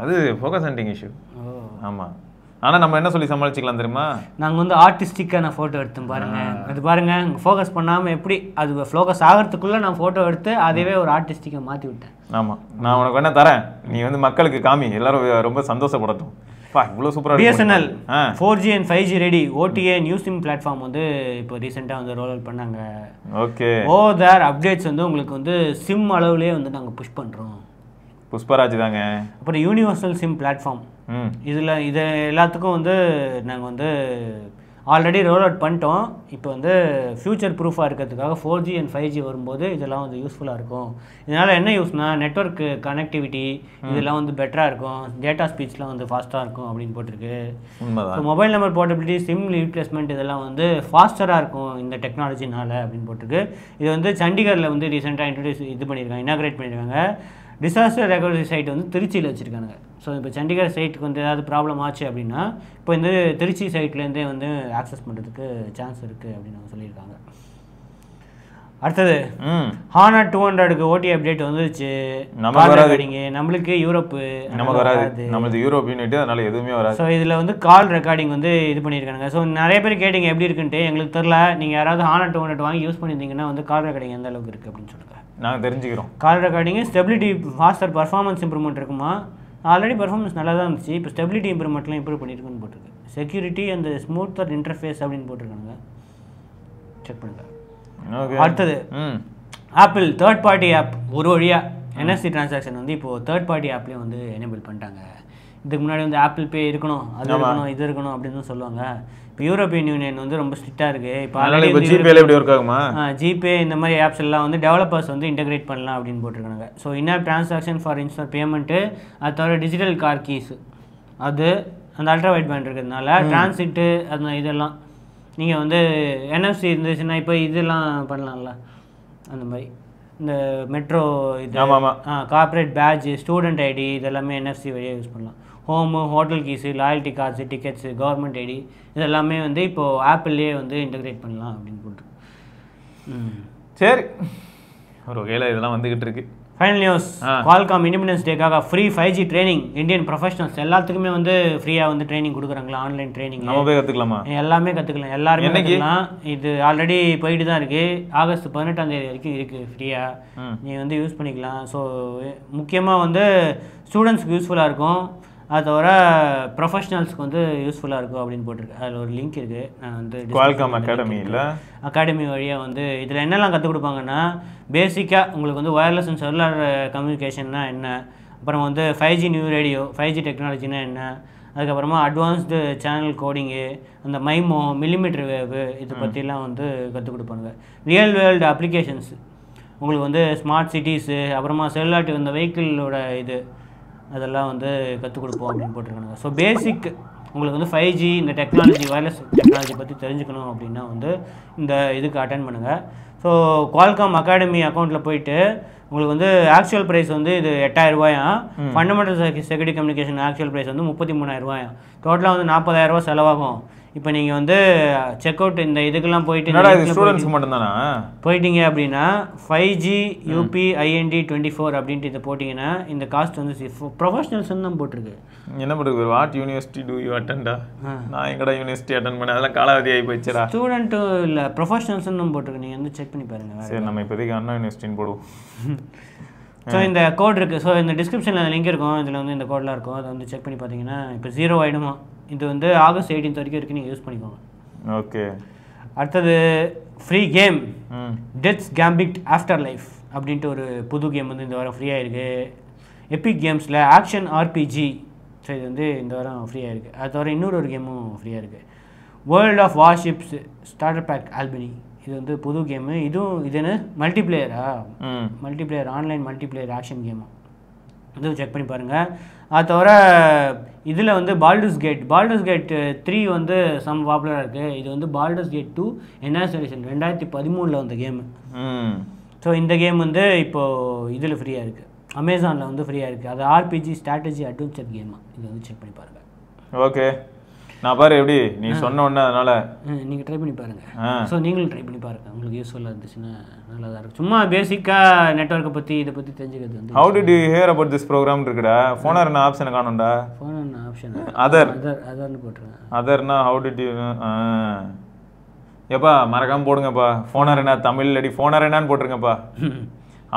அது ஃபோக்கஸ் ஹண்டிங் இஷ்யூ. ஆமாம், ஆனால் நம்ம என்ன சொல்லி சமாளிச்சிக்கலாம் தெரியுமா? நாங்கள் வந்து ஆர்டிஸ்டிக்கான ஃபோட்டோ எடுத்தோம் பாருங்க. அது பாருங்க, ஃபோக்கஸ் பண்ணாமல் எப்படி அது ஃபோக்கஸ் ஆகிறதுக்குள்ளே நான் ஃபோட்டோ எடுத்து அதுவே ஒரு ஆர்டிஸ்டிக்காக மாற்றி விட்டேன். ஆமாம், நான் உனக்கு என்ன தரேன், நீ வந்து மக்களுக்கு காமி, எல்லாரும் ரொம்ப சந்தோஷப்படட்டும். இவ்வளோ சூப்பராக BSNL 4G and 5G ready OTA new sim platform வந்து இப்போ ரீசெண்டாக வந்து ரோல் அவுட் பண்ணாங்க. ஓகே தேர் அப்டேட்ஸ் வந்து உங்களுக்கு வந்து சிம் அளவுலேயே வந்து நாங்கள் புஷ் பண்ணுறோம். புஷ்பராஜ் தாங்க. அப்புறம் யூனிவர்சல் சிம் பிளாட்ஃபார்ம் இதில் இது எல்லாத்துக்கும் வந்து நாங்கள் வந்து ஆல்ரெடி ரோல் அவுட் பண்ணிட்டோம். இப்போ வந்து ஃபியூச்சர் ப்ரூஃபாக இருக்கிறதுக்காக 4G and 5G வரும்போது இதெல்லாம் வந்து யூஸ்ஃபுல்லாக இருக்கும். இதனால் என்ன யூஸ்னால் நெட்வொர்க் கனெக்டிவிட்டி இதெல்லாம் வந்து பெட்டராக இருக்கும், டேட்டா ஸ்பீட்ஸ்லாம் வந்து ஃபாஸ்ட்டாக இருக்கும் அப்படின்னு போட்டிருக்கு. So mobile number portability, sim replacement இதெல்லாம் வந்து ஃபாஸ்டராக இருக்கும் இந்த டெக்னாலஜினால் அப்படின்னு போட்டிருக்கு. இது வந்து சண்டிகரில் வந்து ரீசெண்டாக பண்ணியிருக்காங்க, இனாக்ரேட் பண்ணியிருக்காங்க. டிசாஸ்டர் ரெக்கவரி சைட் வந்து திருச்சியில் வச்சுருக்காங்க. ஸோ இப்போ சண்டிகர் சைட்டுக்கு வந்து ஏதாவது ப்ராப்ளம் ஆச்சு அப்படின்னா இப்போ இந்த திருச்சி சைட்லேருந்தே வந்து ஆக்சஸ் பண்ணுறதுக்கு சான்ஸ் இருக்குது அப்படின்னு அவங்க சொல்லியிருக்காங்க. அடுத்தது Honor 200க்கு OTA அப்டேட் வந்துருச்சு. நம்மளுக்கு யூரோப்பு நமக்கு வராது, நம்மளுக்கு யூரோப் யூனிட், அதனால எதுவுமே வராது. ஸோ இதில் வந்து கால் ரெக்கார்டிங் வந்து இது பண்ணியிருக்காங்க. ஸோ நிறைய பேர் கேட்டிங்க எப்படி இருக்குன்ட்டு, எங்களுக்கு தெரில. நீங்கள் யாராவது Honor 200 வாங்கி யூஸ் பண்ணியிருந்தீங்கன்னா வந்து கால் ரெக்கார்டிங் எந்த அளவுக்கு இருக்குது அப்படின்னு சொல்லுங்கள், நாங்கள் தெரிஞ்சுக்கிறோம். Call recording stability, faster performance improvement இருக்குமா? ஆல்ரெடி பர்ஃபார்மன்ஸ் நல்லா தான் இருந்துச்சு, இப்போ ஸ்டெபிலிட்டி இம்ப்ரூவ்மெண்ட்லாம் இம்ப்ரூவ் பண்ணியிருக்குன்னு போட்டிருக்கு. செக்யூரிட்டி அந்த ஸ்மூத்தர் இன்டர்ஃபேஸ் அப்படின்னு போட்டிருக்காங்க, செக் பண்ணுங்க. அடுத்தது ஆப்பிள் தேர்ட் பார்ட்டி ஆப் ஒரு வழியாக NFC டிரான்சாக்ஷன் வந்து இப்போது தேர்ட் பார்ட்டி ஆப்லேயும் வந்து எனேபிள் பண்ணிட்டாங்க. இதுக்கு முன்னாடி வந்து ஆப்பிள் பே இருக்கணும், அது இருக்கணும், இது இருக்கணும் அப்படின்னு சொல்லுவாங்க. இப்போ யூரோப்பியன் யூனியன் வந்து ரொம்ப ஸ்ட்ரிக்டாக இருக்குது. இப்போ ஆல்ரெடி ஜிபே இந்த மாதிரி ஆப்ஸ் எல்லாம் வந்து டெவலப்பர்ஸ் வந்து இன்டெகிரேட் பண்ணலாம் அப்படின்னு போட்டிருக்காங்க. So in app transaction for instant payment, அது தவிர டிஜிட்டல் கார் கீஸ், அது அந்த அல்ட்ரா வைட் பேண்ட் இருக்கிறதுனால டிரான்சிட்டு அந்த இதெல்லாம் நீங்கள் வந்து NFC இருந்துச்சுன்னா இப்போ இதெல்லாம் பண்ணலாம்ல. அந்த மாதிரி இந்த மெட்ரோ இது, கார்பரேட் பேட்ஜ், ஸ்டூடெண்ட் ஐடி இதெல்லாமே NFC வழியாக யூஸ் பண்ணலாம். Home, hotel keys, loyalty cards, tickets, government ID இதெல்லாமே வந்து இப்போது ஆப்பிள்லேயே வந்து இன்டெகிரேட் பண்ணலாம் அப்படின்னு போட்டு. சரி, ஒரு வகையில் இதெல்லாம் வந்துக்கிட்டு இருக்கு. ஃபைனல் நியூஸ், Qualcomm இண்டிபெண்டன்ஸ் டேக்காக free 5G training. Indian professionals எல்லாத்துக்குமே வந்து ஃப்ரீயாக வந்து ட்ரைனிங் கொடுக்குறாங்களா, ஆன்லைன் ட்ரைனிங். நம்ம போய் கற்றுக்கலாமா? எல்லாமே கற்றுக்கலாம், எல்லாருமே கற்றுக்கலாம். இது ஆல்ரெடி போயிட்டு தான் இருக்குது. ஆகஸ்ட் 18ஆம் தேதி வரைக்கும் இருக்குது ஃப்ரீயாக, நீங்கள் வந்து யூஸ் பண்ணிக்கலாம். ஸோ முக்கியமாக வந்து ஸ்டூடெண்ட்ஸ்க்கு யூஸ்ஃபுல்லாக இருக்கும், அது தவிர ப்ரொஃபஷனல்ஸ்க்கு வந்து யூஸ்ஃபுல்லாக இருக்கும் அப்படின்னு போட்டிருக்கு. அதில் ஒரு லிங்க் இருக்குது, நான் வந்து Qualcomm அகாடமி வழியாக வந்து இதில் என்னெல்லாம் கற்றுக் கொடுப்பாங்கன்னா, பேசிக்காக உங்களுக்கு வந்து ஒயர்லெஸ் அண்ட் செல்லுலர் கம்யூனிகேஷன்னா என்ன, அப்புறம் வந்து 5G நியூ ரேடியோ, 5G டெக்னாலஜினா என்ன, அதுக்கப்புறமா அட்வான்ஸ்டு சேனல் கோடிங்கு, அந்த மைமோ, மில்லிமீட்டர் வேவு இது பற்றிலாம் வந்து கற்றுக் கொடுப்பாங்க. ரியல் வேர்ல்டு அப்ளிகேஷன்ஸ் உங்களுக்கு வந்து ஸ்மார்ட் சிட்டிஸு, அப்புறமா செல்லுலார் இந்த வெஹிக்கிளோட இது அதெல்லாம் வந்து கற்றுக் கொடுப்போம் அப்படின்னு போட்டிருக்காங்க. ஸோ பேசிக் உங்களுக்கு வந்து 5G இந்த டெக்னாலஜி, வயர்லெஸ் டெக்னாலஜி பற்றி தெரிஞ்சுக்கணும் அப்படின்னா வந்து இந்த இதுக்கு அட்டென்ட் பண்ணுங்கள். ஸோ Qualcomm அகாடமி அக்கௌண்ட்டில் போயிட்டு உங்களுக்கு வந்து ஆக்சுவல் ப்ரைஸ் வந்து இது 8000 ரூபாயா, fundamental security communication actual price வந்து 33,000 ரூபாயா, டோட்டலாக வந்து 40,000 ரூபா செலவாகும். இப்போ நீங்கள் வந்து செக் அவுட் இந்த இதுக்கெல்லாம் போயிட்டு போயிட்டீங்க அப்படின்னா 5G UP IND 24 அப்படின்ட்டு இதை போட்டிங்கன்னா இந்த காஸ்ட் வந்து ப்ரொஃபஷனல்ஸ்ன்னு தான் போட்டிருக்கு. என்ன பண்ணுறது, வாட் யூனிவர்சிட்டி டூ யூ அட்டெண்டா? நான் எங்கடா யூனிவர்சிட்டி அட்டென்ட் பண்ணேன், அதெல்லாம் காலாவதி ஆகி போயிடுச்சுடா. ஸ்டூடெண்ட்டு இல்லை ப்ரொஃபஷனல்ஸ்ன்னு தான் போட்டிருக்கு, நீங்கள் வந்து செக் பண்ணி பாருங்கள். சரி, நம்ம இப்போதைக்கு அண்ணா யூனிவர்சிட்டின்னு போடுவோம். ஸோ இந்த கோட் இருக்குது, ஸோ இந்த டிஸ்கிரிப்ஷனில் லிங்க் இருக்கும், இதில் வந்து இந்த கோடெலாம் இருக்கும், அதை வந்து செக் பண்ணி பார்த்தீங்கன்னா இப்போ 0 ஆகிடுமா. இது வந்து ஆகஸ்ட் 18 வரைக்கும் இருக்குது, நீங்கள் யூஸ் பண்ணிக்கோங்க. ஓகே. அடுத்தது free game deaths gambit after life அப்படின்ட்டு ஒரு புது கேம் வந்து இந்த வாரம் ஃப்ரீயாக இருக்குது. எபிக் கேம்ஸில் ஆக்ஷன் RPG, ஸோ இது வந்து இந்த வாரம் ஃப்ரீயாக இருக்குது. அது தவிர இன்னொரு கேமும் ஃப்ரீயாக இருக்குது, World of Warships starter pack Albany. இது வந்து புது கேமு, இதுவும் இது என்ன மல்டிப்ளேயரா, multiplayer online multiplayer action game, இதுவும் செக் பண்ணி பாருங்கள். அது தவிர இதில் வந்து பால்டர்ஸ் கேட் 3 வந்து சம் பாப்புலராக இருக்குது. இது வந்து பால்டர்ஸ் கேட் 2 என்ஹான்ஸ்ட் எடிஷன் 2013 வந்த கேமு. ஸோ இந்த கேம் வந்து இப்போது இதில் ஃப்ரீயாக இருக்குது, அமேசானில் வந்து ஃப்ரீயாக இருக்குது. அது RPG ஸ்ட்ராட்டஜி அட்வென்ச்சர் கேமா, இது வந்து செக் பண்ணி பாருங்கள். ஓகே, நான் பாரு எப்படி நீ சொன்ன உடனே அதனால் நீங்கள் ட்ரை பண்ணி பாருங்கள். ஸோ நீங்களும் ட்ரை பண்ணி பாருங்கள், உங்களுக்கு யூஸ்ஃபுல்லாக இருந்துச்சுன்னா நல்லா தான் இருக்கும். சும்மா பேசிக்காக நெட்வொர்க்கை பற்றி இதை பற்றி தெரிஞ்சுக்கிறது வந்து. How did you hear about this program இருக்குடா? ஃபோனர் என்ன ஆப்ஷனை காணும்டா? ஃபோனர் என்ன ஆப்ஷன்? அதர்னு போட்டுருங்க. அதர்னா ஹவு டிட் யூ? எப்பா மறக்காமல் போடுங்கப்பா, ஃபோனர் என்ன தமிழ் இல்லாடி ஃபோனர் என்னான்னு போட்டுருங்கப்பா.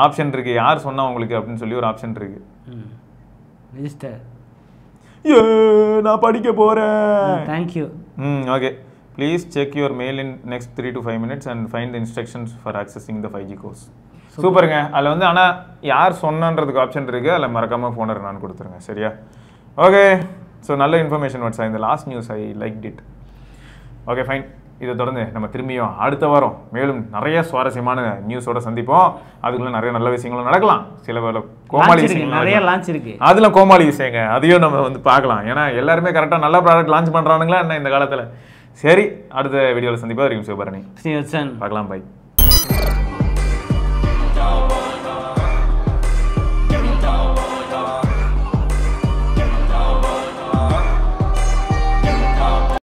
ஆப்ஷன் இருக்குது, யார் சொன்னால் உங்களுக்கு அப்படின்னு சொல்லி ஒரு ஆப்ஷன் இருக்குது. ரெஜிஸ்டர் நான் படிக்க போகிறேன். Thank you. Okay, please check your mail in next 3 to 5 minutes and find the instructions for accessing the 5G course. சூப்பருங்க. அதில் வந்து ஆனால் யார் சொன்னன்றதுக்கு ஆப்ஷன் இருக்குது, அதில் மறக்காமல் ஃபோனர் நான் கொடுத்துருங்க. சரியா? ஓகே, ஸோ நல்ல இன்ஃபர்மேஷன் வாட்ஸ் இந்த last news I like it. Okay fine. இதை தொடர்ந்து நம்ம திரும்பியும் அடுத்த வாரம் மேலும் நிறைய சுவாரஸ்யமான நியூஸோட சந்திப்போம். அதுக்குள்ள நிறைய நல்ல விஷயங்களும் நடக்கலாம், சில கோமாளி விஷயங்கள் நிறைய லான்ச் இருக்கு. அதுல கோமாளி விஷயங்க அதையும் நம்ம வந்து பார்க்கலாம். ஏன்னா எல்லாருமே கரெக்டாக நல்ல ப்ராடக்ட் லான்ச் பண்ணுறானுங்களா என்ன இந்த காலத்தில். சரி, அடுத்த வீடியோவில் சந்திப்பா. வரைக்கும் சிவபரணி ஸ்ரீவத்சன் பார்க்கலாம். பை.